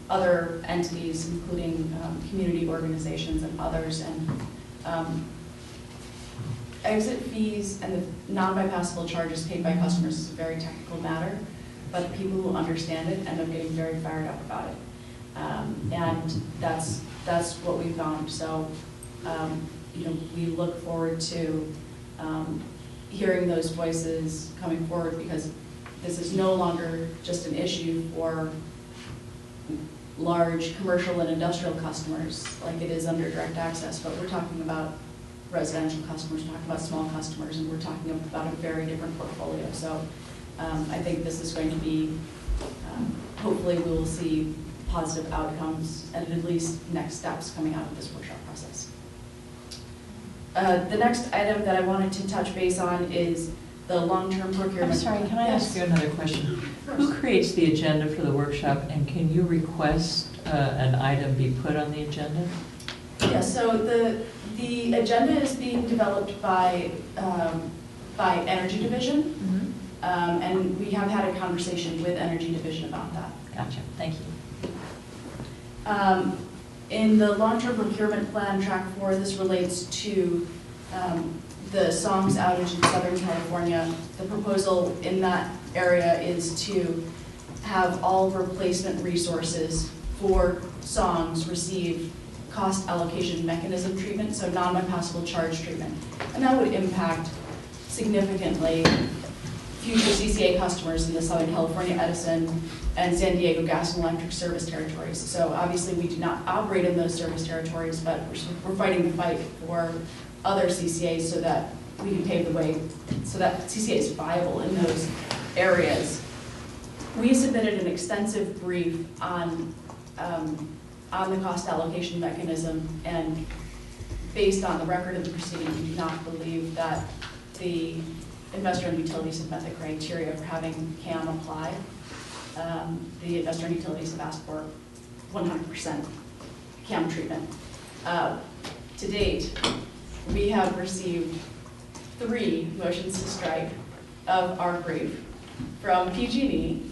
other entities, including community organizations and others. And exit fees and the non-bypassable charges paid by customers is a very technical matter, but the people who understand it end up getting very fired up about it. And that's what we found. So, we look forward to hearing those voices coming forward, because this is no longer just an issue for large commercial and industrial customers like it is under direct access, but we're talking about residential customers, we're talking about small customers, and we're talking about a very different portfolio. So I think this is going to be, hopefully we will see positive outcomes and at least next steps coming out of this workshop process. The next item that I wanted to touch base on is the long-term procurement. I'm sorry, can I Yes. ask you another question? Of Who course. creates the agenda for the workshop, and can you request an item be put on the agenda? Yeah, so the agenda is being developed by Energy Division, and we have had a conversation with Energy Division about that. Gotcha, thank you. In the long-term procurement plan, track 4, this relates to the SONGS outage in Southern California. The proposal in that area is to have all replacement resources for SONGS receive cost allocation mechanism treatment, so non-bypassable charge treatment. And that would impact significantly future CCA customers in the Southern California Edison and San Diego gas and electric service territories. So obviously we do not operate in those service territories, but we're fighting the fight for other CCAs so that we can pave the way so that CCA is viable in those areas. We submitted an extensive brief on the cost allocation mechanism, and based on the record of the proceeding, we do not believe that the investor-owned utilities have met the criteria for having CAM apply. The investor-owned utilities have asked for 100% CAM treatment. To date, we have received 3 motions to strike of our brief from PG&E,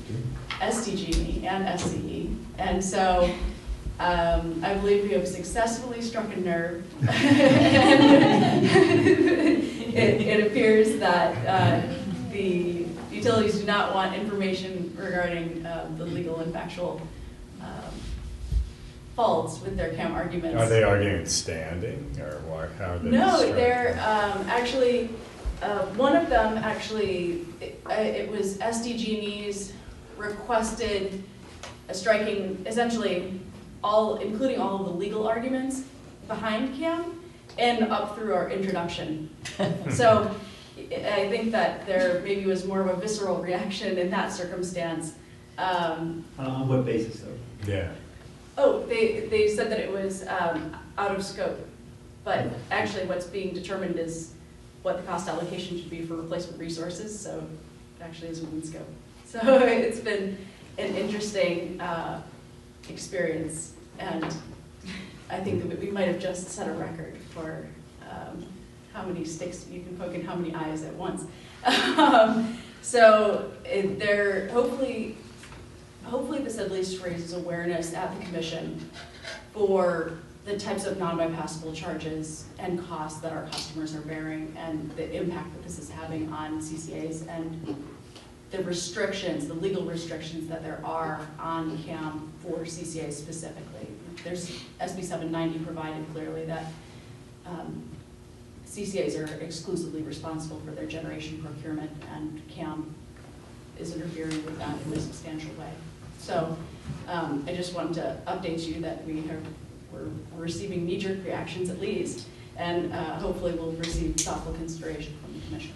SDG&E, and SCE. And so I believe we have successfully struck a nerve. It appears that the utilities do not want information regarding the legal and factual faults with their CAM arguments. Are they arguing standing, or how are they? No, struck? they're actually, one of them actually, it was SDG&E's requested striking essentially including all of the legal arguments behind CAM and up through our introduction. So I think that there maybe was more of a visceral reaction in that circumstance. On what basis though? Yeah. Oh, they said that it was out of scope, but actually what's being determined is what the cost allocation should be for replacement resources, so it actually is within scope. So it's been an interesting experience, and I think that we might have just set a record for how many sticks you can poke in how many eyes at once. So they're hopefully this at least raises awareness at the commission for the types of non-bypassable charges and costs that our customers are bearing, and the impact that this is having on CCAs, and the restrictions, the legal restrictions that there are on CAM for CCAs specifically. There's SB 790 provided clearly that CCAs are exclusively responsible for their generation procurement, and CAM is interfering with that in a substantial way. So I just wanted to update you that we're receiving knee-jerk reactions at least, and hopefully we'll receive thoughtful consideration from the commission.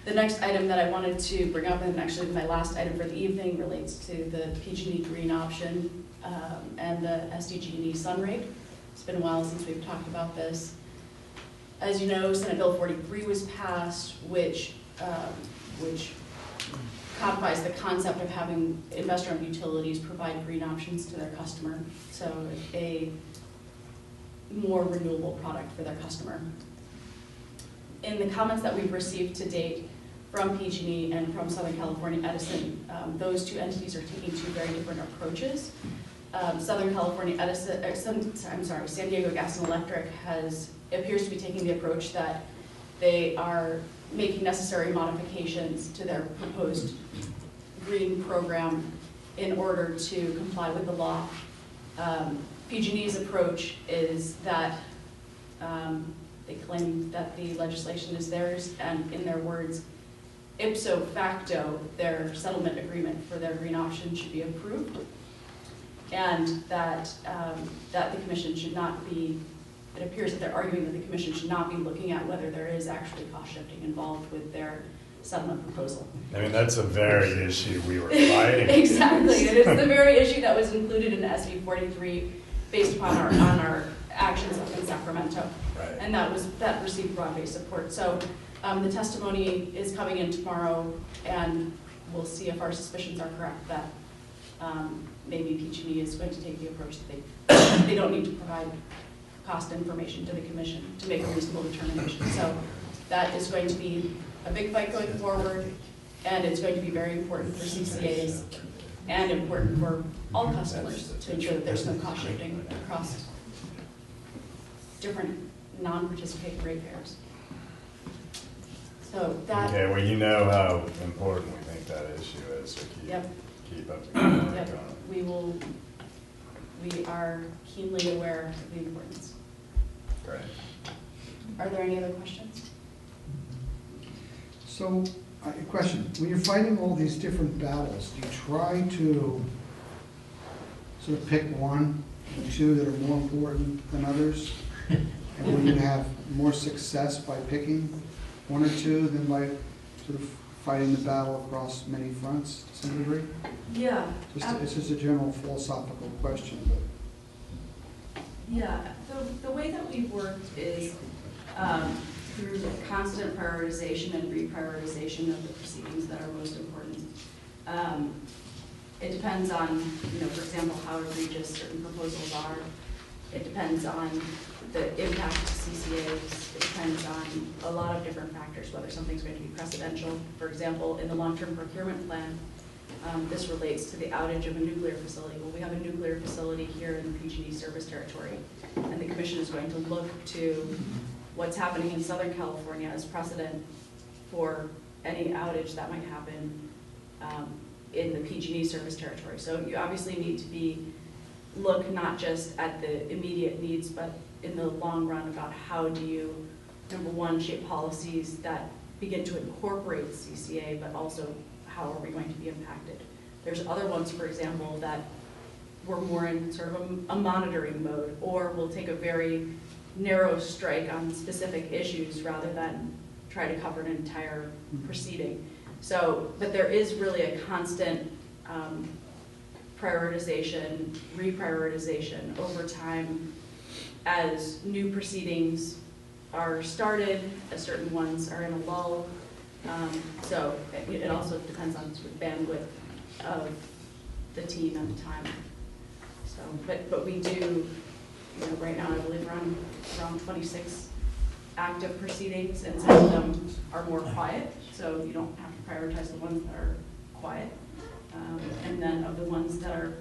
The next item that I wanted to bring up, and actually my last item for the evening, relates to the PG&E green option and the SDG&E sun rate. It's been a while since we've talked about this. As you know, Senate Bill 43 was passed, which codifies the concept of having investor-owned utilities provide green options to their customer, so a more renewable product for their customer. In the comments that we've received to date, from PG&E and from Southern California Edison. Those two entities are taking two very different approaches. Southern California Edison, San Diego Gas and Electric appears to be taking the approach that they are making necessary modifications to their proposed green program in order to comply with the law. PG&E's approach is that they claim that the legislation is theirs, and in their words, ipso facto, their settlement agreement for their green option should be approved, and that the commission should not be, it appears that they're arguing that the commission should not be looking at whether there is actually cost shifting involved with their settlement proposal. I mean, that's a very issue we were fighting. Exactly, it is the very issue that was included in SB 43 based upon our actions up in Sacramento. Right. And that received broad-based support. So the testimony is coming in tomorrow, and we'll see if our suspicions are correct that maybe PG&E is going to take the approach that they don't need to provide cost information to the commission to make a reasonable determination. So that is going to be a big fight going forward, and it's going to be very important for CCAs and important for all customers to ensure that there's no cost shifting across different non-participating ratepayers. So that. Okay, well, you know how important we think that issue is, so keep up the good work Yep. on it. We are keenly aware of the importance. Great. Are there any other questions? So, a question, when you're fighting all these different battles, do you try to sort of pick one or two that are more important than others? And will you have more success by picking one or two than by sort of fighting the battle across many fronts to some degree? Yeah. It's just a general philosophical question, but. Yeah, the way that we've worked is through the constant prioritization and reprioritization of the proceedings that are most important. It depends on, for example, how egregious certain proposals are. It depends on the impact to CCAs. It depends on a lot of different factors, whether something's going to be precedential. For example, in the long-term procurement plan, this relates to the outage of a nuclear facility. Well, we have a nuclear facility here in the PG&E service territory, and the commission is going to look to what's happening in Southern California as precedent for any outage that might happen in the PG&E service territory. So you obviously need to look not just at the immediate needs, but in the long run about how do you, number one, shape policies that begin to incorporate CCA, but also how are we going to be impacted. There's other ones, for example, that we're more in sort of a monitoring mode, or we'll take a very narrow strike on specific issues rather than try to cover an entire proceeding. So, but there is really a constant prioritization, reprioritization over time as new proceedings are started, as certain ones are in a lull. So it also depends on sort of bandwidth of the team at the time. So, but we do, right now I believe we're on around 26 active proceedings, and some of them are more quiet, so you don't have to prioritize the ones that are quiet. And then of the ones that are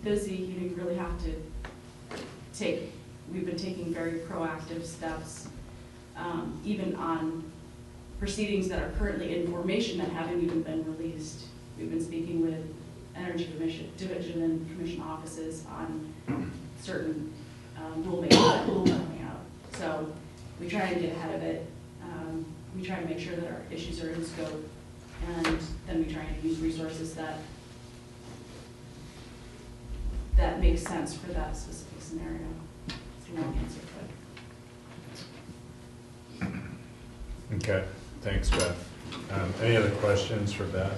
busy, you really have to we've been taking very proactive steps, even on proceedings that are currently in formation that haven't even been released. We've been speaking with Energy Division and Commission offices on certain rulemaking that will be coming out. So we try and get ahead of it. We try to make sure that our issues are in scope, and then we try and use resources that make sense for that specific scenario. It's a long answer, but. Okay, thanks, Beth. Any other questions for Beth?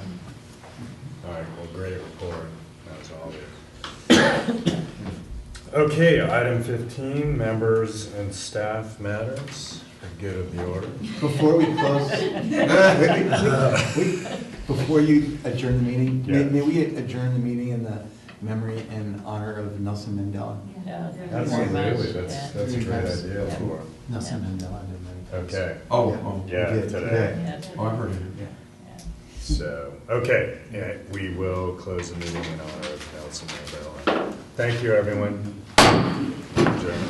All right, well, great report. That was all. Okay, item 15, members and staff matters. For good of the order. Before we close, before you adjourn the meeting, may we adjourn the meeting in memory and honor of Nelson Mandela. Yeah. Absolutely, that's a great idea. Yeah. Nelson Mandela did that. Okay, Oh, yeah, He did, today. Yeah. Oh, I've heard of it, yeah. So, okay, yeah, we will close the meeting in honor of Nelson Mandela. Thank you, everyone. Adjourned.